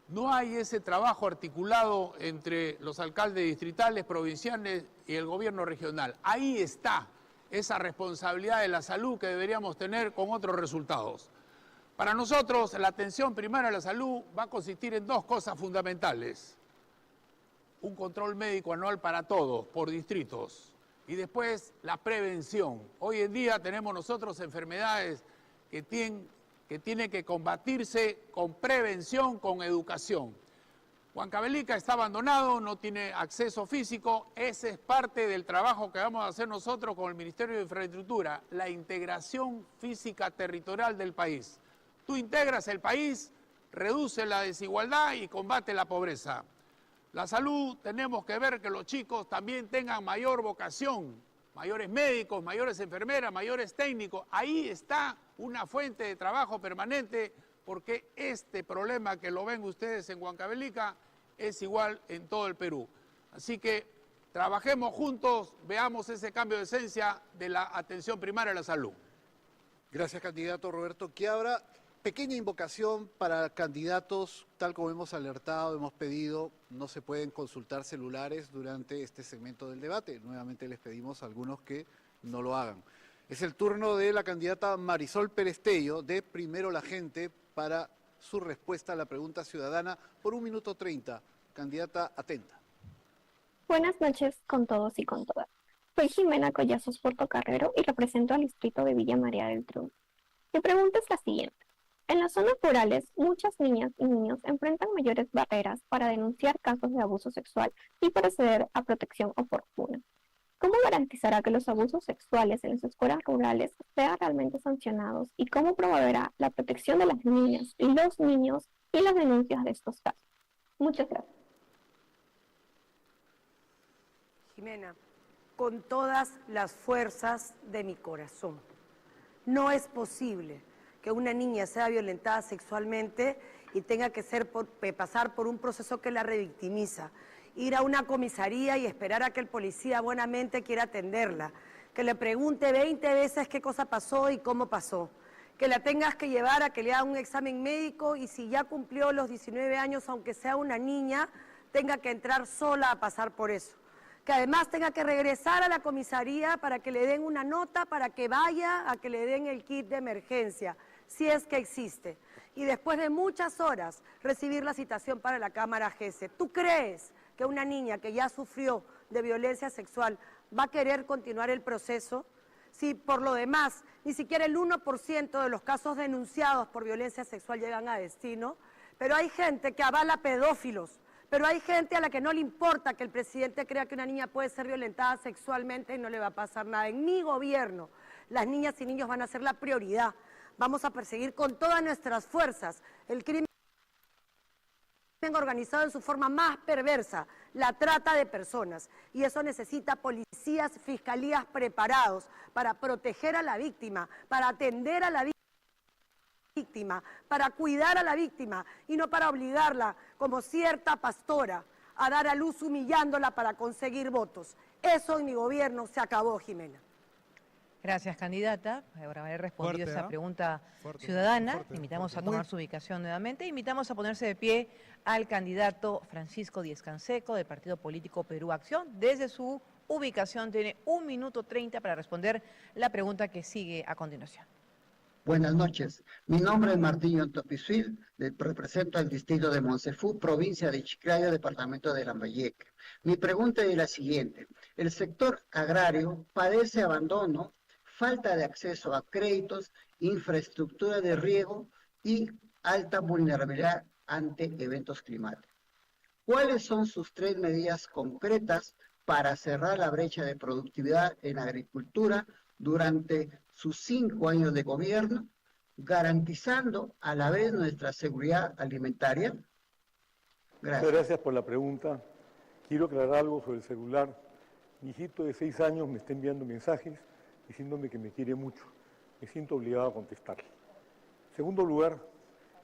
No hay ese trabajo articulado entre los alcaldes distritales, provinciales y el gobierno regional. Ahí está esa responsabilidad de la salud que deberíamos tener con otros resultados. Para nosotros, la atención primaria a la salud va a consistir en 2 cosas fundamentales. Un control médico anual para todos, por distritos. Y después, la prevención. Hoy en día tenemos nosotros enfermedades que tienen que combatirse con prevención, con educación. Huancavelica está abandonado, no tiene acceso físico. Ese es parte del trabajo que vamos a hacer nosotros con el Ministerio de Infraestructura, la integración física territorial del país. Tú integras el país, reduce la desigualdad y combate la pobreza. La salud, tenemos que ver que los chicos también tengan mayor vocación, mayores médicos, mayores enfermeras, mayores técnicos. Ahí está una fuente de trabajo permanente, porque este problema que lo ven ustedes en Huancavelica es igual en todo el Perú. Así que trabajemos juntos, veamos ese cambio de esencia de la atención primaria a la salud. Gracias, candidato Roberto Quiabra. Pequeña invocación para candidatos, tal como hemos alertado, hemos pedido, no se pueden consultar celulares durante este segmento del debate. Nuevamente les pedimos a algunos que no lo hagan. Es el turno de la candidata Marisol Perestello, de Primero la Gente, para su respuesta a la pregunta ciudadana por 1 minuto 30. Candidata, atenta. Buenas noches con todos y con todas. Soy Jimena Collazos Portocarrero y represento al distrito de Villa María del Triunfo. Mi pregunta es la siguiente. En las zonas rurales, muchas niñas y niños enfrentan mayores barreras para denunciar casos de abuso sexual y para acceder a protección oportuna. ¿Cómo garantizará que los abusos sexuales en las escuelas rurales sean realmente sancionados y cómo promoverá la protección de las niñas y los niños y las denuncias de estos casos? Muchas gracias. Jimena, con todas las fuerzas de mi corazón, no es posible que una niña sea violentada sexualmente y tenga que pasar por un proceso que la revictimiza, ir a una comisaría y esperar a que el policía buenamente quiera atenderla, que le pregunte 20 veces qué cosa pasó y cómo pasó, que la tengas que llevar a que le haga un examen médico y si ya cumplió los 19 años, aunque sea una niña, tenga que entrar sola a pasar por eso. Que además tenga que regresar a la comisaría para que le den una nota, para que vaya a que le den el kit de emergencia, si es que existe. Y después de muchas horas recibir la citación para la cámara GESE. ¿Tú crees que una niña que ya sufrió de violencia sexual va a querer continuar el proceso? Si por lo demás ni siquiera el 1% de los casos denunciados por violencia sexual llegan a destino, pero hay gente que avala pedófilos, pero hay gente a la que no le importa que el presidente crea que una niña puede ser violentada sexualmente y no le va a pasar nada. En mi gobierno, las niñas y niños van a ser la prioridad. Vamos a perseguir con todas nuestras fuerzas el crimen organizado en su forma más perversa, la trata de personas. Y eso necesita policías, fiscalías preparados para proteger a la víctima, para atender a la víctima, para cuidar a la víctima y no para obligarla, como cierta pastora, a dar a luz humillándola para conseguir votos. Eso en mi gobierno se acabó, Jimena. Gracias, candidata, por haber respondido Fuerte, esa ¿eh? pregunta Fuerte, ciudadana. fuerte, Invitamos fuerte. a tomar su ubicación nuevamente. Invitamos a ponerse de pie al candidato Francisco Díez Canseco del partido político Perú Acción. Desde su ubicación tiene 1 minuto 30 para responder la pregunta que sigue a continuación. Buenas noches. Mi nombre es Martín Topizuil, represento al distrito de Monsefú, provincia de Chiclayo, departamento de Lambayeque. Mi pregunta es la siguiente. El sector agrario padece abandono, falta de acceso a créditos, infraestructura de riego y alta vulnerabilidad ante eventos climáticos. ¿Cuáles son sus 3 medidas concretas para cerrar la brecha de productividad en agricultura durante sus 5 años de gobierno, garantizando a la vez nuestra seguridad alimentaria? Gracias. Muchas gracias por la pregunta. Quiero aclarar algo sobre el celular. Mi hijito de 6 años me está enviando mensajes diciéndome que me quiere mucho. Me siento obligado a contestarle. En segundo lugar,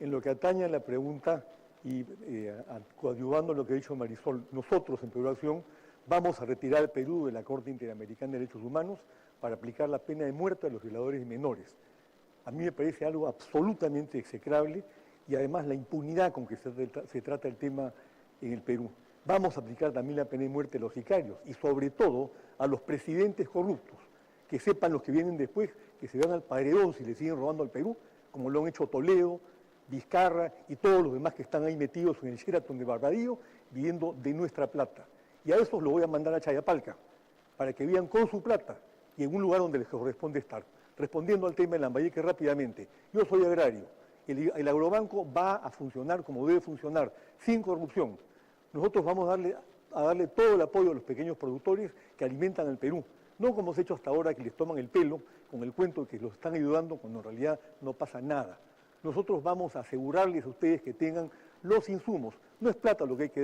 en lo que atañe a la pregunta y coadyuvando lo que ha dicho Marisol, nosotros en Perú Acción vamos a retirar al Perú de la Corte Interamericana de Derechos Humanos para aplicar la pena de muerte a los violadores menores. A mí me parece algo absolutamente execrable y además la impunidad con que se trata el tema en el Perú. Vamos a aplicar también la pena de muerte a los sicarios y sobre todo a los presidentes corruptos, que sepan los que vienen después, que se van al paredón si le siguen robando al Perú, como lo han hecho Toledo, Vizcarra y todos los demás que están ahí metidos en el Sheraton de Barbadillo, viviendo de nuestra plata. Y a esos los voy a mandar a Chayapalca, para que vivan con su plata y en un lugar donde les corresponde estar. Respondiendo al tema de Lambayeque rápidamente, yo soy agrario, el agrobanco va a funcionar como debe funcionar, sin corrupción. Nosotros vamos a darle todo el apoyo a los pequeños productores que alimentan al Perú, no como se ha hecho hasta ahora, que les toman el pelo con el cuento de que los están ayudando cuando en realidad no pasa nada. Nosotros vamos a asegurarles a ustedes que tengan los insumos. No es plata lo que hay que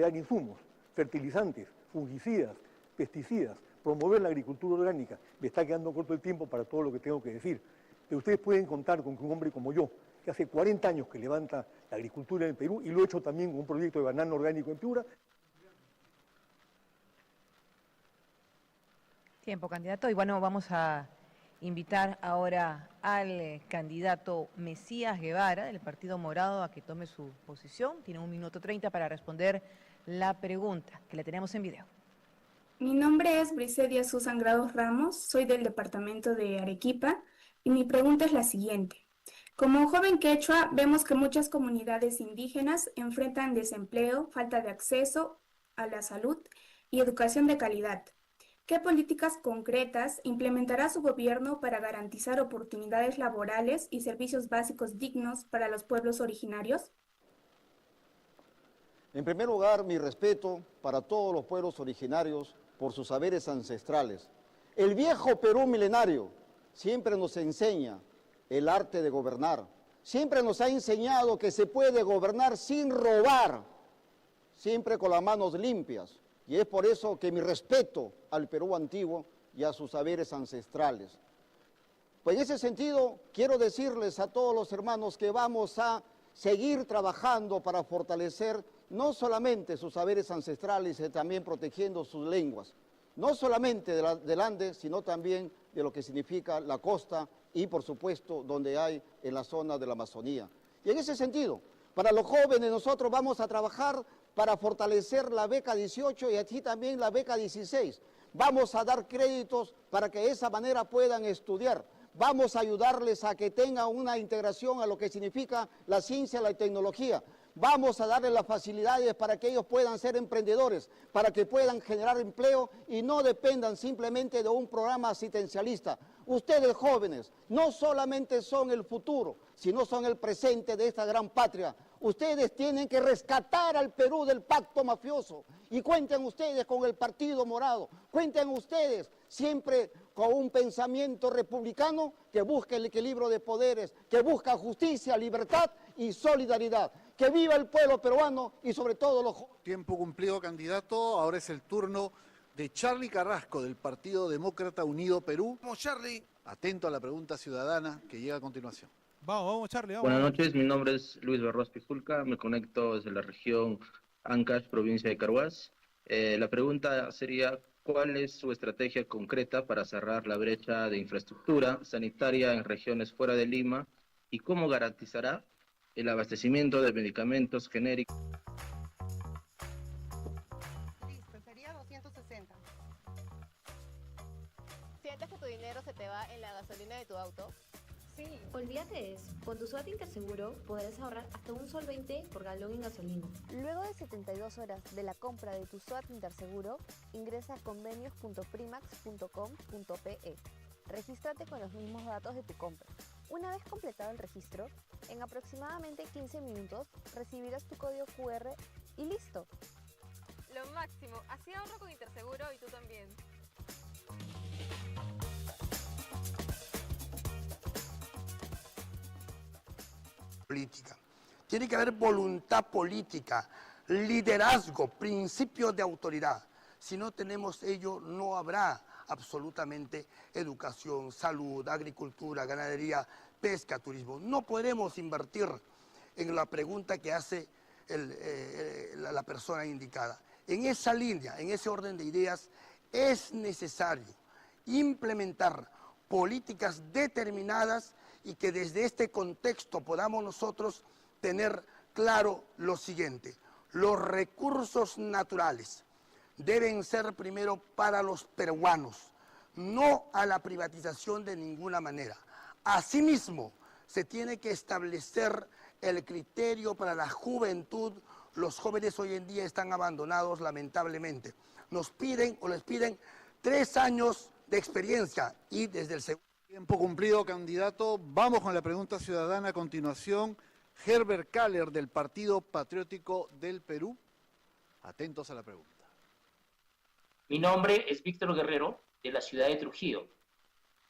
dar insumos, fertilizantes, fungicidas, pesticidas, promover la agricultura orgánica. Me está quedando corto el tiempo para todo lo que tengo que decir. Pero ustedes pueden contar con que un hombre como yo, que hace 40 años que levanta la agricultura en el Perú, y lo he hecho también con un proyecto de banano orgánico en Piura. Tiempo, candidato. Y bueno, vamos a invitar ahora al candidato Mesías Guevara del Partido Morado a que tome su posición. Tiene 1 minuto 30 para responder la pregunta, que la tenemos en video. Mi nombre es Brisedia Susan Grados Ramos, soy del departamento de Arequipa y mi pregunta es la siguiente. Como joven quechua, vemos que muchas comunidades indígenas enfrentan desempleo, falta de acceso a la salud y educación de calidad. ¿Qué políticas concretas implementará su gobierno para garantizar oportunidades laborales y servicios básicos dignos para los pueblos originarios? En primer lugar, mi respeto para todos los pueblos originarios por sus saberes ancestrales. El viejo Perú milenario siempre nos enseña el arte de gobernar. Siempre nos ha enseñado que se puede gobernar sin robar, siempre con las manos limpias. Y es por eso que mi respeto al Perú antiguo y a sus saberes ancestrales. Pues en ese sentido, quiero decirles a todos los hermanos que vamos a seguir trabajando para fortalecer no solamente sus saberes ancestrales, sino también protegiendo sus lenguas. No solamente del Andes, sino también de lo que significa la costa y, por supuesto, donde hay en la zona de la Amazonía. Y en ese sentido, para los jóvenes nosotros vamos a trabajar para fortalecer la beca 18 y así también la beca 16. Vamos a dar créditos para que de esa manera puedan estudiar. Vamos a ayudarles a que tengan una integración a lo que significa la ciencia y la tecnología. Vamos a darles las facilidades para que ellos puedan ser emprendedores, para que puedan generar empleo y no dependan simplemente de un programa asistencialista. Ustedes jóvenes no solamente son el futuro, sino son el presente de esta gran patria. Ustedes tienen que rescatar al Perú del pacto mafioso y cuenten ustedes con el Partido Morado, cuenten ustedes siempre con un pensamiento republicano que busca el equilibrio de poderes, que busca justicia, libertad y solidaridad. Que viva el pueblo peruano y sobre todo los jóvenes. Tiempo cumplido, candidato. Ahora es el turno de Charly Carrasco del Partido Demócrata Unido Perú. Vamos, Charly. Atento a la pregunta ciudadana que llega a continuación. Vamos, Charly, vamos. Buenas noches, mi nombre es Luis Barros Pijulca, me conecto desde la región Ancash, provincia de Carhuaz. La pregunta sería, ¿cuál es su estrategia concreta para cerrar la brecha de infraestructura sanitaria en regiones fuera de Lima y cómo garantizará el abastecimiento de medicamentos genéricos? Listo, sería 260. ¿Sientes que tu dinero se te va en la gasolina de tu auto? Sí. Olvídate de eso. Con tu SWAT Interseguro podrás ahorrar hasta un sol 20 por galón en gasolina. Luego de 72 horas de la compra de tu SWAT Interseguro, ingresa a convenios.primax.com.pe. Regístrate con los mismos datos de tu compra. Una vez completado el registro, en aproximadamente 15 minutos recibirás tu código QR y listo. Lo máximo, así ahorro con Interseguro y tú también. Política. Tiene que haber voluntad política, liderazgo, principios de autoridad. Si no tenemos ello, no habrá absolutamente educación, salud, agricultura, ganadería, pesca, turismo. No podemos invertir en la pregunta que hace la persona indicada. En esa línea, en ese orden de ideas, es necesario implementar políticas determinadas y que desde este contexto podamos nosotros tener claro lo siguiente. Los recursos naturales deben ser primero para los peruanos, no a la privatización de ninguna manera. Asimismo, se tiene que establecer el criterio para la juventud. Los jóvenes hoy en día están abandonados lamentablemente. Nos piden o les piden 3 años de experiencia y desde el segundo. Tiempo cumplido, candidato. Vamos con la pregunta ciudadana a continuación. Herbert Kaller del Partido Patriótico del Perú. Atentos a la pregunta. Mi nombre es Víctor Guerrero, de la ciudad de Trujillo.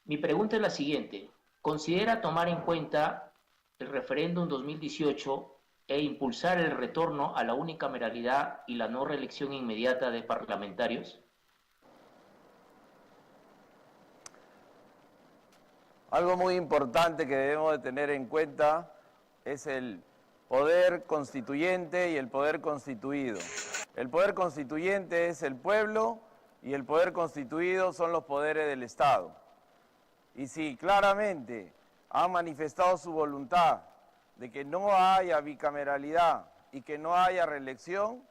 Mi pregunta es la siguiente. ¿Considera tomar en cuenta el referéndum 2018 e impulsar el retorno a la unicameralidad y la no reelección inmediata de parlamentarios? Algo muy importante que debemos de tener en cuenta es el poder constituyente y el poder constituido. El poder constituyente es el pueblo y el poder constituido son los poderes del Estado. Y si claramente han manifestado su voluntad de que no haya bicameralidad y que no haya reelección,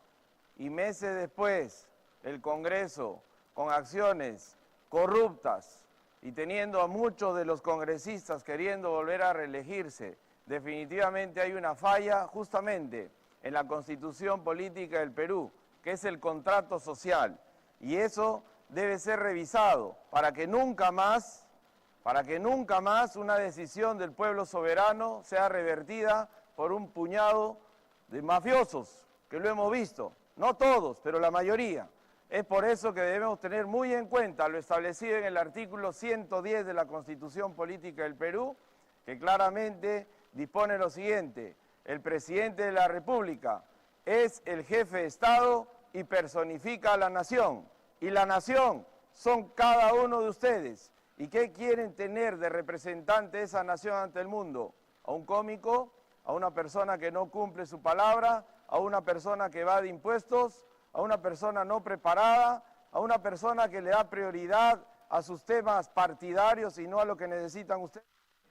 y meses después el Congreso, con acciones corruptas y teniendo a muchos de los congresistas queriendo volver a reelegirse, definitivamente hay una falla justamente en la Constitución Política del Perú, que es el contrato social. Y eso debe ser revisado para que nunca más una decisión del pueblo soberano sea revertida por un puñado de mafiosos, que lo hemos visto, no todos, pero la mayoría. Es por eso que debemos tener muy en cuenta lo establecido en el artículo 110 de la Constitución Política del Perú, que claramente dispone lo siguiente: el presidente de la República es el jefe de Estado y personifica a la nación, y la nación son cada uno de ustedes. ¿Y qué quieren tener de representante de esa nación ante el mundo? ¿A un cómico? ¿A una persona que no cumple su palabra? ¿A una persona que evade impuestos? ¿A una persona no preparada? ¿A una persona que le da prioridad a sus temas partidarios y no a lo que necesitan ustedes?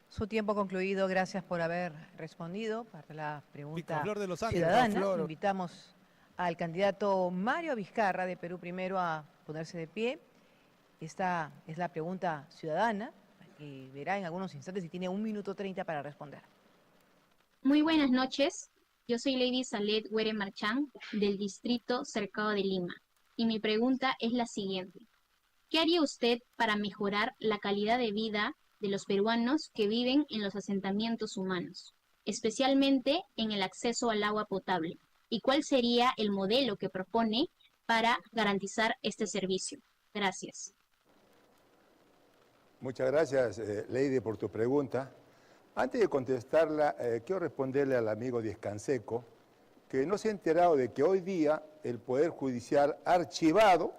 Su tiempo concluido, gracias por haber respondido para la pregunta Picaflor de Los Ángeles. ciudadana. Picaflor. Invitamos al candidato Mario Vizcarra de Perú Primero a ponerse de pie. Esta es la pregunta ciudadana, que verá en algunos instantes y tiene 1 minuto 30 para responder. Muy buenas noches, yo soy Lady Salet Huere Marchán del distrito Cercado de Lima y mi pregunta es la siguiente. ¿Qué haría usted para mejorar la calidad de vida de los peruanos que viven en los asentamientos humanos, especialmente en el acceso al agua potable? ¿Y cuál sería el modelo que propone para garantizar este servicio? Gracias. Muchas gracias, Lady, por tu pregunta. Antes de contestarla, quiero responderle al amigo Díez Canseco que no se ha enterado de que hoy día el Poder Judicial ha archivado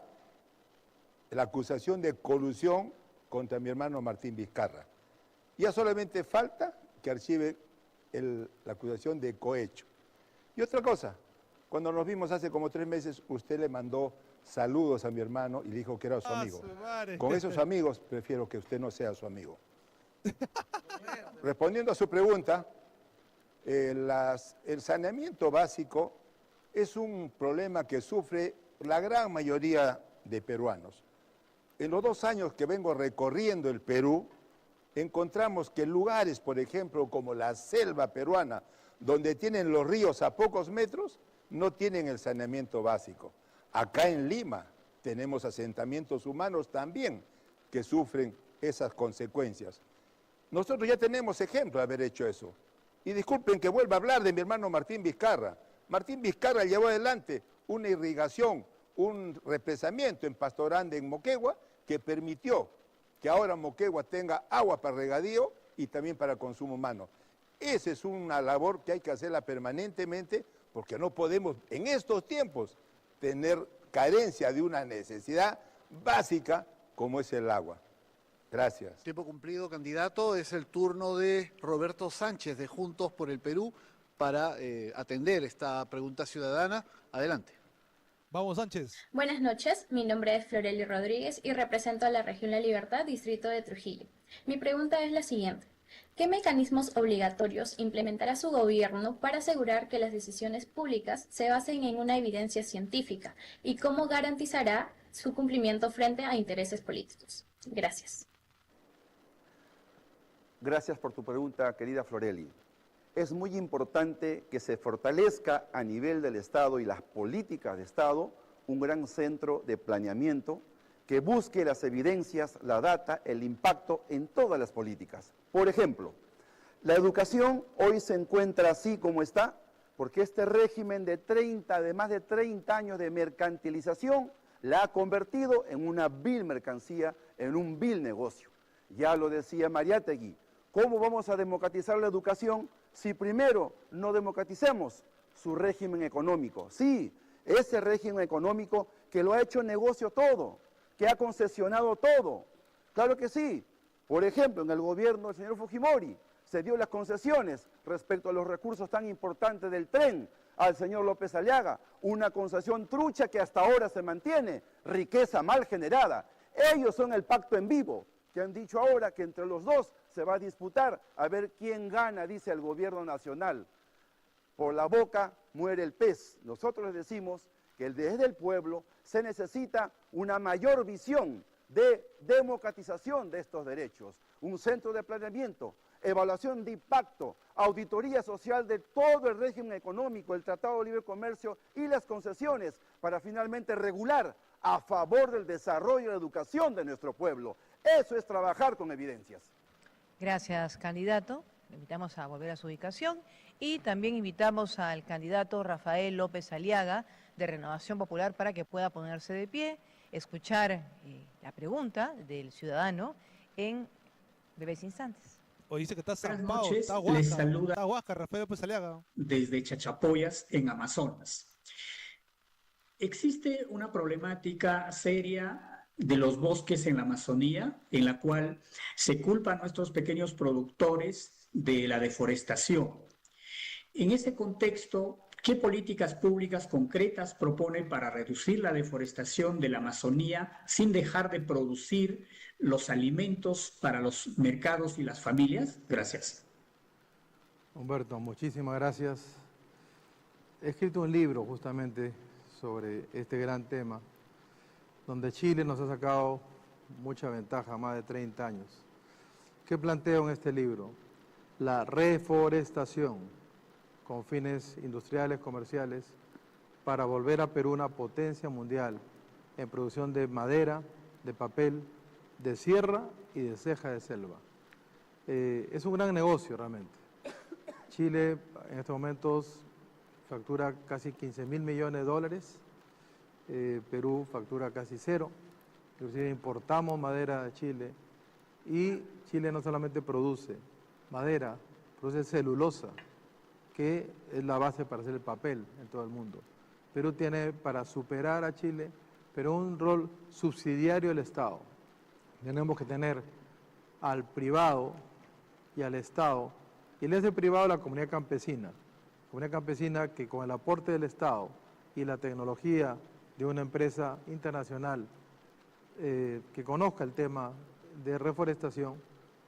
la acusación de colusión contra mi hermano Martín Vizcarra. Ya solamente falta que archive la acusación de cohecho. Y otra cosa, cuando nos vimos hace como 3 meses, usted le mandó saludos a mi hermano y le dijo que era su amigo. Con esos amigos prefiero que usted no sea su amigo. Respondiendo a su pregunta, el saneamiento básico es un problema que sufre la gran mayoría de peruanos. En los 2 años que vengo recorriendo el Perú, encontramos que lugares, por ejemplo, como la selva peruana, donde tienen los ríos a pocos metros, no tienen el saneamiento básico. Acá en Lima tenemos asentamientos humanos también que sufren esas consecuencias. Nosotros ya tenemos ejemplo de haber hecho eso. Y disculpen que vuelva a hablar de mi hermano Martín Vizcarra. Martín Vizcarra llevó adelante una irrigación, un represamiento en Pastorande, en Moquegua, que permitió que ahora Moquegua tenga agua para regadío y también para consumo humano. Esa es una labor que hay que hacerla permanentemente porque no podemos en estos tiempos tener carencia de una necesidad básica como es el agua. Gracias. Tiempo cumplido, candidato. Es el turno de Roberto Sánchez de Juntos por el Perú para atender esta pregunta ciudadana. Adelante. Vamos, Sánchez. Buenas noches, mi nombre es Floreli Rodríguez y represento a la región La Libertad, distrito de Trujillo. Mi pregunta es la siguiente. ¿Qué mecanismos obligatorios implementará su gobierno para asegurar que las decisiones públicas se basen en una evidencia científica y cómo garantizará su cumplimiento frente a intereses políticos? Gracias. Gracias por tu pregunta, querida Floreli. Es muy importante que se fortalezca a nivel del Estado y las políticas de Estado un gran centro de planeamiento que busque las evidencias, la data, el impacto en todas las políticas. Por ejemplo, la educación hoy se encuentra así como está porque este régimen de más de 30 años de mercantilización la ha convertido en una vil mercancía, en un vil negocio. Ya lo decía Mariátegui, ¿cómo vamos a democratizar la educación si primero no democraticemos su régimen económico? Sí, ese régimen económico que lo ha hecho negocio todo, que ha concesionado todo. Claro que sí. Por ejemplo, en el gobierno del señor Fujimori se dio las concesiones respecto a los recursos tan importantes del tren al señor López Aliaga, una concesión trucha que hasta ahora se mantiene, riqueza mal generada. Ellos son el pacto en vivo, que han dicho ahora que entre los dos se va a disputar a ver quién gana, dice el gobierno nacional. Por la boca muere el pez. Nosotros les decimos que desde el pueblo se necesita una mayor visión de democratización de estos derechos, un centro de planeamiento, evaluación de impacto, auditoría social de todo el régimen económico, el Tratado de Libre Comercio y las concesiones para finalmente regular a favor del desarrollo y la educación de nuestro pueblo. Eso es trabajar con evidencias. Gracias, candidato. Le invitamos a volver a su ubicación y también invitamos al candidato Rafael López Aliaga de Renovación Popular para que pueda ponerse de pie, escuchar la pregunta del ciudadano en breves instantes. Hoy dice que está Buenas zampado, noches, está les guasca, saluda está guasca, Rafael López Aliaga. desde Chachapoyas, en Amazonas. Existe una problemática seria de los bosques en la Amazonía, en la cual se culpa a nuestros pequeños productores de la deforestación. En ese contexto, ¿qué políticas públicas concretas propone para reducir la deforestación de la Amazonía sin dejar de producir los alimentos para los mercados y las familias? Gracias. Humberto, muchísimas gracias. He escrito un libro justamente sobre este gran tema, donde Chile nos ha sacado mucha ventaja, más de 30 años. ¿Qué planteo en este libro? La reforestación con fines industriales, comerciales, para volver a Perú una potencia mundial en producción de madera, de papel, de sierra y de ceja de selva. Es un gran negocio realmente. Chile en estos momentos factura casi 15.000 millones de dólares, Perú factura casi cero, inclusive importamos madera de Chile y Chile no solamente produce madera, produce celulosa, que es la base para hacer el papel en todo el mundo. Perú tiene para superar a Chile, pero un rol subsidiario del Estado. Tenemos que tener al privado y al Estado, y en ese privado la comunidad campesina que con el aporte del Estado y la tecnología de una empresa internacional que conozca el tema de reforestación,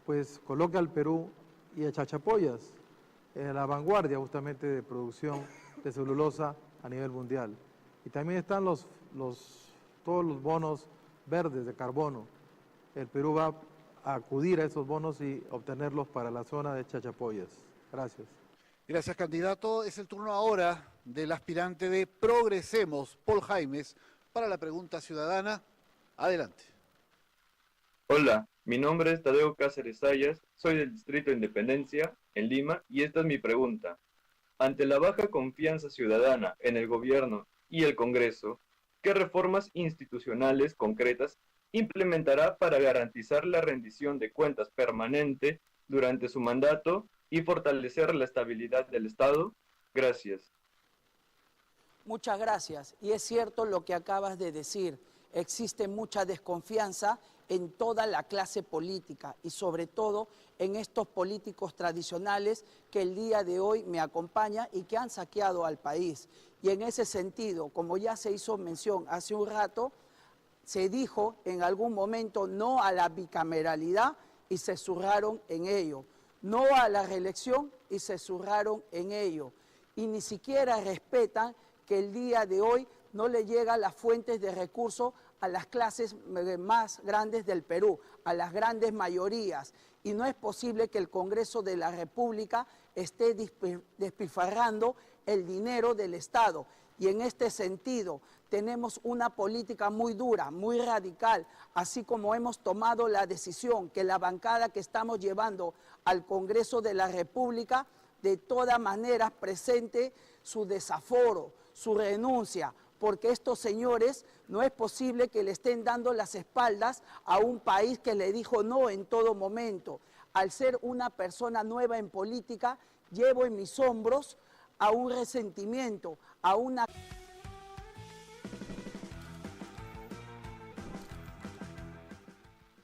pues coloca al Perú y a Chachapoyas en la vanguardia justamente de producción de celulosa a nivel mundial. Y también están todos los bonos verdes de carbono. El Perú va a acudir a esos bonos y obtenerlos para la zona de Chachapoyas. Gracias. Gracias, candidato. Es el turno ahora del aspirante de Progresemos, Paul Jaimes, para la pregunta ciudadana. Adelante. Hola, mi nombre es Tadeo Cáceres Sayas, soy del Distrito de Independencia, en Lima, y esta es mi pregunta. Ante la baja confianza ciudadana en el gobierno y el Congreso, ¿qué reformas institucionales concretas implementará para garantizar la rendición de cuentas permanente durante su mandato y fortalecer la estabilidad del Estado? Gracias. Muchas gracias. Y es cierto lo que acabas de decir. Existe mucha desconfianza en toda la clase política y sobre todo en estos políticos tradicionales que el día de hoy me acompañan y que han saqueado al país. Y en ese sentido, como ya se hizo mención hace un rato, se dijo en algún momento no a la bicameralidad y se zurraron en ello. No a la reelección y se zurraron en ello. Y ni siquiera respetan que el día de hoy no le llegan las fuentes de recursos a las clases más grandes del Perú, a las grandes mayorías. Y no es posible que el Congreso de la República esté despilfarrando el dinero del Estado. Y en este sentido tenemos una política muy dura, muy radical, así como hemos tomado la decisión que la bancada que estamos llevando al Congreso de la República de todas maneras presente su desaforo, su renuncia, porque estos señores no es posible que le estén dando las espaldas a un país que le dijo no en todo momento. Al ser una persona nueva en política, llevo en mis hombros a un resentimiento, a una...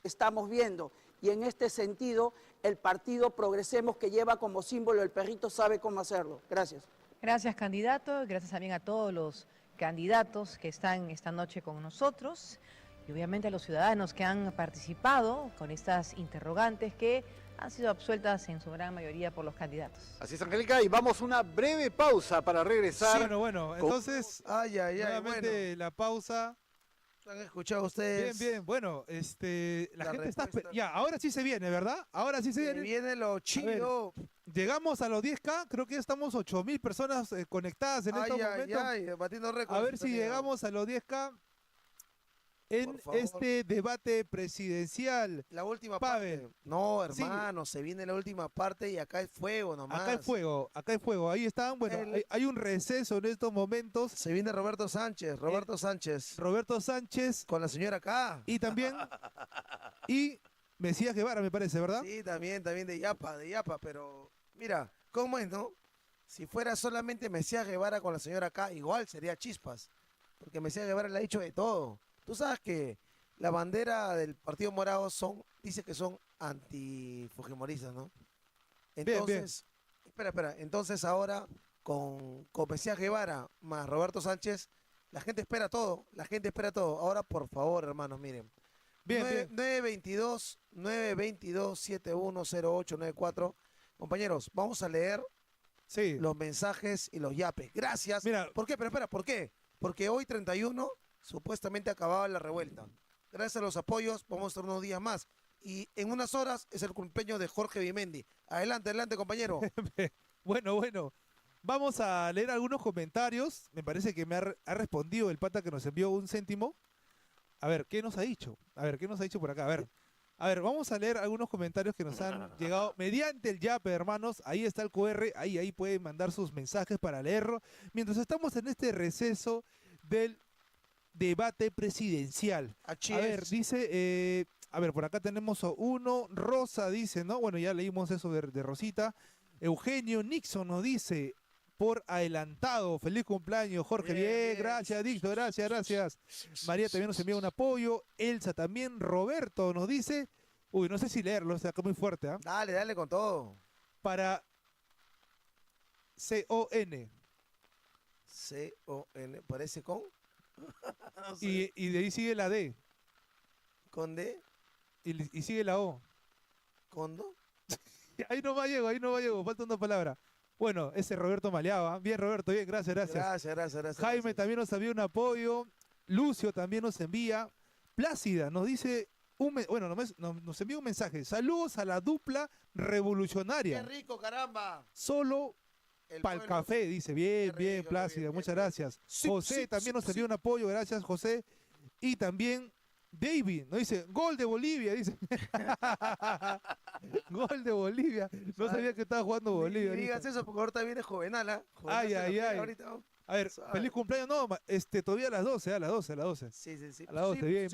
Estamos viendo, y en este sentido, el partido Progresemos, que lleva como símbolo el perrito, sabe cómo hacerlo. Gracias. Gracias, candidato. Gracias también a todos los candidatos que están esta noche con nosotros y obviamente a los ciudadanos que han participado con estas interrogantes que han sido absueltas en su gran mayoría por los candidatos. Así es, Angélica, y vamos a una breve pausa para regresar. Sí, bueno, entonces, nuevamente la pausa. ¿Han escuchado ustedes? Bien, bueno, la gente está... Ya, ahora sí se viene, ¿verdad? Ahora sí se viene. Viene lo chido. Llegamos a los 10K, creo que ya estamos 8.000 personas conectadas en estos momentos. Batiendo récords. A ver si llegamos a los 10K. en este debate presidencial. La última Pavel. parte. No, Sí. hermano, se viene la última parte y acá hay fuego nomás. Acá hay fuego. Ahí están, bueno, hay un receso en estos momentos. Se viene Roberto Sánchez. Roberto Sánchez. Con la señora acá. Y también, y Mesías Guevara, me parece, ¿verdad? Sí, también de Yapa, pero mira, ¿cómo es, no? Si fuera solamente Mesías Guevara con la señora acá, igual sería chispas, porque Mesías Guevara le ha dicho de todo. Tú sabes que la bandera del Partido Morado dice que son antifujimoristas, ¿no? Entonces, espera, entonces ahora con Mesías Guevara más Roberto Sánchez, la gente espera todo. Ahora, por favor, hermanos, miren. 922-710894. Compañeros, vamos a leer los mensajes y los yapes. Gracias. ¿Por qué? Pero espera, ¿por qué? Porque hoy 31 supuestamente acababa la revuelta. Gracias a los apoyos vamos a estar unos días más. Y en unas horas es el cumpleaños de Jorge Bimendi. Adelante, compañero. Bueno. Vamos a leer algunos comentarios. Me parece que me ha respondido el pata que nos envió un céntimo. A ver, ¿qué nos ha dicho? Por acá? A ver, vamos a leer algunos comentarios que nos han llegado mediante el Yape, hermanos. Ahí está el QR, ahí pueden mandar sus mensajes para leerlo. Mientras estamos en este receso del debate presidencial. A ver, dice, por acá tenemos uno, Rosa dice, ¿no? Bueno, ya leímos eso de Rosita. Eugenio Nixon nos dice, por adelantado, feliz cumpleaños, Jorge. Bien, gracias, Dicto, gracias. María también nos envía un apoyo. Elsa también. Roberto nos dice, no sé si leerlo, está acá muy fuerte, ¿ah? Dale con todo. Para CON. CON, ¿parece con? No sé. Y de ahí sigue la D. ¿Con D? Y sigue la O. ¿Condo? Ahí no va llego, falta una palabra. Bueno, ese Roberto maleaba. Bien, Roberto, bien, gracias. Gracias. Jaime también nos envía un apoyo. Lucio también nos envía. Plácida nos dice, nos envía un mensaje. Saludos a la dupla revolucionaria. ¡Qué rico, caramba! Solo para el café, dice. Bien, Plácida, muchas gracias. José también nos envía un apoyo, gracias, José. Y también David nos dice, gol de Bolivia, dice. Gol de Bolivia. No sabía que estaba jugando Bolivia. No digas eso porque ahorita viene Jovenal, ¿ah? Ay. A ver, feliz cumpleaños. No, todavía a las 12, a las 12. Sí. A las 12, bien.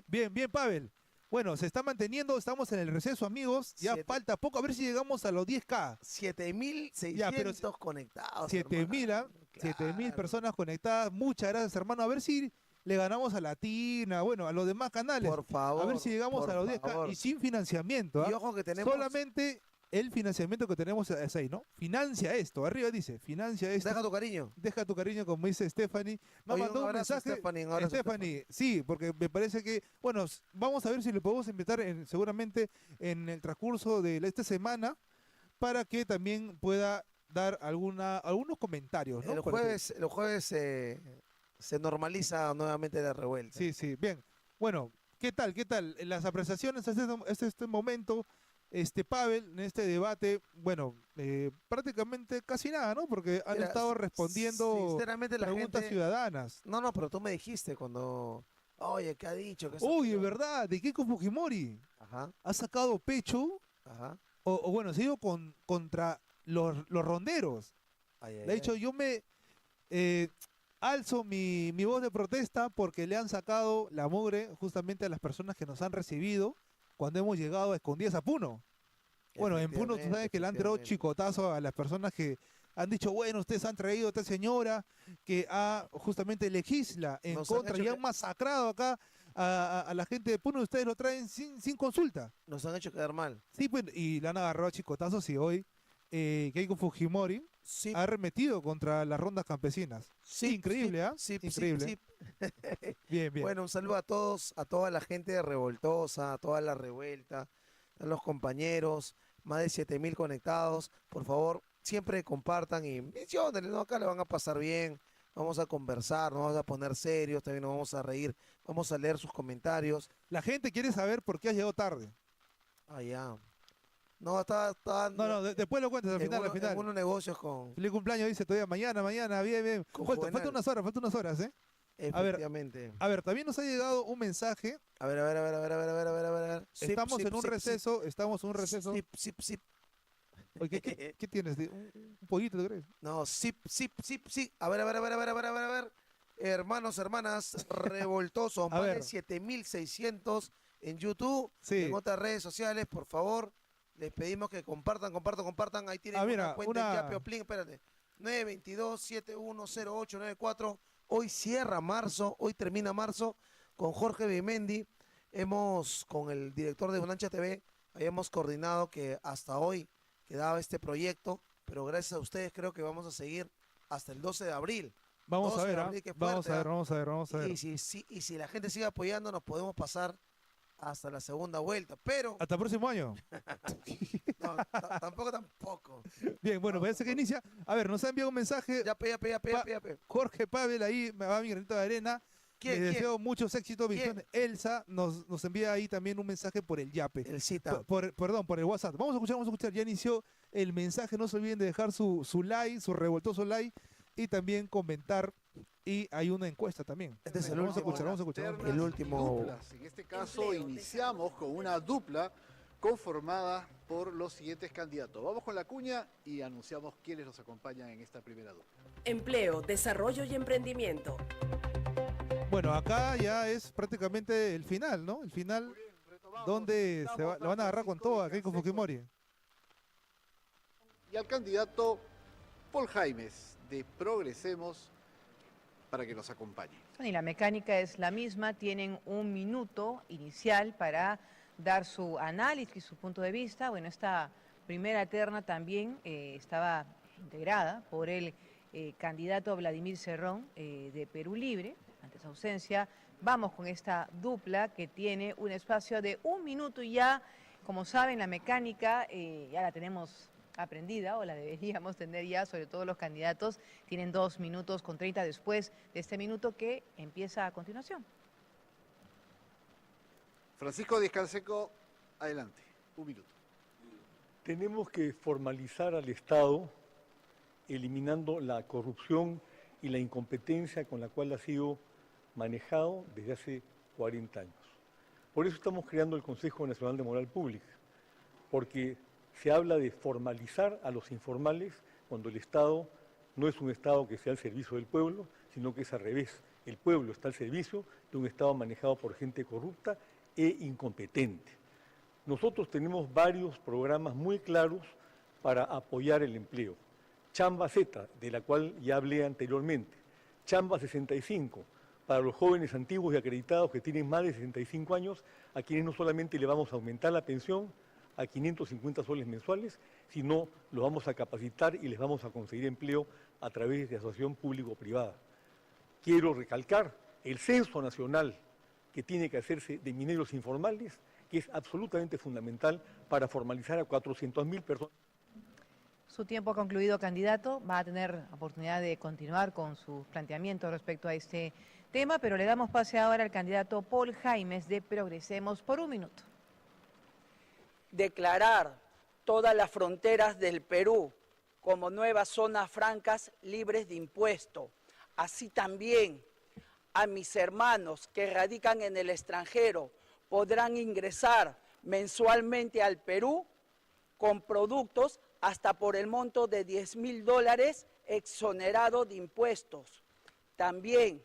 Bien, Pavel. Bueno, se está manteniendo, estamos en el receso, amigos. Ya falta poco, a ver si llegamos a los 10K. 7.600 conectados. 7.000 personas conectadas. Muchas gracias, hermano. A ver si le ganamos a Latina, a los demás canales. Por favor. A ver si llegamos a los 10K y sin financiamiento. Y ojo que tenemos... Solamente el financiamiento que tenemos es ahí, ¿no? Financia esto. Arriba dice, financia esto. Deja tu cariño, como dice Stephanie. Me mandó un mensaje. Stephanie, sí, porque me parece que, vamos a ver si le podemos invitar seguramente en el transcurso de esta semana para que también pueda dar algunos comentarios, ¿no? Los jueves se normaliza nuevamente la revuelta. Sí, bien. Bueno, ¿qué tal? Las apreciaciones hasta este momento, Pavel, en este debate, prácticamente casi nada, ¿no? Porque han estado respondiendo sinceramente, preguntas ciudadanas. No, pero tú me dijiste cuando, oye, ¿qué ha dicho? Uy, es verdad, de Keiko Fujimori. Ajá. Ha sacado pecho, Ajá. Se ha ido contra los ronderos. Le ha dicho, yo me... alzo mi voz de protesta porque le han sacado la mugre justamente a las personas que nos han recibido cuando hemos llegado a escondidas a Puno. Bueno, en Puno tú sabes que le han tirado chicotazo a las personas que han dicho, ustedes han traído a esta señora que justamente legisla en contra y han masacrado acá a la gente de Puno y ustedes lo traen sin consulta. Nos han hecho quedar mal. Sí, pues, y le han agarrado a chicotazos y hoy Keiko Fujimori ha arremetido contra las rondas campesinas. Increíble, ¿ah? Increíble. Bien. Bueno, un saludo a todos, a toda la gente revoltosa, a toda la revuelta, a los compañeros, más de 7.000 conectados. Por favor, siempre compartan y menciónenle, ¿no? Acá le van a pasar bien, vamos a conversar, nos vamos a poner serios, también nos vamos a reír, vamos a leer sus comentarios. La gente quiere saber por qué has llegado tarde. Ya. No, está No, después lo cuentas al final. Algunos negocios con... Feliz cumpleaños, dice todavía mañana, bien. Falta unas horas, ¿eh? Efectivamente. A ver, también nos ha llegado un mensaje. A ver. Estamos en un receso. Sip. Oye, ¿qué tienes? ¿Un pollito, te crees? No, sip. A ver. Hermanos, hermanas, revoltosos, más de 7.600 en YouTube, en otras redes sociales, por favor, les pedimos que compartan. Ahí tienen una cuenta en Yape o Plin, espérate. 922-710894. Hoy cierra marzo, hoy termina marzo con Jorge Bimendi. Con el director de Bonancha TV, habíamos coordinado que hasta hoy quedaba este proyecto, pero gracias a ustedes creo que vamos a seguir hasta el 12 de abril. Vamos a ver. Vamos a ver. Y si la gente sigue apoyando, nos podemos pasar hasta la segunda vuelta, pero... ¿Hasta el próximo año? No, tampoco. Bien, bueno, parece que inicia. A ver, nos ha enviado un mensaje. Ya. Jorge Pavel, ahí me va mi granito de arena. Les deseo muchos éxitos. Elsa nos envía ahí también un mensaje por el Yape. El cita. Perdón, por el WhatsApp. Vamos a escuchar. Ya inició el mensaje. No se olviden de dejar su like, su revoltoso like. Y también comentar, y hay una encuesta también. Vamos a escuchar. El último. Duplas. En este caso iniciamos con una dupla conformada por los siguientes candidatos. Vamos con la cuña y anunciamos quiénes nos acompañan en esta primera dupla. Empleo, desarrollo y emprendimiento. Bueno, acá ya es prácticamente el final, ¿no? El final donde la van a agarrar con todo a Keiko Fujimori. Y al candidato Paul Jaimes de Progresemos para que nos acompañe. Y la mecánica es la misma, tienen un minuto inicial para dar su análisis, su punto de vista. Bueno, esta primera terna también estaba integrada por el candidato Vladimir Cerrón de Perú Libre. Ante su ausencia, vamos con esta dupla que tiene un espacio de un minuto y ya, como saben, la mecánica ya la tenemos aprendida o la deberíamos tener ya, sobre todo los candidatos, tienen 2 minutos con 30 después de este minuto que empieza a continuación. Francisco Díaz Canseco, adelante, 1 minuto. Tenemos que formalizar al Estado eliminando la corrupción y la incompetencia con la cual ha sido manejado desde hace 40 años. Por eso estamos creando el Consejo Nacional de Moral Pública, porque se habla de formalizar a los informales cuando el Estado no es un Estado que esté al servicio del pueblo, sino que es al revés. El pueblo está al servicio de un Estado manejado por gente corrupta e incompetente. Nosotros tenemos varios programas muy claros para apoyar el empleo. Chamba Z, de la cual ya hablé anteriormente. Chamba 65, para los jóvenes antiguos y acreditados que tienen más de 65 años, a quienes no solamente le vamos a aumentar la pensión a 550 soles mensuales, sino los vamos a capacitar y les vamos a conseguir empleo a través de asociación público-privada. Quiero recalcar el censo nacional que tiene que hacerse de mineros informales, que es absolutamente fundamental para formalizar a 400.000 personas. Su tiempo ha concluido, candidato. Va a tener oportunidad de continuar con sus planteamientos respecto a este tema, pero le damos pase ahora al candidato Paul Jaimes de Progresemos por 1 minuto. Declarar todas las fronteras del Perú como nuevas zonas francas libres de impuesto. Así también a mis hermanos que radican en el extranjero podrán ingresar mensualmente al Perú con productos hasta por el monto de $10.000 exonerado de impuestos. También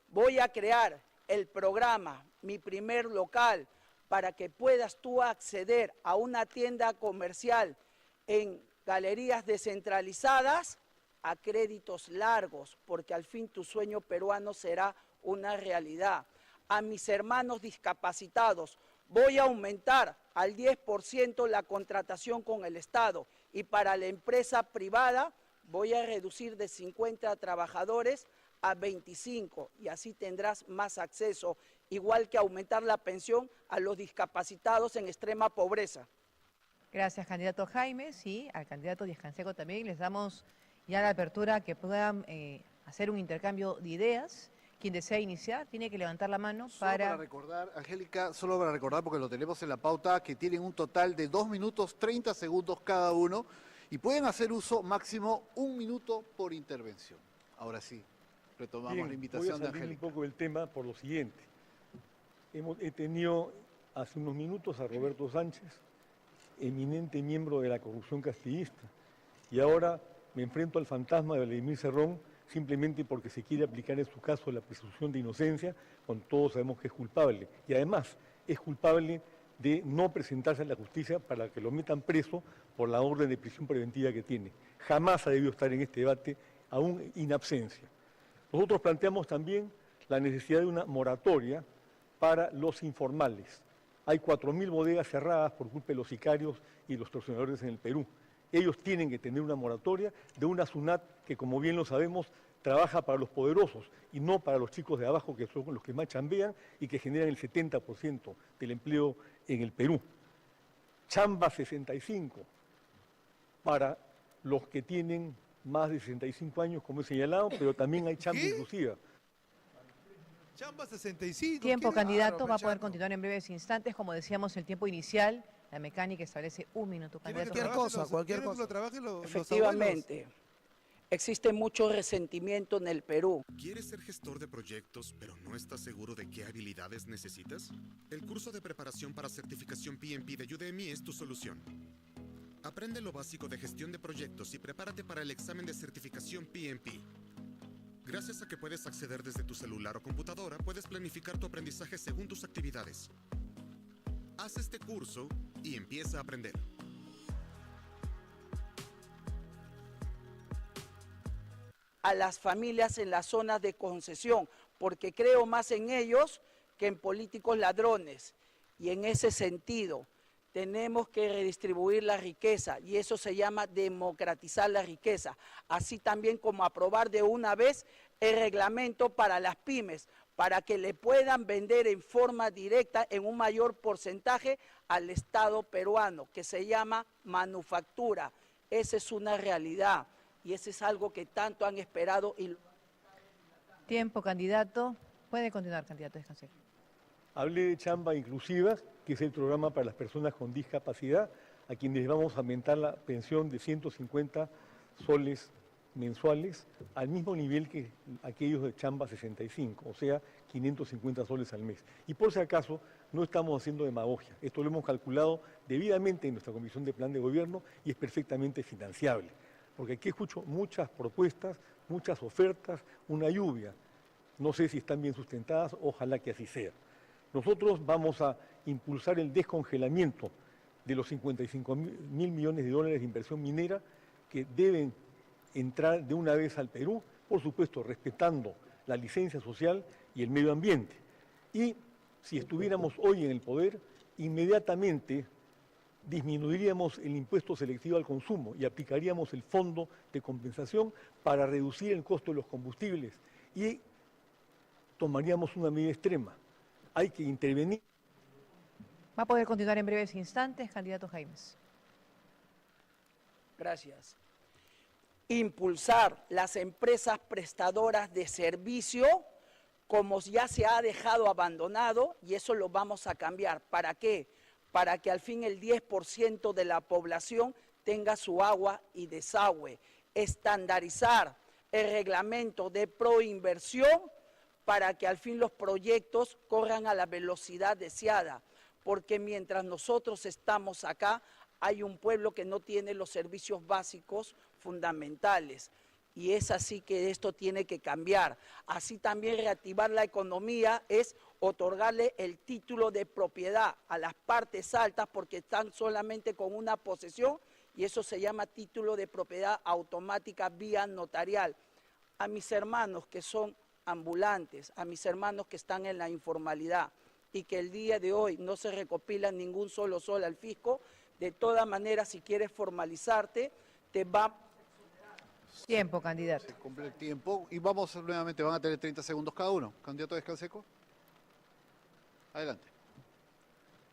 voy a crear el programa Mi Primer Local para que puedas tú acceder a una tienda comercial en galerías descentralizadas a créditos largos, porque al fin tu sueño peruano será una realidad. A mis hermanos discapacitados voy a aumentar al 10% la contratación con el Estado y para la empresa privada voy a reducir de 50 trabajadores a 25 y así tendrás más acceso, igual que aumentar la pensión a los discapacitados en extrema pobreza. Gracias, candidato Jaimes, y al candidato Díaz Canseco también les damos ya la apertura que puedan hacer un intercambio de ideas. Quien desea iniciar tiene que levantar la mano para recordar, Angélica, solo para recordar, porque lo tenemos en la pauta, que tienen un total de 2 minutos 30 segundos cada uno y pueden hacer uso máximo 1 minuto por intervención. Ahora sí, Retomamos Bien, la invitación voy de a salir Angélica. un poco del tema por lo siguiente. He tenido hace unos minutos a Roberto Sánchez, eminente miembro de la corrupción castillista, y ahora me enfrento al fantasma de Vladimir Cerrón simplemente porque se quiere aplicar en su caso la presunción de inocencia, cuando todos sabemos que es culpable. Y además es culpable de no presentarse a la justicia para que lo metan preso por la orden de prisión preventiva que tiene. Jamás ha debido estar en este debate, aún in absencia. Nosotros planteamos también la necesidad de una moratoria para los informales. Hay 4.000 bodegas cerradas por culpa de los sicarios y los extorsionadores en el Perú. Ellos tienen que tener una moratoria de una SUNAT que, como bien lo sabemos, trabaja para los poderosos y no para los chicos de abajo, que son los que más chambean y que generan el 70% del empleo en el Perú. Chamba 65 para los que tienen más de 65 años, como he señalado, pero también hay chamba inclusiva. Chamba 65. Tiempo, ¿qué? candidato. Va a Machado. poder continuar en breves instantes. Como decíamos, el tiempo inicial, la mecánica establece 1 minuto. Candidato. Cualquier cosa, cualquier cosa. Efectivamente, existe mucho resentimiento en el Perú. ¿Quieres ser gestor de proyectos, pero no estás seguro de qué habilidades necesitas? El curso de preparación para certificación PMP de Udemy es tu solución. Aprende lo básico de gestión de proyectos y prepárate para el examen de certificación PMP. Gracias a que puedes acceder desde tu celular o computadora, puedes planificar tu aprendizaje según tus actividades. Haz este curso y empieza a aprender. A las familias en las zonas de concesión, porque creo más en ellos que en políticos ladrones. Y en ese sentido, tenemos que redistribuir la riqueza, y eso se llama democratizar la riqueza. Así también como aprobar de una vez el reglamento para las pymes, para que le puedan vender en forma directa en un mayor porcentaje al Estado peruano, que se llama manufactura. Esa es una realidad. Y eso es algo que tanto han esperado. Tiempo, candidato. Puede continuar, candidato Descansel. Hablé de Chamba Inclusiva, que es el programa para las personas con discapacidad, a quienes vamos a aumentar la pensión de 150 soles mensuales al mismo nivel que aquellos de Chamba 65, o sea, 550 soles al mes. Y por si acaso, no estamos haciendo demagogia. Esto lo hemos calculado debidamente en nuestra Comisión de Plan de Gobierno y es perfectamente financiable. Porque aquí escucho muchas propuestas, muchas ofertas, una lluvia. No sé si están bien sustentadas, ojalá que así sea. Nosotros vamos a impulsar el descongelamiento de los 55.000 millones de dólares de inversión minera que deben entrar de una vez al Perú, por supuesto respetando la licencia social y el medio ambiente. Y si estuviéramos hoy en el poder, inmediatamente disminuiríamos el impuesto selectivo al consumo y aplicaríamos el fondo de compensación para reducir el costo de los combustibles y tomaríamos una medida extrema. Hay que intervenir. Va a poder continuar en breves instantes, candidato Jaimes. Gracias. Impulsar las empresas prestadoras de servicio, como ya se ha dejado abandonado, y eso lo vamos a cambiar. ¿Para qué? Para que al fin el 10% de la población tenga su agua y desagüe. Estandarizar el reglamento de proinversión para que al fin los proyectos corran a la velocidad deseada. Porque mientras nosotros estamos acá, hay un pueblo que no tiene los servicios básicos fundamentales. Y es así que esto tiene que cambiar. Así también reactivar la economía es otorgarle el título de propiedad a las partes altas porque están solamente con una posesión y eso se llama título de propiedad automática vía notarial. A mis hermanos que son ambulantes, a mis hermanos que están en la informalidad y que el día de hoy no se recopila ningún solo sol al fisco, de todas maneras si quieres formalizarte, te va... Tiempo, candidato. Se cumple el tiempo y vamos nuevamente, van a tener 30 segundos cada uno. Candidato Descanseco. Adelante.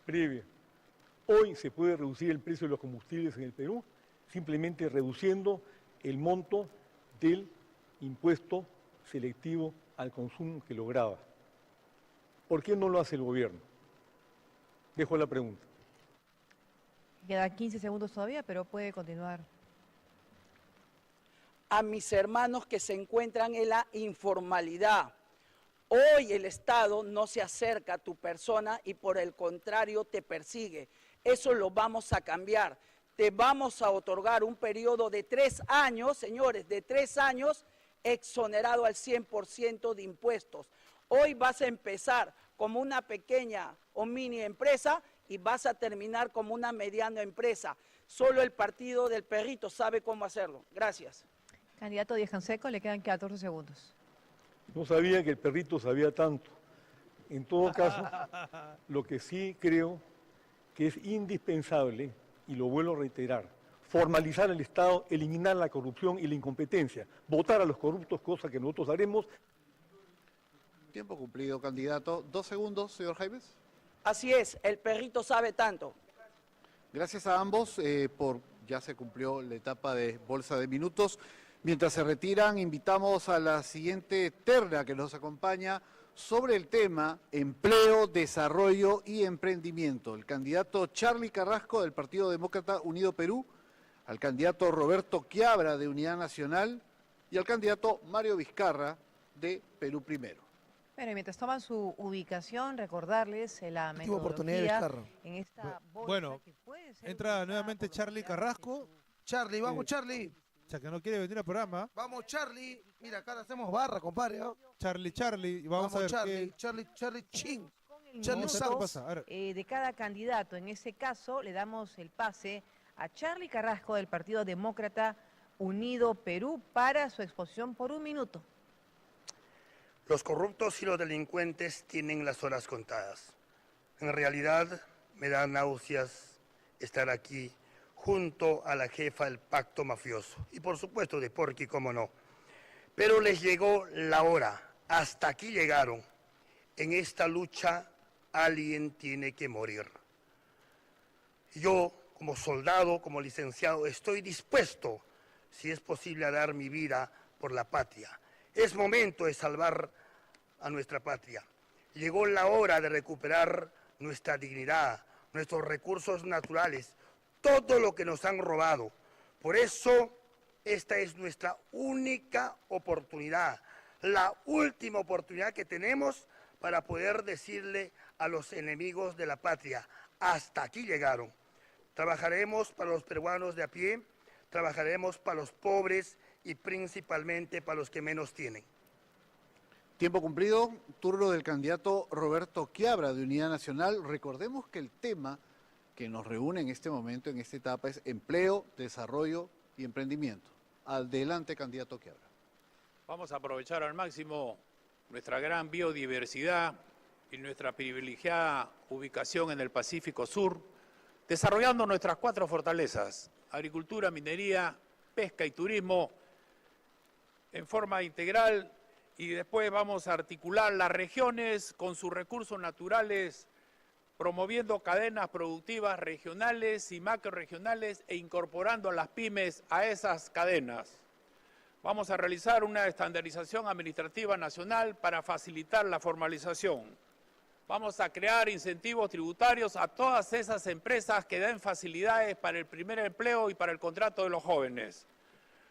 Breve. Hoy se puede reducir el precio de los combustibles en el Perú simplemente reduciendo el monto del impuesto selectivo al consumo que lo grava. ¿Por qué no lo hace el gobierno? Dejo la pregunta. Quedan 15 segundos todavía, pero puede continuar. a mis hermanos que se encuentran en la informalidad. Hoy el Estado no se acerca a tu persona y por el contrario te persigue. Eso lo vamos a cambiar. Te vamos a otorgar un periodo de 3 años, señores, de 3 años, exonerado al 100% de impuestos. Hoy vas a empezar como una pequeña o mini empresa y vas a terminar como una mediana empresa. Solo el partido del perrito sabe cómo hacerlo. Gracias. Candidato Díaz Canseco, le quedan 14 segundos. No sabía que el perrito sabía tanto. En todo caso, lo que sí creo que es indispensable, y lo vuelvo a reiterar, formalizar el Estado, eliminar la corrupción y la incompetencia, votar a los corruptos, cosa que nosotros haremos. Tiempo cumplido, candidato. 2 segundos, señor Jaimes. Así es, el perrito sabe tanto. Gracias a ambos ya se cumplió la etapa de bolsa de minutos. Mientras se retiran, invitamos a la siguiente terna que nos acompaña sobre el tema empleo, desarrollo y emprendimiento. El candidato Charly Carrasco del Partido Demócrata Unido Perú, al candidato Roberto Quiabra de Unidad Nacional y al candidato Mario Vizcarra de Perú Primero. Bueno, y mientras toman su ubicación, recordarles la Última oportunidad de metodología Vizcarra. en esta bolsa Bueno, que puede ser entra utilizada nuevamente por Charly Carrasco. Charly, vamos Charly. O sea, que no quiere venir al programa. Vamos Charly. Mira, acá hacemos barra, compadre. ¿no? Charly, y vamos a ver Charly, qué... Charly Chin. el Charly minuto, ¿Qué pasa? A ver. de cada candidato. En ese caso, le damos el pase a Charly Carrasco del Partido Demócrata Unido Perú para su exposición por 1 minuto. Los corruptos y los delincuentes tienen las horas contadas. En realidad, me da náuseas estar aquí junto a la jefa del pacto mafioso. Y por supuesto de Porky, cómo no. Pero les llegó la hora. Hasta aquí llegaron. En esta lucha alguien tiene que morir. Yo, como soldado, como licenciado, estoy dispuesto, si es posible, a dar mi vida por la patria. Es momento de salvar a nuestra patria. Llegó la hora de recuperar nuestra dignidad, nuestros recursos naturales, todo lo que nos han robado. Por eso, esta es nuestra única oportunidad, la última oportunidad que tenemos para poder decirle a los enemigos de la patria, hasta aquí llegaron. Trabajaremos para los peruanos de a pie, trabajaremos para los pobres y principalmente para los que menos tienen. Tiempo cumplido, turno del candidato Roberto Quiabra de Unidad Nacional. Recordemos que el tema que nos reúne en este momento, en esta etapa, es empleo, desarrollo y emprendimiento. Adelante, candidato Quiabra. Vamos a aprovechar al máximo nuestra gran biodiversidad y nuestra privilegiada ubicación en el Pacífico Sur, desarrollando nuestras 4 fortalezas: agricultura, minería, pesca y turismo en forma integral, y después vamos a articular las regiones con sus recursos naturales, promoviendo cadenas productivas regionales y macrorregionales e incorporando a las pymes a esas cadenas. Vamos a realizar una estandarización administrativa nacional para facilitar la formalización. Vamos a crear incentivos tributarios a todas esas empresas que den facilidades para el primer empleo y para el contrato de los jóvenes.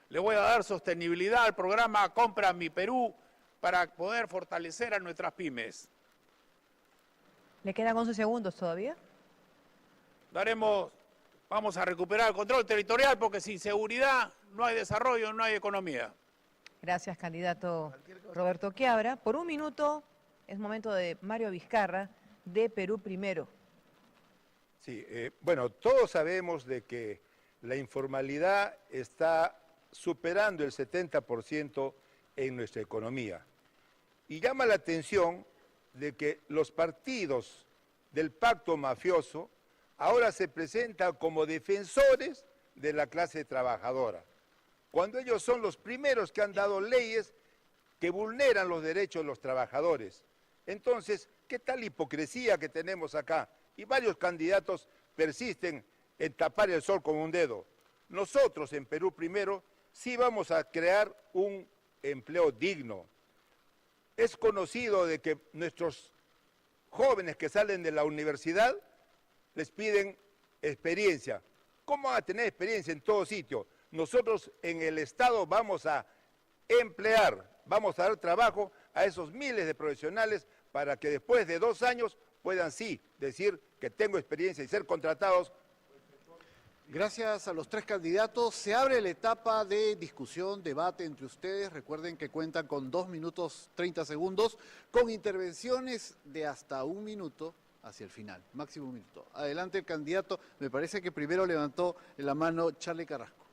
Le voy a dar sostenibilidad al programa Compra Mi Perú para poder fortalecer a nuestras pymes. ¿Le quedan 11 segundos todavía? Vamos a recuperar el control territorial porque sin seguridad no hay desarrollo, no hay economía. Gracias, candidato Roberto Quiabra. Por 1 minuto es momento de Mario Vizcarra de Perú Primero. Sí, bueno, todos sabemos de que la informalidad está superando el 70% en nuestra economía. Y llama la atención de que los partidos del pacto mafioso ahora se presentan como defensores de la clase trabajadora, cuando ellos son los primeros que han dado leyes que vulneran los derechos de los trabajadores. Entonces, ¿qué tal hipocresía que tenemos acá? Y varios candidatos persisten en tapar el sol con un dedo. Nosotros en Perú Primero sí vamos a crear un empleo digno. Es conocido de que nuestros jóvenes que salen de la universidad les piden experiencia. ¿Cómo van a tener experiencia en todo sitio? nosotros en el Estado vamos a emplear, vamos a dar trabajo a esos miles de profesionales para que después de 2 años puedan sí decir que tengo experiencia y ser contratados. Gracias a los 3 candidatos. Se abre la etapa de discusión, debate entre ustedes. Recuerden que cuentan con 2 minutos 30 segundos, con intervenciones de hasta 1 minuto hacia el final, máximo 1 minuto. Adelante el candidato. Me parece que primero levantó la mano Charly Carrasco.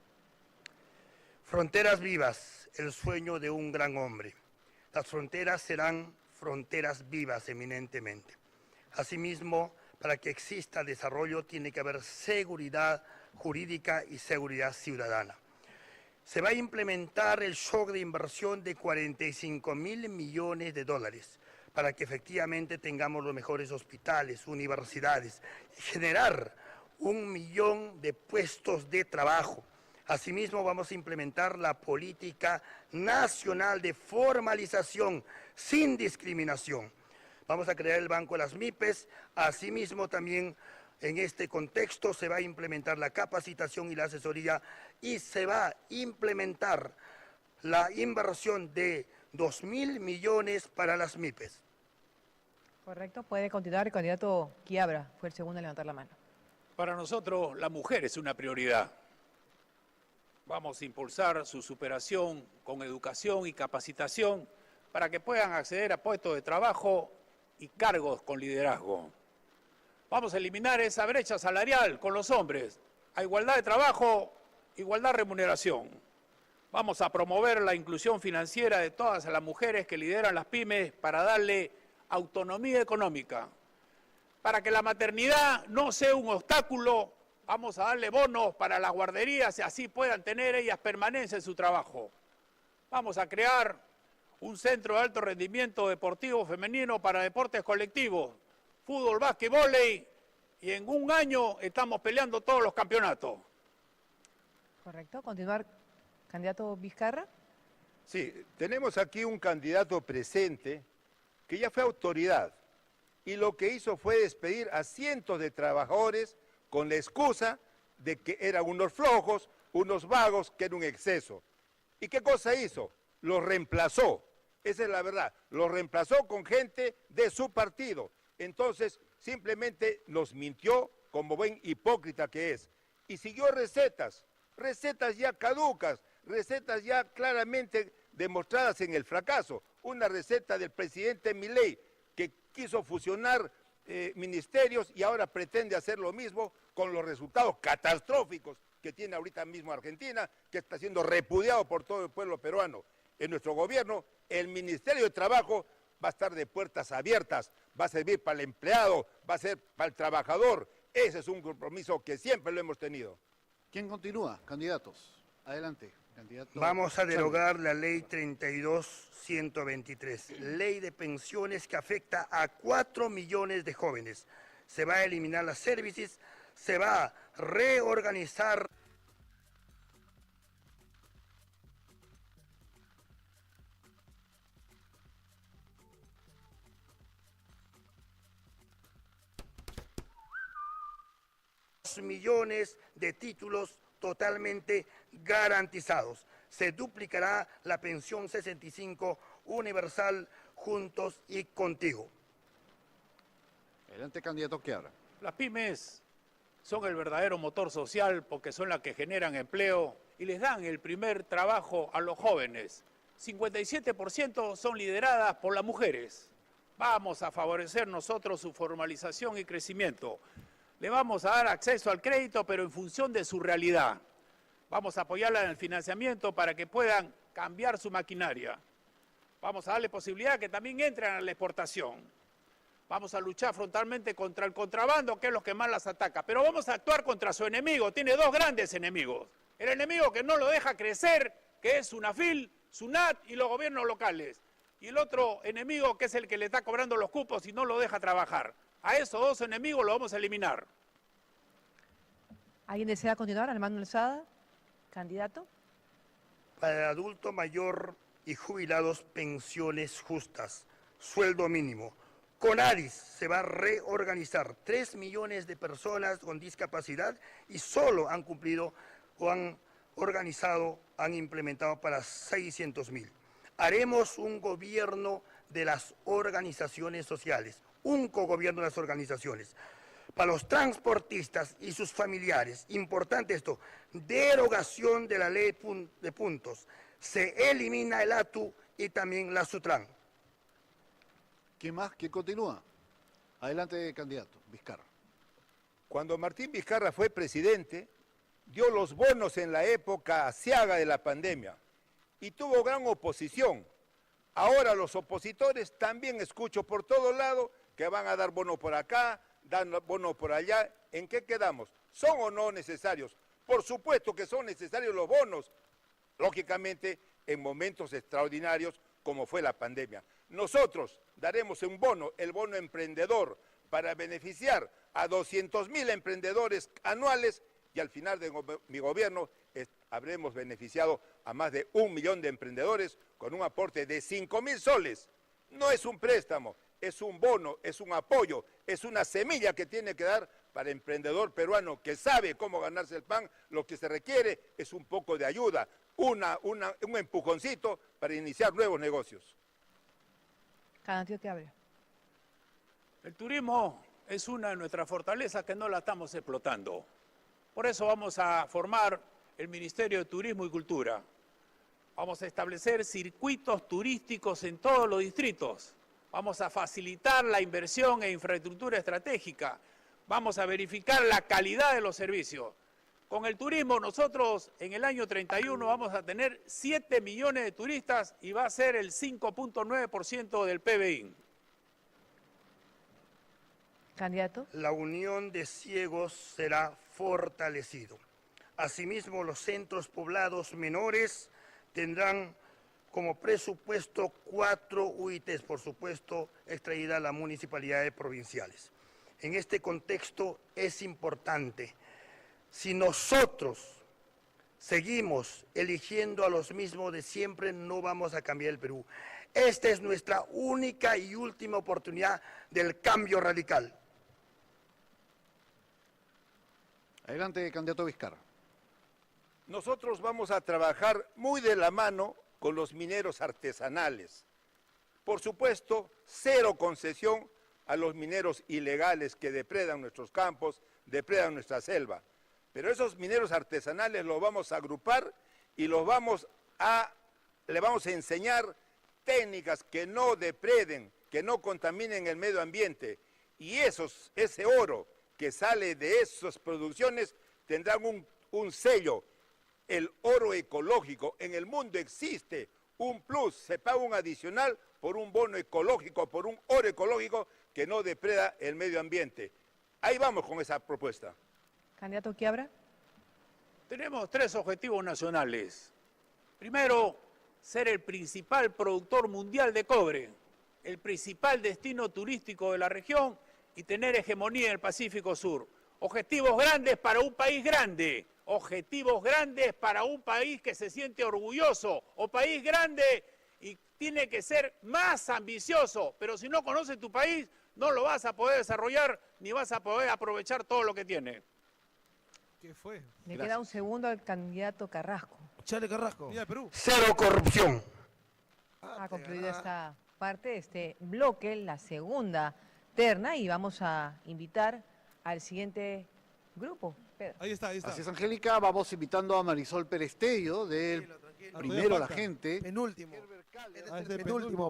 Fronteras vivas, el sueño de un gran hombre. Las fronteras serán fronteras vivas eminentemente. Asimismo, para que exista desarrollo tiene que haber seguridad jurídica y seguridad ciudadana. Se va a implementar el shock de inversión de 45.000 millones de dólares para que efectivamente tengamos los mejores hospitales, universidades, y generar 1 millón de puestos de trabajo. Asimismo, vamos a implementar la política nacional de formalización sin discriminación. Vamos a crear el Banco de las MIPES. Asimismo, también en este contexto se va a implementar la capacitación y la asesoría y se va a implementar la inversión de 2.000 millones para las MIPES. Correcto, puede continuar el candidato Quiabra, fue el segundo en levantar la mano. Para nosotros, la mujer es una prioridad. Vamos a impulsar su superación con educación y capacitación para que puedan acceder a puestos de trabajo y cargos con liderazgo. Vamos a eliminar esa brecha salarial con los hombres, a igualdad de trabajo, igualdad de remuneración. Vamos a promover la inclusión financiera de todas las mujeres que lideran las pymes para darle autonomía económica. Para que la maternidad no sea un obstáculo, vamos a darle bonos para las guarderías y así puedan tener ellas permanencia en su trabajo. Vamos a crear un centro de alto rendimiento deportivo femenino para deportes colectivos, fútbol, básquet, vóley, y en 1 año estamos peleando todos los campeonatos. Correcto, continuar, candidato Vizcarra. Sí, tenemos aquí un candidato presente que ya fue autoridad y lo que hizo fue despedir a cientos de trabajadores con la excusa de que eran unos flojos, unos vagos, que era un exceso. ¿Y qué cosa hizo? Los reemplazó. Esa es la verdad. Los reemplazó con gente de su partido. Entonces, simplemente nos mintió como buen hipócrita que es. Y siguió recetas ya caducas, recetas ya claramente demostradas en el fracaso. Una receta del presidente Milei que quiso fusionar ministerios y ahora pretende hacer lo mismo con los resultados catastróficos que tiene ahorita mismo Argentina, que está siendo repudiado por todo el pueblo peruano. En nuestro gobierno, el Ministerio de Trabajo va a estar de puertas abiertas, va a servir para el empleado, va a ser para el trabajador. Ese es un compromiso que siempre lo hemos tenido. ¿Quién continúa? Candidatos. Adelante. Candidato. Vamos a derogar la ley 32.123, ley de pensiones que afecta a 4 millones de jóvenes. Se va a eliminar las servicios, se va a reorganizar. Millones de títulos totalmente garantizados. Se duplicará la pensión 65 universal juntos y contigo. Adelante, candidato Quiabra. Las pymes son el verdadero motor social porque son las que generan empleo y les dan el primer trabajo a los jóvenes. 57% son lideradas por las mujeres. Vamos a favorecer nosotros su formalización y crecimiento. Le vamos a dar acceso al crédito, pero en función de su realidad. Vamos a apoyarla en el financiamiento para que puedan cambiar su maquinaria. Vamos a darle posibilidad que también entren a la exportación. Vamos a luchar frontalmente contra el contrabando, que es lo que más las ataca. Pero vamos a actuar contra su enemigo. Tiene 2 grandes enemigos. El enemigo que no lo deja crecer, que es SUNAFIL, SUNAT y los gobiernos locales. Y el otro enemigo que es el que le está cobrando los cupos y no lo deja trabajar. A esos 2 enemigos los vamos a eliminar. ¿Alguien desea continuar? Armando Alzada, candidato. Para el adulto mayor y jubilados, pensiones justas, sueldo mínimo. CONADIS se va a reorganizar. 3 millones de personas con discapacidad y solo han cumplido o han organizado han implementado para 600.000. Haremos un gobierno de las organizaciones sociales, un cogobierno de las organizaciones. Para los transportistas y sus familiares, importante esto, derogación de la ley de puntos. Se elimina el ATU y también la SUTRAN. ¿Quién más? ¿Quién continúa? Adelante, candidato, Vizcarra. Cuando Martín Vizcarra fue presidente, dio los bonos en la época asiaga de la pandemia y tuvo gran oposición. Ahora los opositores también escucho por todos lados que van a dar bono por acá, dan bono por allá. ¿En qué quedamos? ¿Son o no necesarios? Por supuesto que son necesarios los bonos, lógicamente en momentos extraordinarios como fue la pandemia. Nosotros daremos un bono, el bono emprendedor, para beneficiar a 200.000 emprendedores anuales y al final de mi gobierno habremos beneficiado a más de 1 millón de emprendedores con un aporte de 5.000 soles. No es un préstamo, es un bono, es un apoyo, es una semilla que tiene que dar para el emprendedor peruano que sabe cómo ganarse el pan. Lo que se requiere es un poco de ayuda, un empujoncito para iniciar nuevos negocios. Candidato que hable. El turismo es una de nuestras fortalezas que no la estamos explotando. Por eso vamos a formar el Ministerio de Turismo y Cultura. Vamos a establecer circuitos turísticos en todos los distritos. Vamos a facilitar la inversión en infraestructura estratégica. Vamos a verificar la calidad de los servicios. Con el turismo nosotros en el año 31 vamos a tener 7 millones de turistas y va a ser el 5.9% del PBI. Candidato. La unión de ciegos será fortalecido. Asimismo, los centros poblados menores tendrán como presupuesto 4 UITs, por supuesto, extraídas a las municipalidades provinciales. En este contexto es importante, si nosotros seguimos eligiendo a los mismos de siempre, no vamos a cambiar el Perú. Esta es nuestra única y última oportunidad del cambio radical. Adelante, candidato Vizcarra. Nosotros vamos a trabajar muy de la mano con los mineros artesanales. Por supuesto, cero concesión a los mineros ilegales que depredan nuestros campos, depredan nuestra selva. Pero esos mineros artesanales los vamos a agrupar y le vamos a enseñar técnicas que no depreden, que no contaminen el medio ambiente. Y ese oro que sale de esas producciones tendrán un sello, el oro ecológico. En el mundo existe un plus, se paga un adicional por un bono ecológico, por un oro ecológico que no depreda el medio ambiente. Ahí vamos con esa propuesta. Candidato Quiabra. Tenemos 3 objetivos nacionales. Primero, ser el principal productor mundial de cobre, el principal destino turístico de la región y tener hegemonía en el Pacífico Sur. Objetivos grandes para un país grande, objetivos grandes para un país que se siente orgulloso, o país grande y tiene que ser más ambicioso, pero si no conoces tu país, no lo vas a poder desarrollar ni vas a poder aprovechar todo lo que tiene. ¿Qué fue? Le queda un segundo al candidato Carrasco. Chale, Carrasco. Mira, Perú. Cero corrupción. Ha concluido esta parte, este bloque, la segunda terna, y vamos a invitar al siguiente grupo. Pedro. Ahí está. Así es, Angélica. Vamos invitando a Marisol Perestello del Primero la Gente. Penúltimo.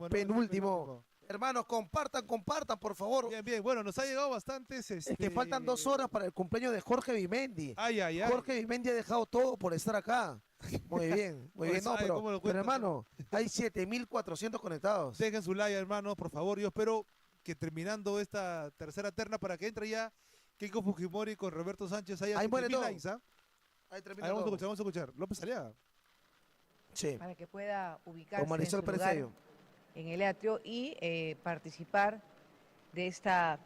Penúltimo. Hermanos, compartan, por favor. Bien. Bueno, nos ha llegado bastantes. Es que faltan 2 horas para el cumpleaños de Jorge Vimendi. Ay. Jorge Vimendi ha dejado todo por estar acá. Muy bien. No, pero hermano, hay 7.400 conectados. Dejen su like, hermanos, por favor. Yo espero que terminando esta tercera terna para que entre ya Keiko Fujimori con Roberto Sánchez. Ahí muere todo. Likes, ¿ah? Vamos a escuchar. López Aliaga. Sí. Para que pueda ubicarse en su lugar en el atrio y participar de esta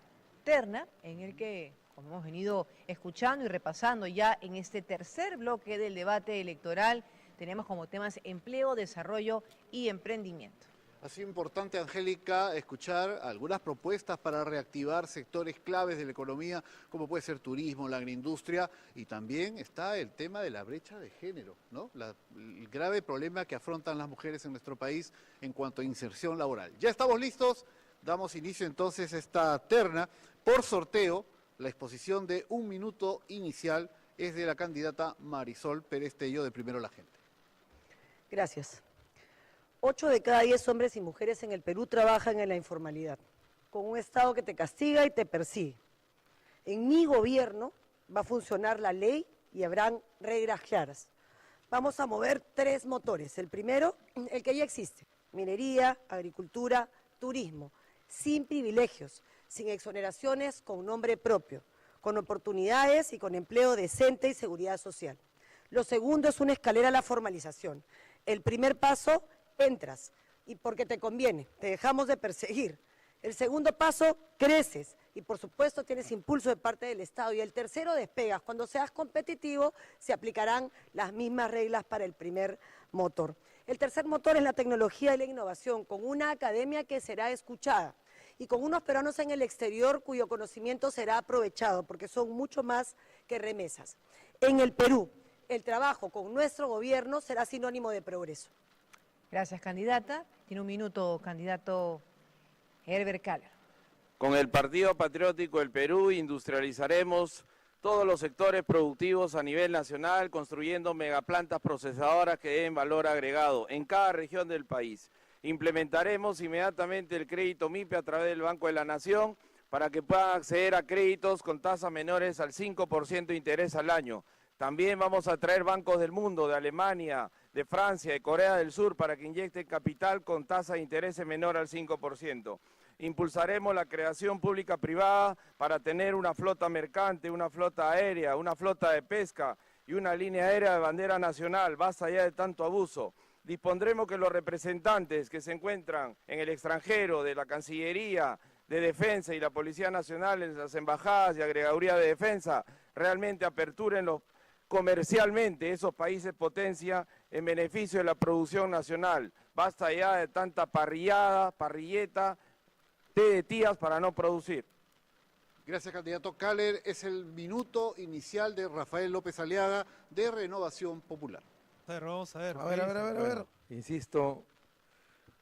terna en el que, como hemos venido escuchando y repasando ya en este tercer bloque del debate electoral, tenemos como temas empleo, desarrollo y emprendimiento. Ha sido importante, Angélica, escuchar algunas propuestas para reactivar sectores claves de la economía, como puede ser turismo, la agroindustria, y también está el tema de la brecha de género, ¿no? El grave problema que afrontan las mujeres en nuestro país en cuanto a inserción laboral. Ya estamos listos, damos inicio entonces a esta terna. Por sorteo, la exposición de 1 minuto inicial es de la candidata Marisol Pérez Tello de Primero la Gente. Gracias. 8 de cada 10 hombres y mujeres en el Perú trabajan en la informalidad, con un Estado que te castiga y te persigue. En mi gobierno va a funcionar la ley y habrán reglas claras. Vamos a mover 3 motores. El primero, el que ya existe: minería, agricultura, turismo, sin privilegios, sin exoneraciones, con nombre propio, con oportunidades y con empleo decente y seguridad social. Lo segundo es una escalera a la formalización. El primer paso: entras, y porque te conviene, te dejamos de perseguir. El segundo paso: creces, y por supuesto tienes impulso de parte del Estado. Y el tercero: despegas. Cuando seas competitivo, se aplicarán las mismas reglas para el primer motor. El tercer motor es la tecnología y la innovación, con una academia que será escuchada, y con unos peruanos en el exterior cuyo conocimiento será aprovechado, porque son mucho más que remesas. En el Perú, el trabajo con nuestro gobierno será sinónimo de progreso. Gracias, candidata. Tiene 1 minuto, candidato Herbert Kahler. Con el Partido Patriótico del Perú industrializaremos todos los sectores productivos a nivel nacional, construyendo megaplantas procesadoras que den valor agregado en cada región del país. Implementaremos inmediatamente el crédito MIPE a través del Banco de la Nación para que puedan acceder a créditos con tasas menores al 5% de interés al año. También vamos a traer bancos del mundo, de Alemania, de Francia, de Corea del Sur, para que inyecten capital con tasa de interés menor al 5%. Impulsaremos la creación pública-privada para tener una flota mercante, una flota aérea, una flota de pesca y una línea aérea de bandera nacional. Basta ya de tanto abuso. Dispondremos que los representantes que se encuentran en el extranjero de la Cancillería, de Defensa y la Policía Nacional en las embajadas y agregaduría de defensa realmente aperturen comercialmente esos países potencia en beneficio de la producción nacional. Basta ya de tanta parrilleta, té de tías para no producir. Gracias, candidato Kahler. Es el minuto inicial de Rafael López Aliaga de Renovación Popular. Vamos a ver. A ver. Insisto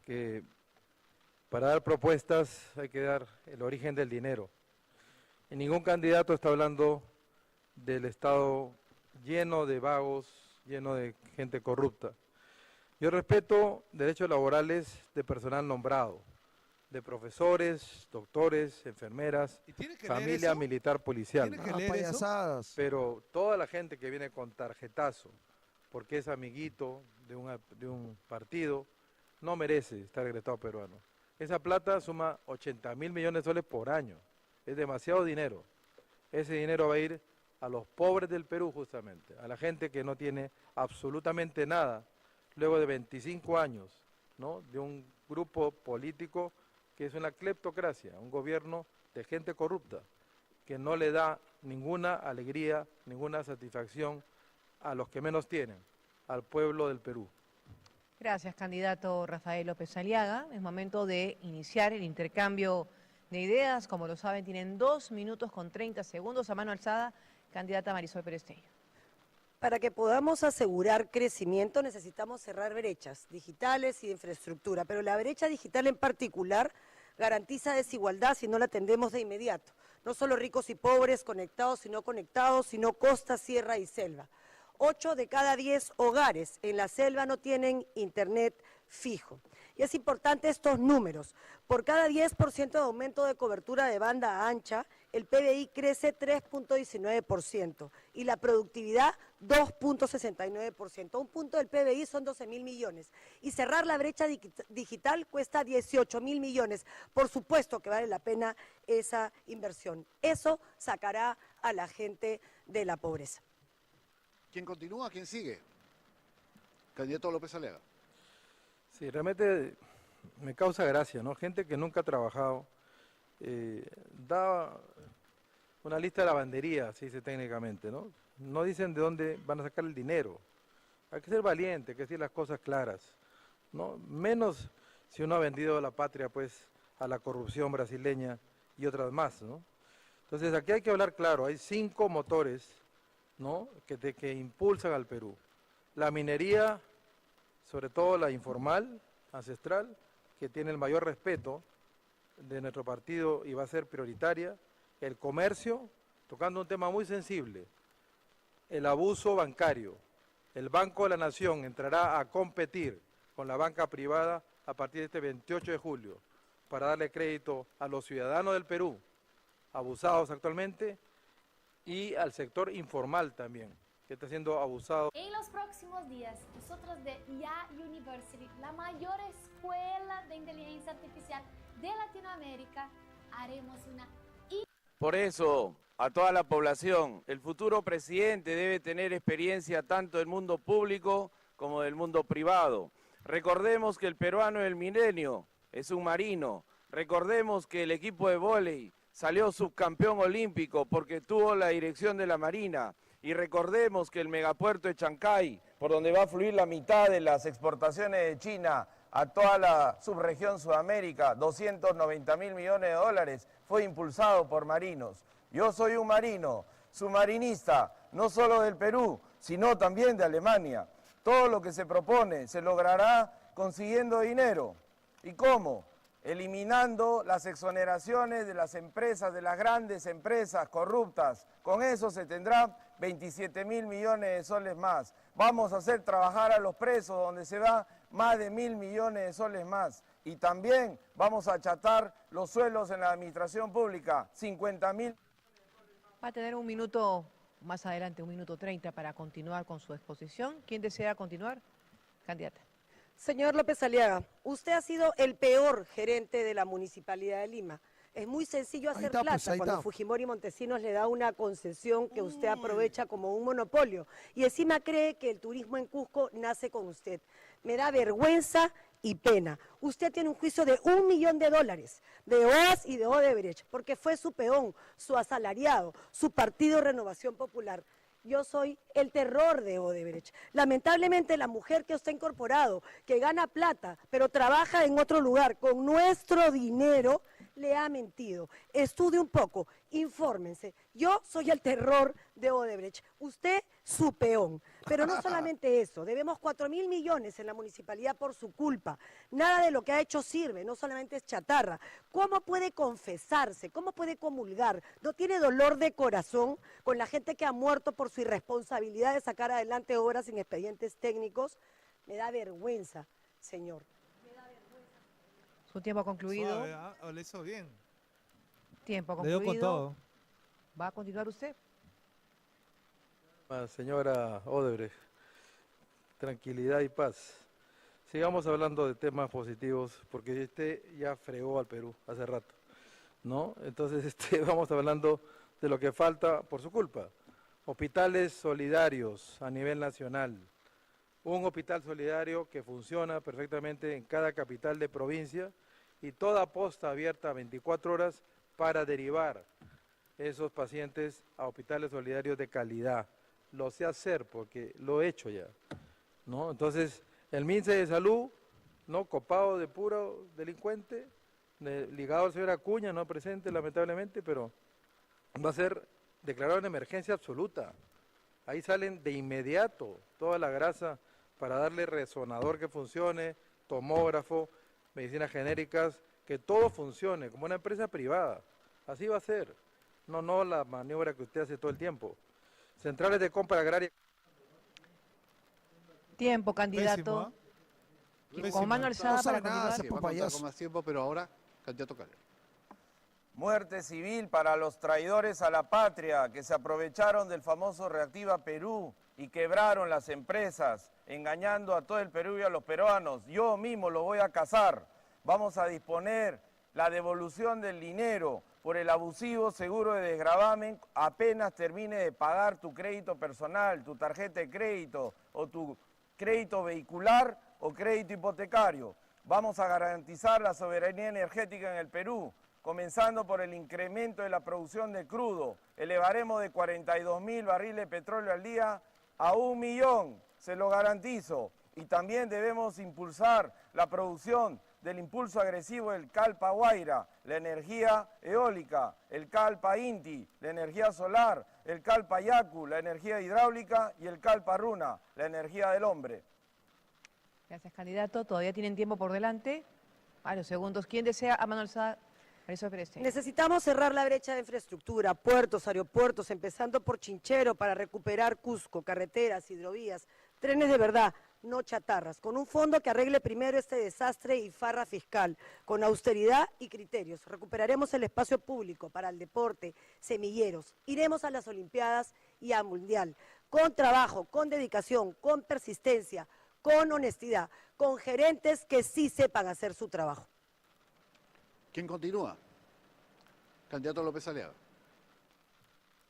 que para dar propuestas hay que dar el origen del dinero. Y ningún candidato está hablando del Estado lleno de vagos, lleno de gente corrupta. Yo respeto derechos laborales de personal nombrado, de profesores, doctores, enfermeras, familia militar policial. Payasadas. Pero toda la gente que viene con tarjetazo, porque es amiguito de un partido, no merece estar en el Estado peruano. Esa plata suma 80.000 millones de soles por año. Es demasiado dinero. Ese dinero va a ir a los pobres del Perú justamente, a la gente que no tiene absolutamente nada, luego de 25 años, ¿no?, de un grupo político que es una cleptocracia, un gobierno de gente corrupta, que no le da ninguna alegría, ninguna satisfacción a los que menos tienen, al pueblo del Perú. Gracias, candidato Rafael López Aliaga. Es momento de iniciar el intercambio de ideas. Como lo saben, tienen 2 minutos con 30 segundos. A mano alzada, candidata Marisol Pérez Tello. Para que podamos asegurar crecimiento necesitamos cerrar brechas digitales y de infraestructura, pero la brecha digital en particular garantiza desigualdad si no la atendemos de inmediato. No solo ricos y pobres, conectados y no conectados, sino costa, sierra y selva. 8 de cada 10 hogares en la selva no tienen internet fijo. Y es importante estos números. Por cada 10% de aumento de cobertura de banda ancha, el PBI crece 3.19% y la productividad 2.69%. Un punto del PBI son 12.000 millones. Y cerrar la brecha digital cuesta 18.000 millones. Por supuesto que vale la pena esa inversión. Eso sacará a la gente de la pobreza. ¿Quién continúa? ¿Quién sigue? Candidato López Aliaga. Sí, realmente me causa gracia, ¿no? Gente que nunca ha trabajado, da una lista de lavandería, se dice técnicamente, ¿no? No dicen de dónde van a sacar el dinero. Hay que ser valiente, hay que decir las cosas claras, ¿no? Menos si uno ha vendido la patria pues a la corrupción brasileña y otras más, ¿no? Entonces aquí hay que hablar claro, hay 5 motores, ¿no?, que impulsan al Perú. La minería, sobre todo la informal, ancestral, que tiene el mayor respeto de nuestro partido y va a ser prioritaria. El comercio, tocando un tema muy sensible, el abuso bancario. El Banco de la Nación entrará a competir con la banca privada a partir de este 28 de julio para darle crédito a los ciudadanos del Perú, abusados actualmente, y al sector informal también, que está siendo abusado. En los próximos días, nosotros de IA University, la mayor escuela de inteligencia artificial de Latinoamérica, haremos una... Por eso, a toda la población, el futuro presidente debe tener experiencia tanto del mundo público como del mundo privado. Recordemos que el peruano del milenio es un marino. Recordemos que el equipo de vóley salió subcampeón olímpico porque tuvo la dirección de la Marina. Y recordemos que el megapuerto de Chancay, por donde va a fluir la mitad de las exportaciones de China a toda la subregión Sudamérica, 290.000 millones de dólares, fue impulsado por marinos. Yo soy un marino, submarinista, no solo del Perú, sino también de Alemania. Todo lo que se propone se logrará consiguiendo dinero. ¿Y cómo? Eliminando las exoneraciones de las empresas, de las grandes empresas corruptas. Con eso se tendrá 27.000 millones de soles más. Vamos a hacer trabajar a los presos, donde se va más de 1.000 millones de soles más. Y también vamos a achatar los sueldos en la administración pública, 50.000. Va a tener un minuto más adelante, 1 minuto 30 para continuar con su exposición. ¿Quién desea continuar? Candidata. Señor López Aliaga, usted ha sido el peor gerente de la Municipalidad de Lima. Es muy sencillo hacer plata cuando Fujimori Montesinos le da una concesión que usted aprovecha como un monopolio. Y encima cree que el turismo en Cusco nace con usted. Me da vergüenza y pena. Usted tiene un juicio de $1 millón de OAS y de Odebrecht, porque fue su peón, su asalariado, su partido Renovación Popular. Yo soy el terror de Odebrecht. Lamentablemente la mujer que usted ha incorporado, que gana plata, pero trabaja en otro lugar con nuestro dinero, le ha mentido. Estudie un poco, infórmense. Yo soy el terror de Odebrecht. Usted, su peón. Pero no solamente eso, debemos 4.000 millones en la municipalidad por su culpa. Nada de lo que ha hecho sirve, no solamente es chatarra. ¿Cómo puede confesarse? ¿Cómo puede comulgar? ¿No tiene dolor de corazón con la gente que ha muerto por su irresponsabilidad de sacar adelante obras sin expedientes técnicos? Me da vergüenza, señor. Su tiempo ha concluido. Suave, le hizo bien. Tiempo Le concluido. dio con todo. ¿Va a continuar usted? Señora Odebrecht, tranquilidad y paz. Sigamos hablando de temas positivos, porque usted ya fregó al Perú hace rato, ¿no? Entonces vamos hablando de lo que falta por su culpa. Hospitales solidarios a nivel nacional. Un hospital solidario que funciona perfectamente en cada capital de provincia y toda posta abierta 24 horas para derivar esos pacientes a hospitales solidarios de calidad. Lo sé hacer porque lo he hecho ya, ¿no? Entonces, el MINSE de Salud, ¿no?, copado de puro delincuente, ligado al señor Acuña, no presente lamentablemente, pero va a ser declarado en emergencia absoluta. Ahí salen de inmediato toda la grasa para darle resonador que funcione, tomógrafo, medicinas genéricas, que todo funcione como una empresa privada. Así va a ser, no la maniobra que usted hace todo el tiempo. Centrales de compra agraria. Tiempo, candidato. Con mano alzada para continuar. Con más tiempo, pero ahora, candidato Calero. Muerte civil para los traidores a la patria que se aprovecharon del famoso Reactiva Perú y quebraron las empresas, engañando a todo el Perú y a los peruanos. Yo mismo lo voy a cazar. Vamos a disponer la devolución del dinero por el abusivo seguro de desgravamen apenas termine de pagar tu crédito personal, tu tarjeta de crédito o tu crédito vehicular o crédito hipotecario. Vamos a garantizar la soberanía energética en el Perú, comenzando por el incremento de la producción de crudo. Elevaremos de 42.000 barriles de petróleo al día a 1 millón, se lo garantizo. Y también debemos impulsar la producción del impulso agresivo del Calpa Guaira, la energía eólica, el Calpa Inti, la energía solar, el Calpa Yacu, la energía hidráulica y el Calpa Runa, la energía del hombre. Gracias, candidato. Todavía tienen tiempo por delante. Varios segundos. ¿Quién desea? A mano alzada. Marisol Pérez. Necesitamos cerrar la brecha de infraestructura, puertos, aeropuertos, empezando por Chinchero para recuperar Cusco, carreteras, hidrovías, trenes de verdad, no chatarras, con un fondo que arregle primero este desastre y farra fiscal, con austeridad y criterios. Recuperaremos el espacio público para el deporte, semilleros, iremos a las Olimpiadas y al Mundial, con trabajo, con dedicación, con persistencia, con honestidad, con gerentes que sí sepan hacer su trabajo. ¿Quién continúa? Candidato López Aliaga.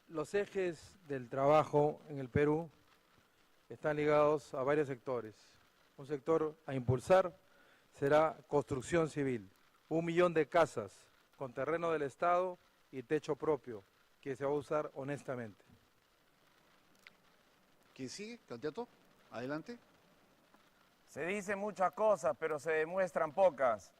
Los ejes del trabajo en el Perú están ligados a varios sectores. Un sector a impulsar será construcción civil. 1 millón de casas con terreno del Estado y techo propio, que se va a usar honestamente. ¿Quién sigue? Candidato, adelante. Se dicen muchas cosas, pero se demuestran pocas.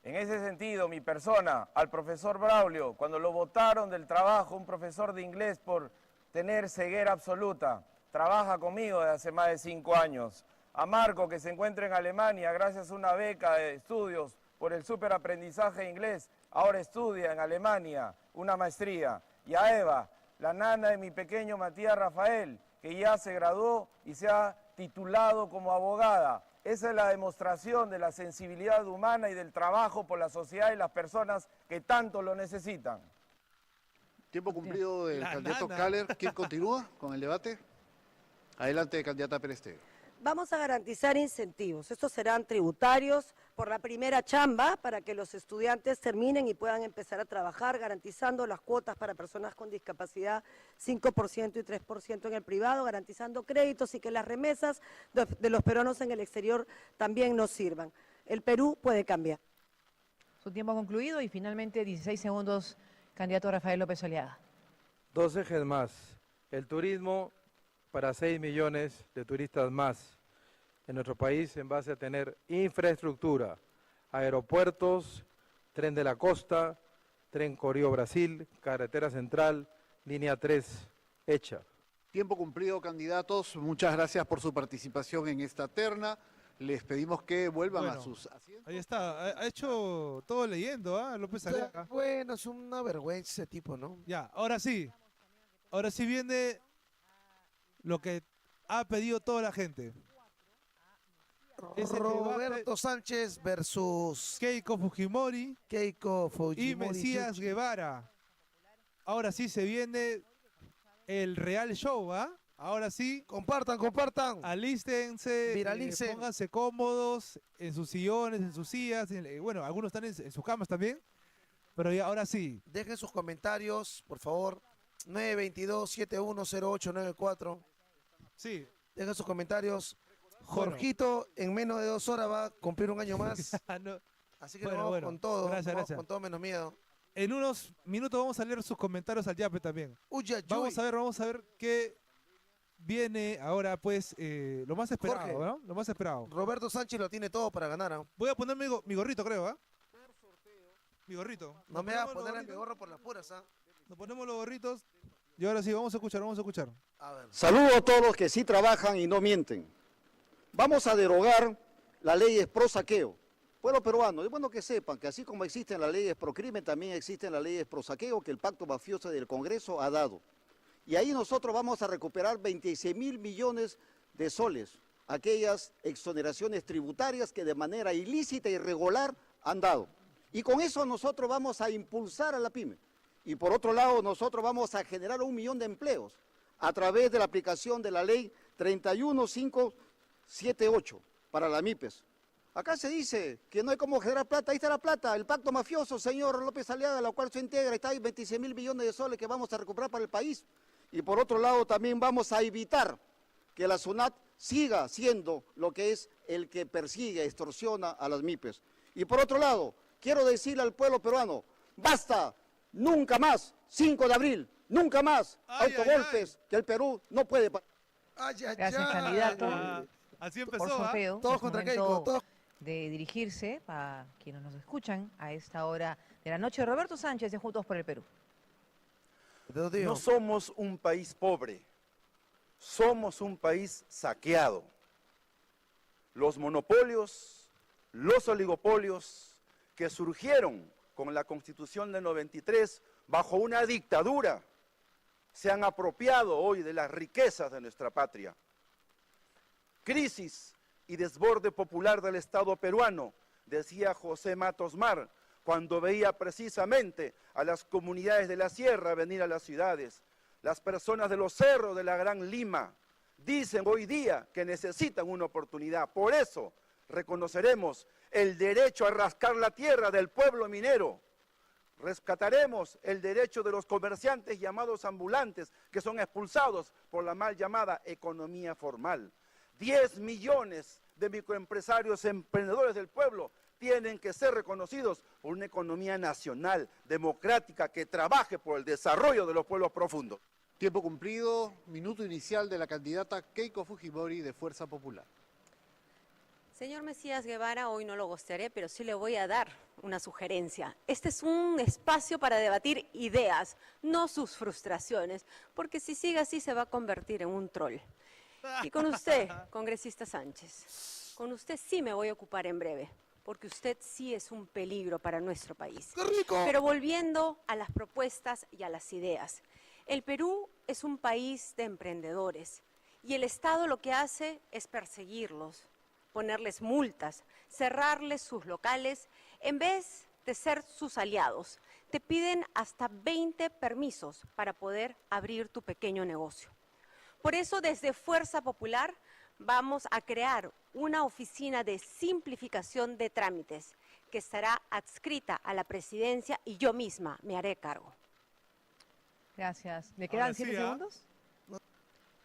En ese sentido, mi persona, al profesor Braulio, cuando lo botaron del trabajo, un profesor de inglés por tener ceguera absoluta, trabaja conmigo desde hace más de 5 años. A Marco, que se encuentra en Alemania gracias a una beca de estudios por el superaprendizaje inglés, ahora estudia en Alemania una maestría. Y a Eva, la nana de mi pequeño Matías Rafael, que ya se graduó y se ha titulado como abogada. Esa es la demostración de la sensibilidad humana y del trabajo por la sociedad y las personas que tanto lo necesitan. Tiempo cumplido del candidato Kaller. ¿Quién continúa con el debate? Adelante, candidata Pérez Tego. Vamos a garantizar incentivos. Estos serán tributarios por la primera chamba para que los estudiantes terminen y puedan empezar a trabajar, garantizando las cuotas para personas con discapacidad 5% y 3% en el privado, garantizando créditos y que las remesas de los peruanos en el exterior también nos sirvan. El Perú puede cambiar. Su tiempo concluido y finalmente 16 segundos, candidato Rafael López Aliaga. 2 ejes más. El turismo para 6 millones de turistas más en nuestro país en base a tener infraestructura, aeropuertos, tren de la costa, tren Corio-Brasil, carretera central, línea 3 hecha. Tiempo cumplido, candidatos. Muchas gracias por su participación en esta terna. Les pedimos que vuelvan a sus asientos. Ahí está, ha hecho todo leyendo, López Aliaga. Bueno, es una vergüenza ese tipo, ¿no? Ya, ahora sí viene lo que ha pedido toda la gente. Roberto Sánchez versus Keiko Fujimori y Mesías Mesías Guevara. Ahora sí se viene el real show, Ahora sí. Compartan. Alístense, Viralicen. pónganse cómodos en sus sillones, en sus sillas. Bueno, algunos están en sus camas también. Pero ya, ahora sí. Dejen sus comentarios, por favor. 922-710894. Sí. Dejen sus comentarios. Jorgito en menos de 2 horas va a cumplir un año más. No. Así que vamos con todo. Gracias. Con todo menos miedo. En unos minutos vamos a leer sus comentarios al Yape también. Vamos a ver qué viene ahora, pues, lo más esperado, Jorge, ¿no? Lo más esperado. Roberto Sánchez lo tiene todo para ganar. Voy a poner mi gorrito, creo, Mi gorrito. No me vas a poner mi gorro por las puras, Nos ponemos los gorritos y ahora sí, vamos a escuchar. A ver. Saludo a todos los que sí trabajan y no mienten. Vamos a derogar las leyes pro saqueo. Pueblo peruano, es bueno que sepan que así como existen las leyes pro crimen, también existen las leyes pro saqueo que el pacto mafioso del Congreso ha dado. Y ahí nosotros vamos a recuperar 26.000 millones de soles, aquellas exoneraciones tributarias que de manera ilícita y irregular han dado. Y con eso nosotros vamos a impulsar a la pyme. Y por otro lado, nosotros vamos a generar 1 millón de empleos a través de la aplicación de la ley 31578 para las MIPES. Acá se dice que no hay cómo generar plata, ahí está la plata, el pacto mafioso, señor López Aliaga, la cual se integra, está ahí 26.000 millones de soles que vamos a recuperar para el país. Y por otro lado también vamos a evitar que la SUNAT siga siendo lo que es el que persigue, extorsiona a las MIPES. Y por otro lado, quiero decirle al pueblo peruano, basta, nunca más, 5 de abril, nunca más, autogolpes, que el Perú no puede parar. Gracias, candidato. Así Por empezó, sorteo. Todos contra Keiko, todos. de dirigirse, a quienes nos escuchan a esta hora de la noche, Roberto Sánchez de Juntos por el Perú. No somos un país pobre, somos un país saqueado. Los monopolios, los oligopolios que surgieron con la Constitución del 93 bajo una dictadura, se han apropiado hoy de las riquezas de nuestra patria. Crisis y desborde popular del Estado peruano, decía José Matos Mar, cuando veía precisamente a las comunidades de la sierra venir a las ciudades. Las personas de los cerros de la Gran Lima dicen hoy día que necesitan una oportunidad. Por eso reconoceremos el derecho a rascar la tierra del pueblo minero. Rescataremos el derecho de los comerciantes llamados ambulantes, que son expulsados por la mal llamada economía formal. 10 millones de microempresarios emprendedores del pueblo tienen que ser reconocidos por una economía nacional, democrática, que trabaje por el desarrollo de los pueblos profundos. Tiempo cumplido, minuto inicial de la candidata Keiko Fujimori de Fuerza Popular. Señor Mesías Guevara, hoy no lo gostearé, pero sí le voy a dar una sugerencia. Este es un espacio para debatir ideas, no sus frustraciones, porque si sigue así se va a convertir en un troll. Y con usted, congresista Sánchez, con usted sí me voy a ocupar en breve, porque usted sí es un peligro para nuestro país. ¡Qué rico! Pero volviendo a las propuestas y a las ideas, el Perú es un país de emprendedores y el Estado lo que hace es perseguirlos, ponerles multas, cerrarles sus locales, en vez de ser sus aliados. Te piden hasta 20 permisos para poder abrir tu pequeño negocio. Por eso, desde Fuerza Popular, vamos a crear una oficina de simplificación de trámites que estará adscrita a la presidencia y yo misma me haré cargo. Gracias. ¿Le quedan 7 segundos?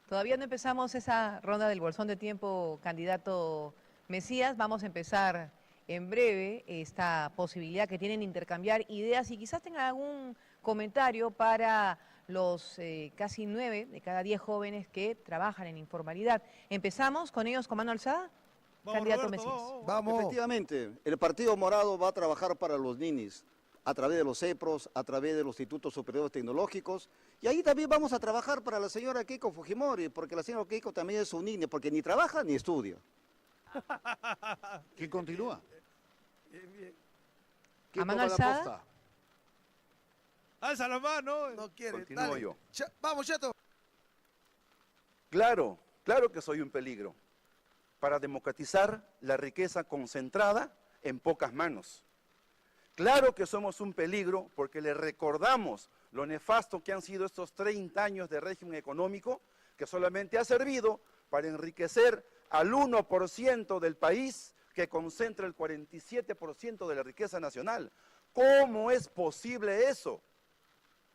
Todavía no empezamos esa ronda del bolsón de tiempo, candidato Mesías. Vamos a empezar en breve esta posibilidad que tienen de intercambiar ideas y quizás tengan algún comentario para los casi 9 de cada 10 jóvenes que trabajan en informalidad. Empezamos con ellos con mano alzada. Candidato Roberto, Mesías. Vamos. Efectivamente, el Partido Morado va a trabajar para los ninis a través de los CEPROS, a través de los Institutos Superiores Tecnológicos, y ahí también vamos a trabajar para la señora Keiko Fujimori, porque la señora Keiko también es un nini, porque ni trabaja ni estudia. ¿Quién continúa? ¿Quién ¿A mano toma la alzada? posta? Alza la mano. No quiere. Continúo Dale. yo. Vamos, Chato. Claro, claro que soy un peligro para democratizar la riqueza concentrada en pocas manos. Claro que somos un peligro porque le recordamos lo nefasto que han sido estos 30 años de régimen económico que solamente ha servido para enriquecer al 1% del país que concentra el 47% de la riqueza nacional. ¿Cómo es posible eso?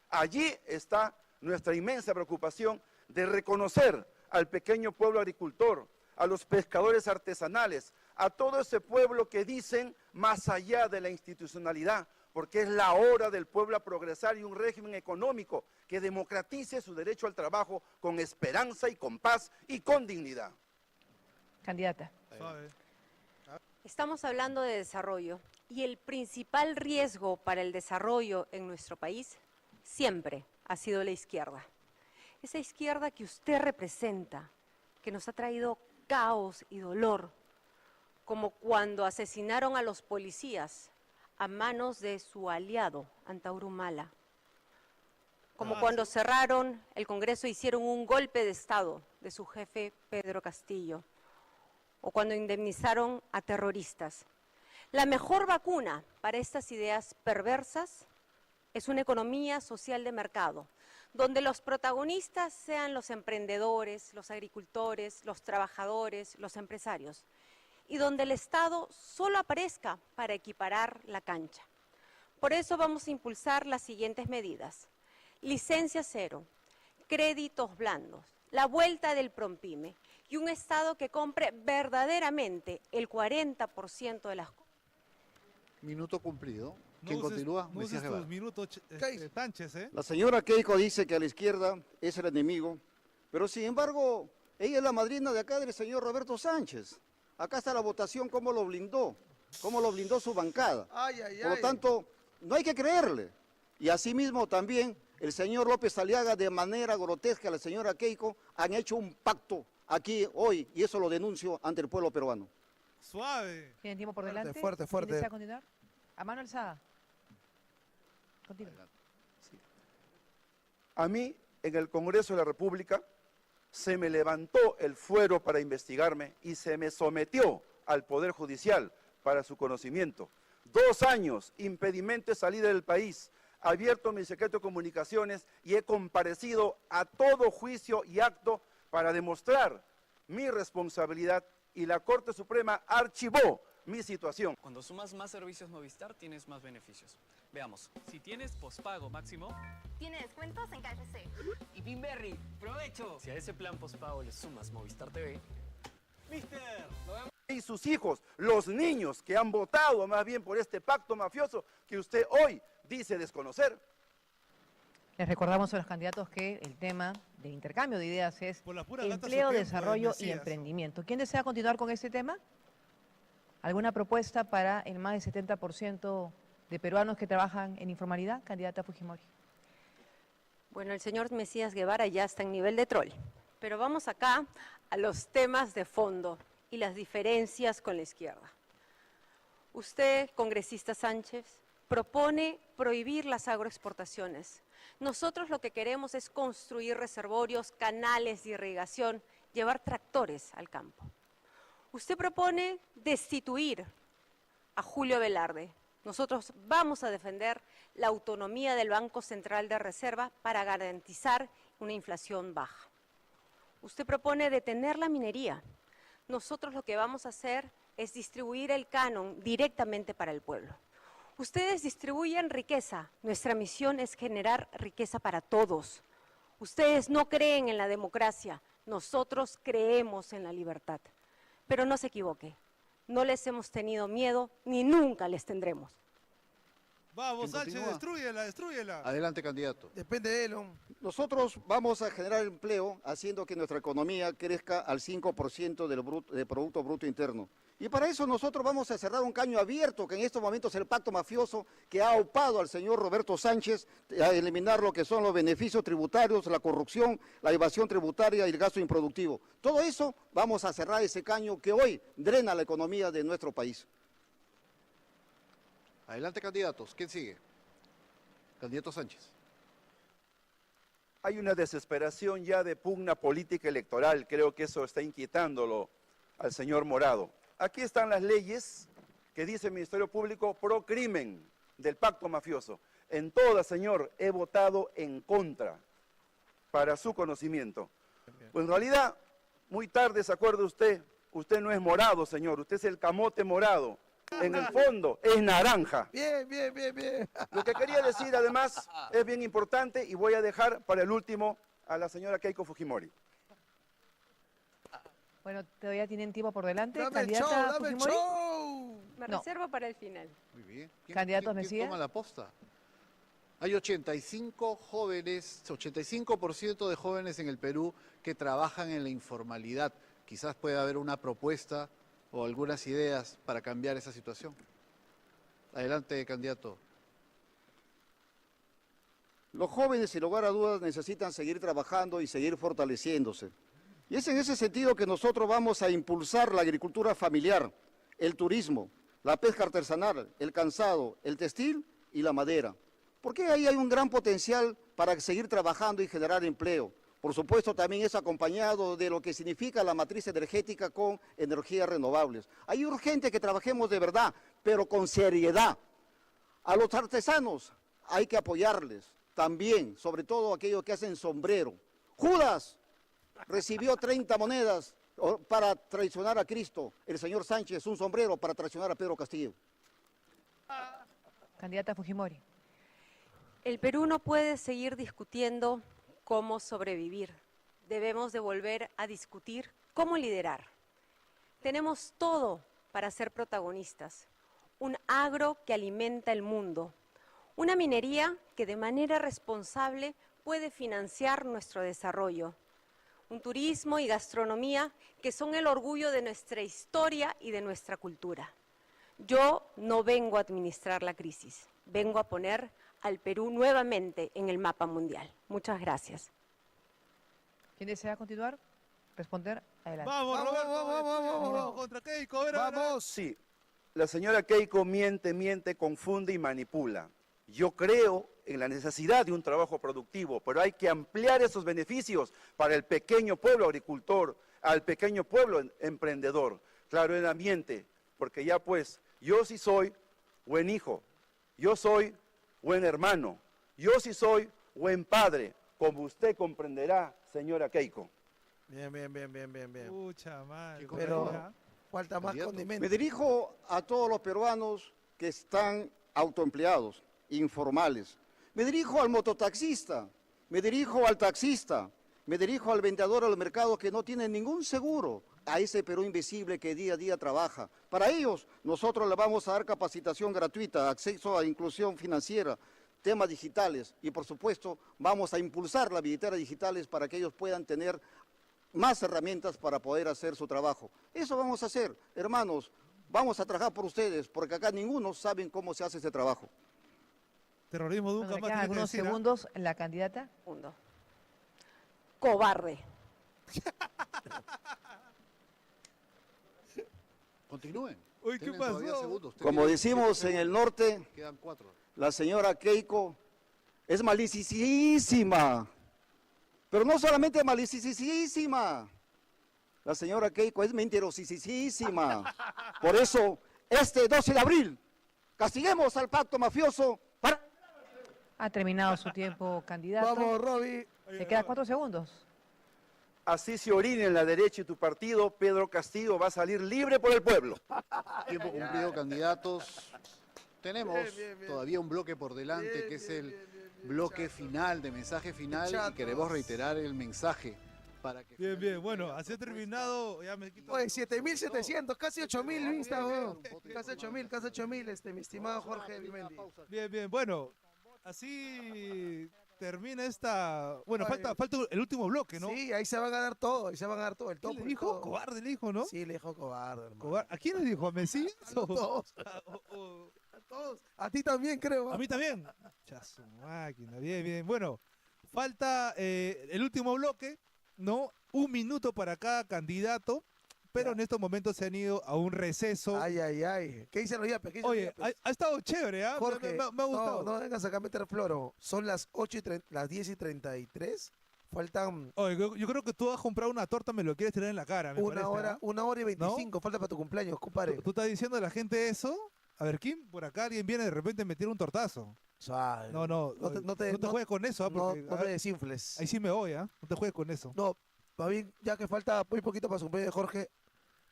Allí está nuestra inmensa preocupación de reconocer al pequeño pueblo agricultor, a los pescadores artesanales, a todo ese pueblo que dicen más allá de la institucionalidad, porque es la hora del pueblo a progresar y un régimen económico que democratice su derecho al trabajo con esperanza y con paz y con dignidad. Candidata. Estamos hablando de desarrollo y el principal riesgo para el desarrollo en nuestro país siempre ha sido la izquierda. Esa izquierda que usted representa, que nos ha traído caos y dolor, como cuando asesinaron a los policías a manos de su aliado, Antauro Humala, como cuando cerraron el Congreso e hicieron un golpe de Estado de su jefe Pedro Castillo, o cuando indemnizaron a terroristas. La mejor vacuna para estas ideas perversas es una economía social de mercado, donde los protagonistas sean los emprendedores, los agricultores, los trabajadores, los empresarios, y donde el Estado solo aparezca para equiparar la cancha. Por eso vamos a impulsar las siguientes medidas: licencia cero, créditos blandos, la vuelta del PROMPYME y un Estado que compre verdaderamente el 40% de las cosas. Minuto cumplido. ¿Quién continúa? No Mesías uses Guevara. tus minutos, Sánchez, ¿eh? La señora Keiko dice que a la izquierda es el enemigo, pero sin embargo, ella es la madrina de acá del señor Roberto Sánchez. Acá está la votación, cómo lo blindó su bancada. Ay, ay, Por lo ay. tanto, no hay que creerle. Y asimismo también el señor López Aliaga, de manera grotesca, la señora Keiko, han hecho un pacto aquí hoy, y eso lo denuncio ante el pueblo peruano. Suave. ¿Tienen tiempo por delante? Fuerte. ¿Quién desea continuar? A mano alzada. Continúa. A mí, en el Congreso de la República, se me levantó el fuero para investigarme y se me sometió al Poder Judicial para su conocimiento. 2 años, impedimento de salida del país, abierto mi secreto de comunicaciones y he comparecido a todo juicio y acto para demostrar mi responsabilidad, y la Corte Suprema archivó mi situación. Cuando sumas más servicios Movistar, tienes más beneficios. Veamos, si tienes pospago máximo, Tiene descuentos en KFC. y Pinberry, ¡provecho! Si a ese plan pospago le sumas Movistar TV, ¡Mister! ¡Lo vemos! Y sus hijos, los niños que han votado más bien por este pacto mafioso que usted hoy dice desconocer. Les recordamos a los candidatos que el tema del intercambio de ideas es pura gata empleo, su tiempo, desarrollo y Mesías. emprendimiento. ¿Quién desea continuar con este tema? ¿Alguna propuesta para el más del 70% de peruanos que trabajan en informalidad? Candidata Fujimori. Bueno, el señor Mesías Guevara ya está en nivel de troll, pero vamos acá a los temas de fondo y las diferencias con la izquierda. Usted, congresista Sánchez, propone prohibir las agroexportaciones. Nosotros lo que queremos es construir reservorios, canales de irrigación, llevar tractores al campo. Usted propone destituir a Julio Velarde. Nosotros vamos a defender la autonomía del Banco Central de Reserva para garantizar una inflación baja. Usted propone detener la minería. Nosotros lo que vamos a hacer es distribuir el canon directamente para el pueblo. Ustedes distribuyen riqueza. Nuestra misión es generar riqueza para todos. Ustedes no creen en la democracia. Nosotros creemos en la libertad. Pero no se equivoque. No les hemos tenido miedo ni nunca les tendremos. Vamos, ¿Quién Sánchez, continúa? destrúyela. Adelante, candidato. Depende de él. Nosotros vamos a generar empleo haciendo que nuestra economía crezca al 5% del Producto Bruto Interno. Y para eso nosotros vamos a cerrar un caño abierto, que en estos momentos es el pacto mafioso que ha opado al señor Roberto Sánchez a eliminar lo que son los beneficios tributarios, la corrupción, la evasión tributaria y el gasto improductivo. Todo eso vamos a cerrar ese caño que hoy drena la economía de nuestro país. Adelante, candidatos. ¿Quién sigue? Candidato Sánchez. Hay una desesperación ya de pugna política electoral, creo que eso está inquietándolo al señor Morado. Aquí están las leyes que dice el Ministerio Público pro crimen del pacto mafioso. En todas, señor, he votado en contra, para su conocimiento. Pues en realidad, muy tarde se acuerda usted no es morado, señor, usted es el camote morado. En el fondo es naranja. Bien. Lo que quería decir además es bien importante y voy a dejar para el último a la señora Keiko Fujimori. Bueno, todavía tienen tiempo por delante. Dame el Candidata show, dame el Fujimori. show. Me No. reservo para el final. Muy bien. Candidato ¿Quién Mesías. toma la posta? Hay 85 jóvenes, 85% de jóvenes en el Perú que trabajan en la informalidad. Quizás pueda haber una propuesta o algunas ideas para cambiar esa situación. Adelante, candidato. Los jóvenes, sin lugar a dudas, necesitan seguir trabajando y seguir fortaleciéndose. Y es en ese sentido que nosotros vamos a impulsar la agricultura familiar, el turismo, la pesca artesanal, el calzado, el textil y la madera. Porque ahí hay un gran potencial para seguir trabajando y generar empleo. Por supuesto, también es acompañado de lo que significa la matriz energética con energías renovables. Hay urgente que trabajemos de verdad, pero con seriedad. A los artesanos hay que apoyarles también, sobre todo aquellos que hacen sombrero. Judas recibió 30 monedas para traicionar a Cristo. El señor Sánchez un sombrero para traicionar a Pedro Castillo. Candidata Fujimori. El Perú no puede seguir discutiendo cómo sobrevivir. Debemos de volver a discutir cómo liderar. Tenemos todo para ser protagonistas. Un agro que alimenta el mundo. Una minería que de manera responsable puede financiar nuestro desarrollo. un turismo y gastronomía que son el orgullo de nuestra historia y de nuestra cultura. Yo no vengo a administrar la crisis, vengo a poner al Perú nuevamente en el mapa mundial. Muchas gracias. ¿Quién desea continuar? Responder. Adelante. Vamos, Roberto, vamos. Contra Keiko, a ver, a ver. Vamos. Sí, la señora Keiko miente, confunde y manipula. Yo creo en la necesidad de un trabajo productivo, pero hay que ampliar esos beneficios para el pequeño pueblo agricultor, al pequeño pueblo emprendedor. Claro, en ambiente, porque ya pues, yo sí soy buen hijo, yo soy buen hermano, yo sí soy buen padre, como usted comprenderá, señora Keiko. Bien. Pucha madre. Pero falta más condimento. Me dirijo a todos los peruanos que están autoempleados, informales. Me dirijo al mototaxista, me dirijo al taxista, me dirijo al vendedor al mercado que no tiene ningún seguro, a ese Perú invisible que día a día trabaja. Para ellos, nosotros le vamos a dar capacitación gratuita, acceso a inclusión financiera, temas digitales y, por supuesto, vamos a impulsar las billeteras digitales para que ellos puedan tener más herramientas para poder hacer su trabajo. Eso vamos a hacer, hermanos, vamos a trabajar por ustedes, porque acá ninguno sabe cómo se hace este trabajo. Terrorismo de un Bueno, le quedan algunos segundos. La candidata. Cobarde. Continúen. Uy, ¿qué Tienen todavía pasó? segundos. Como decimos en el norte, Quedan 4. la señora Keiko es malicísima. Pero no solamente malicísima. La señora Keiko es mentirosísima. Por eso, este 12 de abril, castiguemos al pacto mafioso para... Ha terminado su tiempo, candidato. Vamos, Roby. Le quedan 4 segundos. Así se orine en la derecha y tu partido, Pedro Castillo va a salir libre por el pueblo. Tiempo cumplido, candidatos. Tenemos todavía un bloque por delante, que es el bloque final, de mensaje final, y queremos reiterar el mensaje para que... Bien. Bueno, así ha terminado. Ya me quito. Oye, 7.700, casi 8.000 vistas, weón. Casi 8.000, mi estimado Jorge Vimendi. Bien. Bueno, así termina esta... Bueno, falta el último bloque, ¿no? Sí, ahí se van a dar todo, el top. ¿Qué le dijo? Cobarde le dijo, ¿no? Sí, le dijo cobarde, hermano. ¿A quién le dijo? ¿A Messi? A todos. A todos. A ti también, creo. A mí también. Chazo, máquina. Bien. Bueno, falta el último bloque, ¿no? 1 minuto para cada candidato, pero en estos momentos se han ido a un receso. Ay. ¿Qué dicen los yapes? Oye, ha estado chévere, ¿ah? Jorge, me ha gustado. No vengas acá a meter floro. Son las 10:33. Faltan... Oye, yo creo que tú vas a comprar una torta, me lo quieres tirar en la cara, me parece, ¿ah? 1 hora y 25, falta para tu cumpleaños, compadre. ¿Tú estás diciendo a la gente eso? A ver, ¿quién? Por acá alguien viene de repente a meter un tortazo. No te juegues con eso, ¿ah? Porque, no te desinfles. Ahí sí me voy, ¿ah? No te juegues con eso. No, más bien, ya que falta muy poquito para su cumpleaños de Jorge.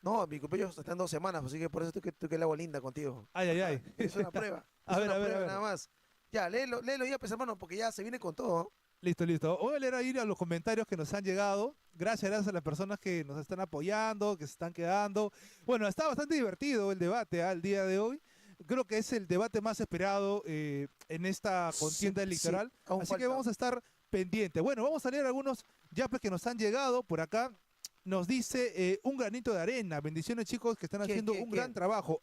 No, mi cumpleaños está en 2 semanas, así que por eso estoy que le hago linda contigo. Ay. Es una prueba. A ver. Nada más. Ya, léelo ya, pues, hermano, porque ya se viene con todo, ¿no? Listo. Voy a leer ahí a los comentarios que nos han llegado. Gracias a las personas que nos están apoyando, que se están quedando. Bueno, está bastante divertido el debate al día de hoy. Creo que es el debate más esperado en esta contienda electoral. Así que vamos a estar pendientes. Bueno, vamos a leer algunos yapes que nos han llegado por acá. Nos dice un granito de arena. Bendiciones, chicos, que están haciendo un gran trabajo.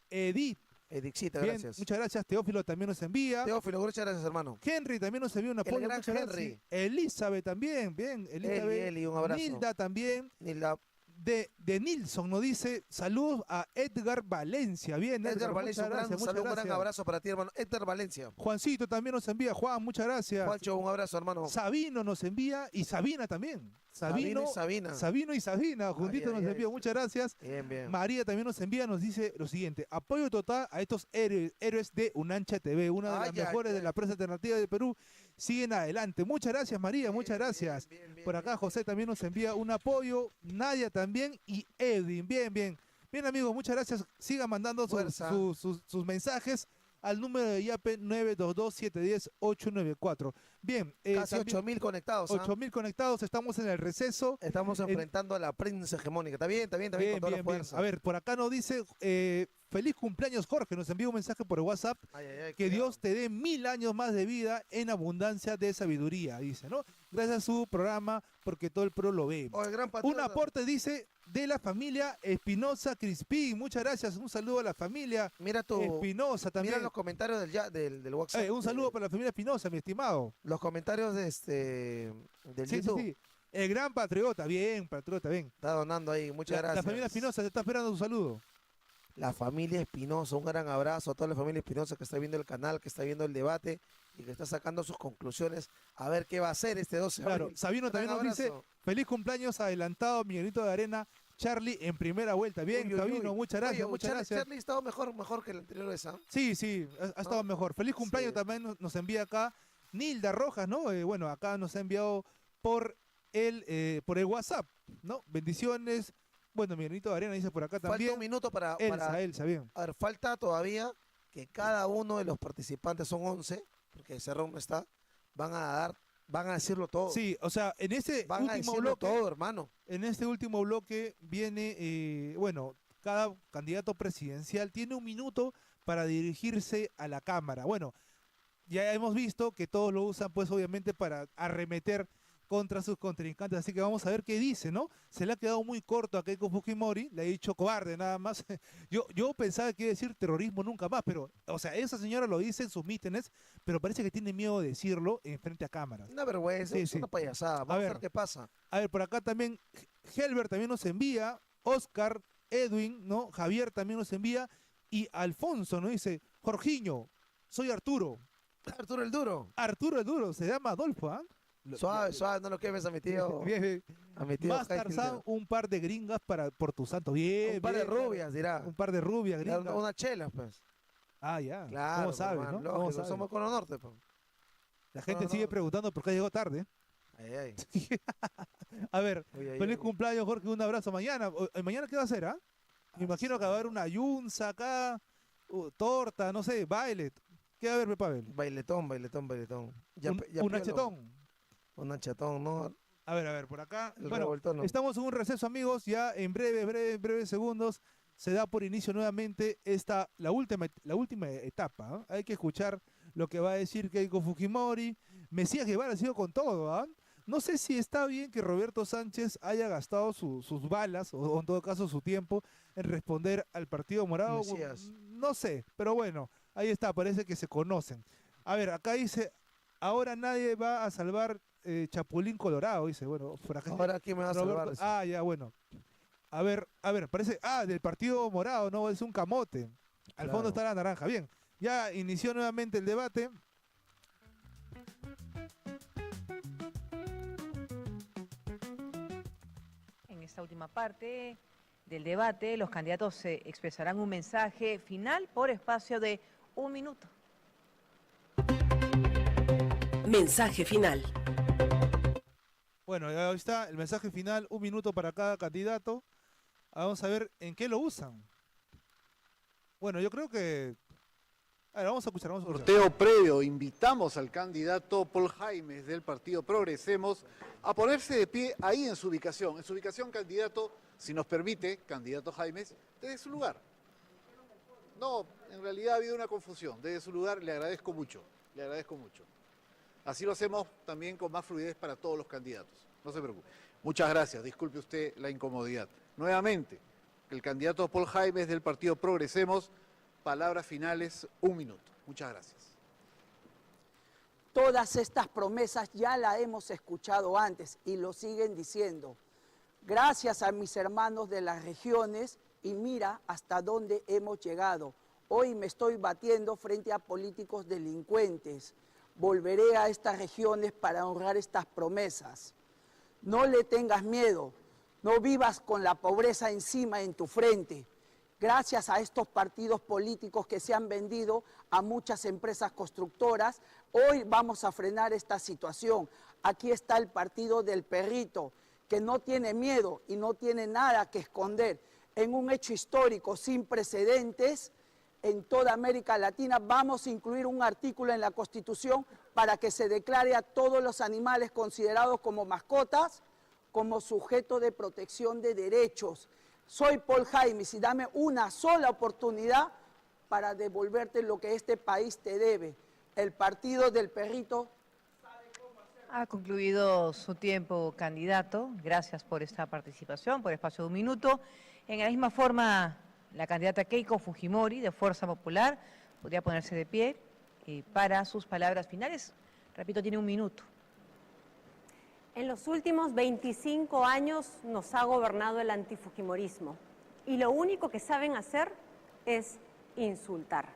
Edixita, bien, gracias. Muchas gracias. Teófilo también nos envía. Teófilo, muchas gracias, hermano. Henry también nos envía un apoyo. Gran muchas Henry. gracias. Elizabeth también, bien. Elizabeth. Eli, un abrazo. Nilda también. Nilda. De Nilsson nos dice, saludos a Edgar Valencia. Bien, Edgar Valencia, muchas gracias. un gran abrazo para ti, hermano. Edgar Valencia. Juancito también nos envía. Juan, muchas gracias. Juancho, un abrazo, hermano. Sabino nos envía y Sabina también. Sabino y Sabina, juntitos nos envía. Muchas gracias. Bien. María también nos envía, nos dice lo siguiente: apoyo total a estos héroes de Unancha TV, una de las mejores de la prensa alternativa de Perú. Siguen adelante. Muchas gracias, María, muchas gracias. Por acá José también nos envía un apoyo, Nadia también y Edwin. Bien, amigos, muchas gracias. Sigan mandando sus mensajes. al número de Yape 922-710-894. Bien. Casi 8.000 conectados. 8.000 conectados, estamos en el receso. Estamos enfrentando a la prensa hegemónica. Está bien, con toda la fuerza. A ver, por acá nos dice, feliz cumpleaños Jorge, nos envía un mensaje por WhatsApp, que Dios te dé 1000 años más de vida en abundancia de sabiduría, dice, ¿no? Gracias a su programa, porque todo el pueblo lo ve. Un aporte, dice, de la familia Espinosa Crispín. Muchas gracias, un saludo a la familia Espinosa también. Mira los comentarios del WhatsApp. Un saludo para la familia Espinosa, mi estimado. Los comentarios del YouTube. Sí. El gran patriota, bien. Está donando ahí, muchas gracias. La familia Espinosa se está esperando un saludo. La familia Espinosa, un gran abrazo a toda la familia Espinosa que está viendo el canal, que está viendo el debate y que está sacando sus conclusiones a ver qué va a hacer este 12 de abril. Claro, Sabino también nos dice, feliz cumpleaños adelantado, Miguelito de Arena, Charlie en primera vuelta. Bien, Sabino, muchas gracias, muchas gracias. Charlie ha estado mejor que el anterior vez, ¿ah? Sí, ha estado mejor. Feliz cumpleaños también nos envía acá Nilda Rojas, ¿no? Bueno, acá nos ha enviado por el WhatsApp, ¿no? Bendiciones. Bueno, Miguelito de Arena dice por acá también. Falta un minuto para Elsa, bien. A ver, falta todavía que cada uno de los participantes, son 11, porque Cerrón no está, van a decirlo todo. Sí, o sea, en ese último bloque, todo, hermano. En este último bloque viene, cada candidato presidencial tiene un minuto para dirigirse a la Cámara. Bueno, ya hemos visto que todos lo usan, pues, obviamente, para arremeter contra sus contrincantes, así que vamos a ver qué dice, ¿no? Se le ha quedado muy corto a Keiko Fujimori, le ha dicho cobarde nada más. Yo pensaba que iba a decir terrorismo nunca más, pero, o sea, esa señora lo dice en sus mítines, pero parece que tiene miedo de decirlo en frente a cámaras. Una vergüenza, es una payasada, vamos a ver qué pasa. A ver, por acá también, Helber también nos envía, Oscar, Edwin, ¿no? Javier también nos envía, y Alfonso nos dice, Jorginho, soy Arturo. Arturo el Duro. Arturo el Duro, se llama Adolfo, ¿ah? Suave, no lo quemes a mi tío. Bien. A mi tío. Más Tarzán, un par de gringas por tu santo. Bien. Un par de rubias, dirá. Un par de rubias, gringas. Una chela, pues. Ah, ya. Claro. ¿Cómo sabes, no? Lógico, sabe? Somos Cono Norte, pues. La gente sigue preguntando por qué llegó tarde. Ay. A ver, feliz cumpleaños, Jorge. Un abrazo mañana. ¿Mañana qué va a hacer, ah? Me imagino que va a haber una yunza acá, torta, no sé, baile. ¿Qué va a haber, Pavel? Bailetón. Un achetón. Un achetón, ¿no? A ver, por acá. Bueno, estamos en un receso, amigos. Ya en breves segundos se da por inicio nuevamente la última etapa. ¿eh? Hay que escuchar lo que va a decir Keiko Fujimori. Mesías Guevara ha sido con todo. ¿eh? No sé si está bien que Roberto Sánchez haya gastado sus balas, o en todo caso su tiempo, en responder al Partido Morado. Mesías. No sé, pero bueno, ahí está, parece que se conocen. A ver, acá dice, ahora nadie va a salvar Chapulín Colorado, dice, bueno, ahora quién me va a salvar. Ah, ya, bueno. A ver, parece, del Partido Morado, no, es un camote. Al fondo está la naranja. Bien, ya inició nuevamente el debate. En esta última parte del debate, los candidatos expresarán un mensaje final por espacio de 1 minuto. Mensaje final. Bueno, ahí está el mensaje final, 1 minuto para cada candidato. Vamos a ver en qué lo usan. Bueno, yo creo que... A ver, vamos a escuchar. Sorteo previo, invitamos al candidato Paul Jaimes del Partido Progresemos a ponerse de pie ahí en su ubicación. En su ubicación, candidato, si nos permite, candidato Jaimes, desde su lugar. No, en realidad ha habido una confusión. Desde su lugar le agradezco mucho, Así lo hacemos también con más fluidez para todos los candidatos. No se preocupe. Muchas gracias. Disculpe usted la incomodidad. Nuevamente, el candidato Paul Jaimes del Partido Progresemos, palabras finales, 1 minuto. Muchas gracias. Todas estas promesas ya las hemos escuchado antes y lo siguen diciendo. Gracias a mis hermanos de las regiones y mira hasta dónde hemos llegado. Hoy me estoy batiendo frente a políticos delincuentes. Volveré a estas regiones para honrar estas promesas. No le tengas miedo, no vivas con la pobreza encima en tu frente. Gracias a estos partidos políticos que se han vendido a muchas empresas constructoras, hoy vamos a frenar esta situación. Aquí está el partido del perrito, que no tiene miedo y no tiene nada que esconder. En un hecho histórico sin precedentes, en toda América Latina. Vamos a incluir un artículo en la Constitución para que se declare a todos los animales considerados como mascotas como sujeto de protección de derechos. Soy Paul Jaimes y dame una sola oportunidad para devolverte lo que este país te debe. El Partido del Perrito. Ha concluido su tiempo, candidato. Gracias por esta participación, por espacio de un minuto. En la misma forma, la candidata Keiko Fujimori, de Fuerza Popular, podría ponerse de pie para sus palabras finales. Repito, tiene un minuto. En los últimos 25 años nos ha gobernado el antifujimorismo y lo único que saben hacer es insultar.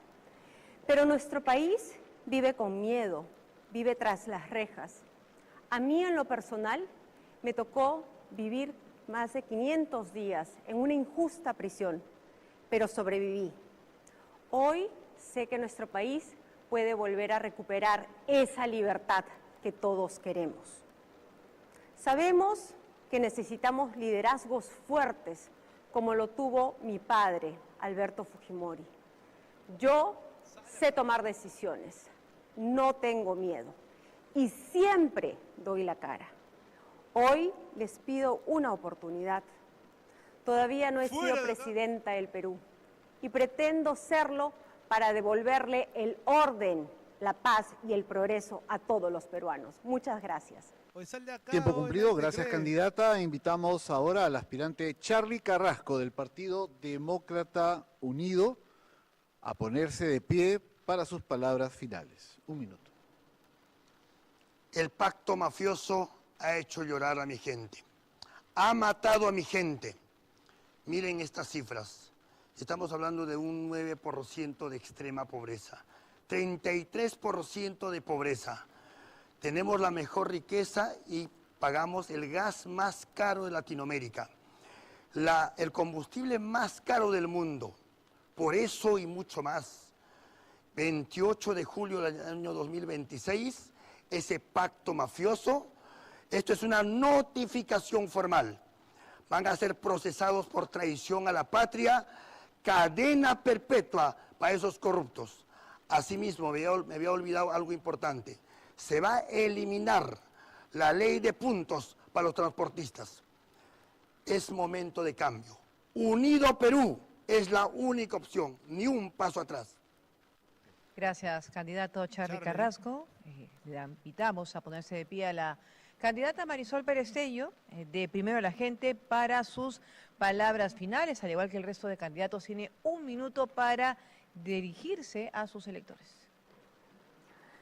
Pero nuestro país vive con miedo, vive tras las rejas. A mí en lo personal me tocó vivir más de 500 días en una injusta prisión, pero sobreviví. Hoy sé que nuestro país puede volver a recuperar esa libertad que todos queremos. Sabemos que necesitamos liderazgos fuertes, como lo tuvo mi padre, Alberto Fujimori. Yo sé tomar decisiones, no tengo miedo y siempre doy la cara. Hoy les pido una oportunidad. Todavía no he sido presidenta del Perú y pretendo serlo para devolverle el orden, la paz y el progreso a todos los peruanos. Muchas gracias. Tiempo cumplido, gracias candidata. Invitamos ahora al aspirante Charly Carrasco del Partido Demócrata Unido a ponerse de pie para sus palabras finales. Un minuto. El pacto mafioso ha hecho llorar a mi gente. Ha matado a mi gente. Miren estas cifras. Estamos hablando de un 9% de extrema pobreza, 33% de pobreza. Tenemos la mejor riqueza y pagamos el gas más caro de Latinoamérica, el combustible más caro del mundo. Por eso y mucho más, 28 de julio del año 2026, ese pacto mafioso, esto es una notificación formal. Van a ser procesados por traición a la patria, cadena perpetua para esos corruptos. Asimismo, me había olvidado algo importante. Se va a eliminar la ley de puntos para los transportistas. Es momento de cambio. Unido Perú es la única opción, ni un paso atrás. Gracias, candidato Charly Carrasco. Le invitamos a ponerse de pie a la candidata Marisol Perestello, de Primero la Gente, para sus palabras finales, al igual que el resto de candidatos. Tiene un minuto para dirigirse a sus electores.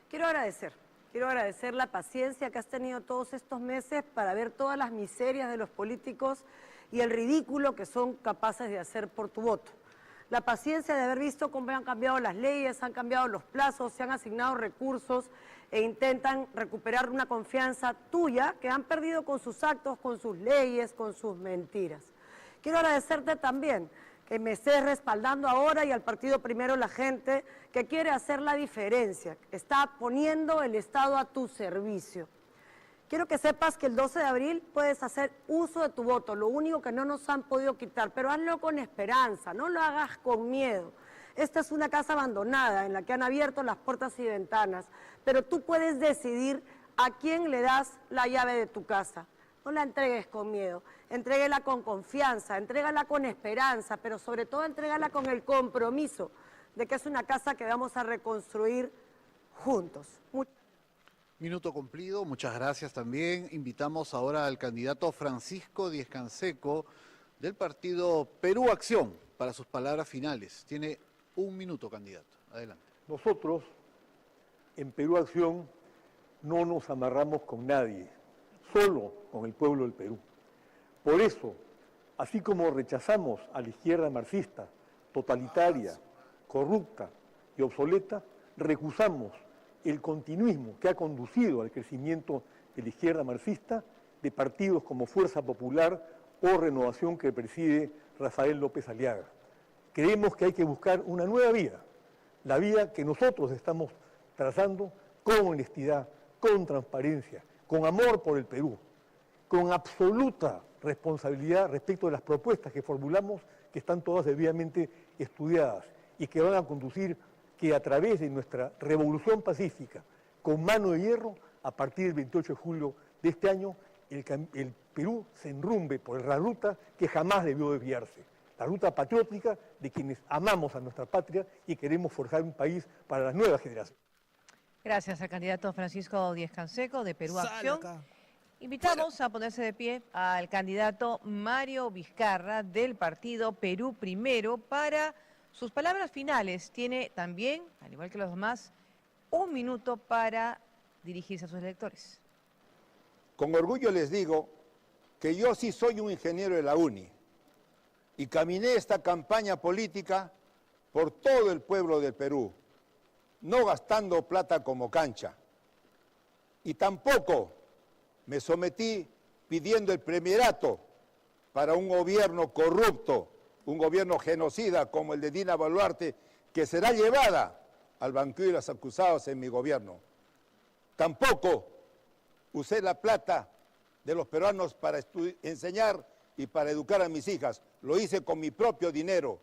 Quiero agradecer la paciencia que has tenido todos estos meses para ver todas las miserias de los políticos y el ridículo que son capaces de hacer por tu voto. La paciencia de haber visto cómo han cambiado las leyes, han cambiado los plazos, se han asignado recursos e intentan recuperar una confianza tuya que han perdido con sus actos, con sus leyes, con sus mentiras. Quiero agradecerte también que me estés respaldando ahora y al Partido Primero la Gente, que quiere hacer la diferencia, está poniendo el Estado a tu servicio. Quiero que sepas que el 12 de abril puedes hacer uso de tu voto, lo único que no nos han podido quitar, pero hazlo con esperanza, no lo hagas con miedo. Esta es una casa abandonada en la que han abierto las puertas y ventanas, pero tú puedes decidir a quién le das la llave de tu casa. No la entregues con miedo, entrégala con confianza, entrégala con esperanza, pero sobre todo entrégala con el compromiso de que es una casa que vamos a reconstruir juntos. Minuto cumplido, muchas gracias también. Invitamos ahora al candidato Francisco Díez-Canseco del partido Perú Acción para sus palabras finales. Tiene un minuto, candidato. Adelante. Nosotros, en Perú Acción, no nos amarramos con nadie, solo con el pueblo del Perú. Por eso, así como rechazamos a la izquierda marxista, totalitaria, corrupta y obsoleta, recusamos el continuismo que ha conducido al crecimiento de la izquierda marxista, de partidos como Fuerza Popular o Renovación que preside Rafael López Aliaga. Creemos que hay que buscar una nueva vía, la vía que nosotros estamos trazando con honestidad, con transparencia, con amor por el Perú, con absoluta responsabilidad respecto de las propuestas que formulamos, que están todas debidamente estudiadas y que van a conducir que a través de nuestra revolución pacífica, con mano de hierro, a partir del 28 de julio de este año, el Perú se enrumbe por la ruta que jamás debió desviarse, la ruta patriótica de quienes amamos a nuestra patria y queremos forjar un país para las nuevas generaciones. Gracias al candidato Francisco Díez-Canseco de Perú Acción. Invitamos a ponerse de pie al candidato Mario Vizcarra del partido Perú Primero para sus palabras finales. Tiene también, al igual que los demás, 1 minuto para dirigirse a sus electores. Con orgullo les digo que yo sí soy un ingeniero de la UNI y caminé esta campaña política por todo el pueblo del Perú, no gastando plata como cancha. Y tampoco me sometí pidiendo el premierato para un gobierno corrupto, un gobierno genocida como el de Dina Boluarte, que será llevada al banquillo de los acusados en mi gobierno. Tampoco usé la plata de los peruanos para enseñar y para educar a mis hijas. Lo hice con mi propio dinero.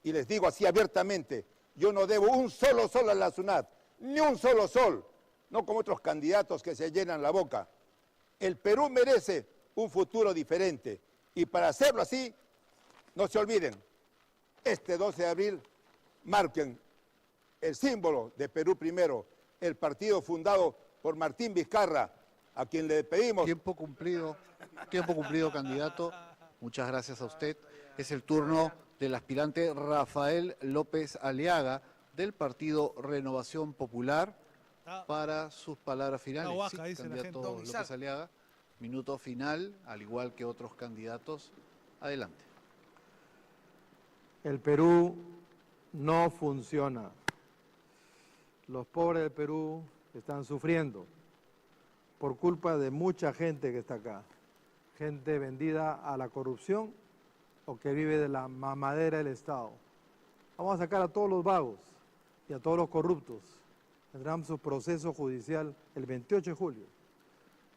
Y les digo así abiertamente, yo no debo un solo sol a la SUNAT, ni un solo sol, no como otros candidatos que se llenan la boca. El Perú merece un futuro diferente y para hacerlo así, no se olviden, este 12 de abril marquen el símbolo de Perú Primero, el partido fundado por Martín Vizcarra, a quien le pedimos... Tiempo cumplido, candidato. Muchas gracias a usted. Es el turno del aspirante Rafael López Aliaga, del partido Renovación Popular, para sus palabras finales. Sí, candidato López Aliaga, minuto final, al igual que otros candidatos. Adelante. El Perú no funciona. Los pobres del Perú están sufriendo por culpa de mucha gente que está acá. Gente vendida a la corrupción o que vive de la mamadera del Estado. Vamos a sacar a todos los vagos y a todos los corruptos. Tendrán su proceso judicial el 28 de julio.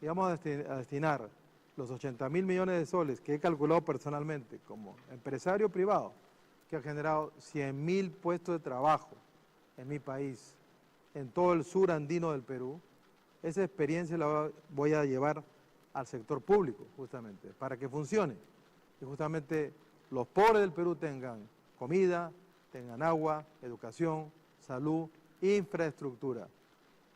Y vamos a destinar los 80.000 millones de soles que he calculado personalmente como empresario privado, que ha generado 100.000 puestos de trabajo en mi país, en todo el sur andino del Perú. Esa experiencia la voy a llevar al sector público, justamente, para que funcione. Y justamente los pobres del Perú tengan comida, tengan agua, educación, salud, infraestructura.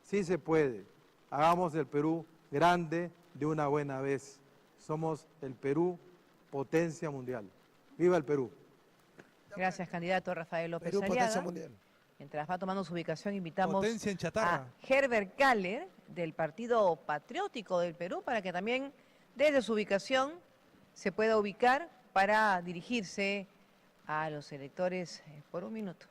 Sí se puede. Hagamos el Perú grande de una buena vez. Somos el Perú potencia mundial. ¡Viva el Perú! Gracias, candidato Rafael López Perú, Aliaga. potencia mundial. Mientras va tomando su ubicación, invitamos Potencia en chatarra. a Herbert Kaller, del Partido Patriótico del Perú, para que también desde su ubicación se pueda ubicar para dirigirse a los electores por 1 minuto.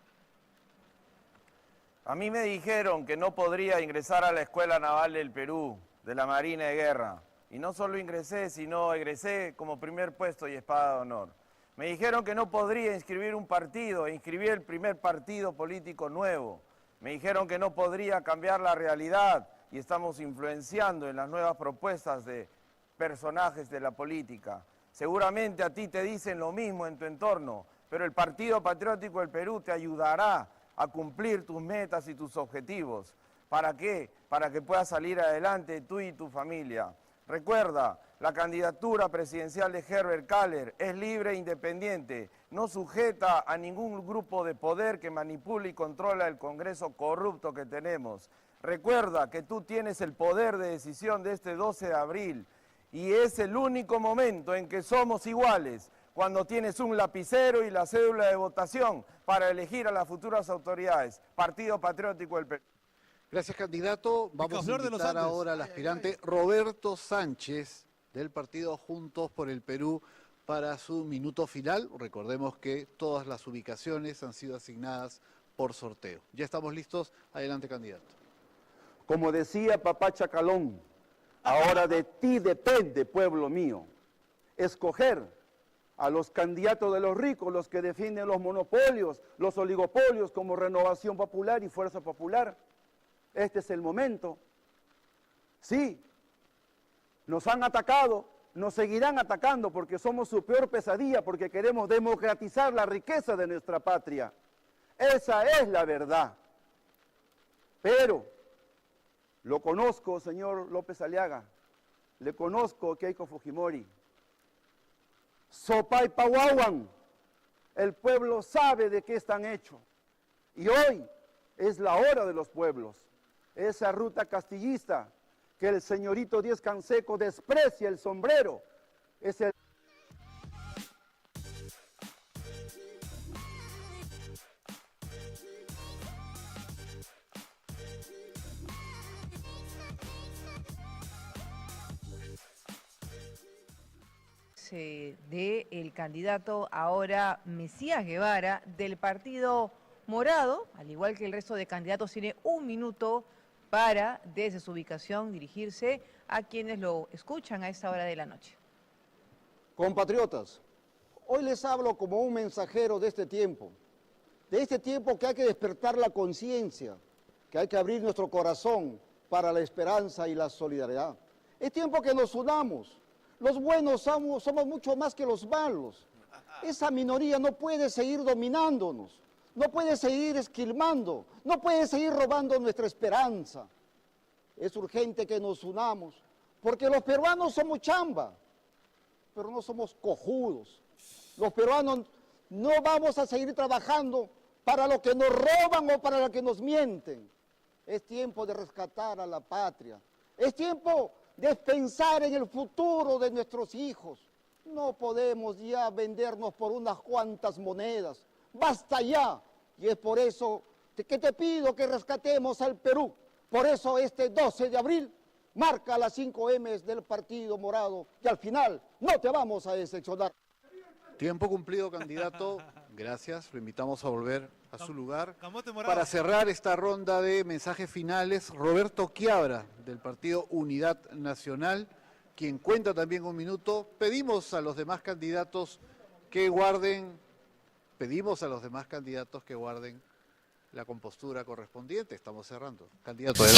A mí me dijeron que no podría ingresar a la Escuela Naval del Perú, de la Marina de Guerra. Y no solo ingresé, sino egresé como primer puesto y espada de honor. Me dijeron que no podría inscribir un partido, e inscribí el primer partido político nuevo. Me dijeron que no podría cambiar la realidad y estamos influenciando en las nuevas propuestas de personajes de la política. Seguramente a ti te dicen lo mismo en tu entorno, pero el Partido Patriótico del Perú te ayudará a cumplir tus metas y tus objetivos. ¿Para qué? Para que puedas salir adelante tú y tu familia. Recuerda, la candidatura presidencial de Herbert Kaller es libre e independiente, no sujeta a ningún grupo de poder que manipule y controla el Congreso corrupto que tenemos. Recuerda que tú tienes el poder de decisión de este 12 de abril y es el único momento en que somos iguales, cuando tienes un lapicero y la cédula de votación para elegir a las futuras autoridades. Partido Patriótico del Perú. Gracias, candidato. Vamos a invitar ahora al aspirante Roberto Sánchez, del partido Juntos por el Perú, para su minuto final. Recordemos que todas las ubicaciones han sido asignadas por sorteo. Ya estamos listos. Adelante, candidato. Como decía papá Chacalón, ahora de ti depende, pueblo mío, escoger a los candidatos de los ricos, los que defienden los monopolios, los oligopolios como Renovación Popular y Fuerza Popular. Este es el momento. Sí, nos han atacado, nos seguirán atacando porque somos su peor pesadilla, porque queremos democratizar la riqueza de nuestra patria. Esa es la verdad. Pero lo conozco, señor López Aliaga, le conozco a Keiko Fujimori. Sopaypahuahuan, el pueblo sabe de qué están hechos. Y hoy es la hora de los pueblos. Esa ruta castillista que el señorito Díez Canseco desprecia el sombrero, es el... del candidato ahora Mesías Guevara del Partido Morado, al igual que el resto de candidatos, tiene 1 minuto para, desde su ubicación, dirigirse a quienes lo escuchan a esta hora de la noche. Compatriotas, hoy les hablo como un mensajero de este tiempo que hay que despertar la conciencia, que hay que abrir nuestro corazón para la esperanza y la solidaridad. Es tiempo que nos unamos. Los buenos somos mucho más que los malos. Esa minoría no puede seguir dominándonos, no puede seguir esquilmando, no puede seguir robando nuestra esperanza. Es urgente que nos unamos, porque los peruanos somos chamba, pero no somos cojudos. Los peruanos no vamos a seguir trabajando para lo que nos roban o para lo que nos mienten. Es tiempo de rescatar a la patria. Es tiempo de pensar en el futuro de nuestros hijos. No podemos ya vendernos por unas cuantas monedas. Basta ya. Y es por eso que te pido que rescatemos al Perú. Por eso este 12 de abril marca las 5 M's del Partido Morado. Y al final no te vamos a decepcionar. Tiempo cumplido, candidato. Gracias. Lo invitamos a volver a su lugar. Camote morado. Para cerrar esta ronda de mensajes finales, Roberto Quiabra, del Partido Unidad Nacional, quien cuenta también 1 minuto. Pedimos a los demás candidatos que guarden la compostura correspondiente. Estamos cerrando. Candidato de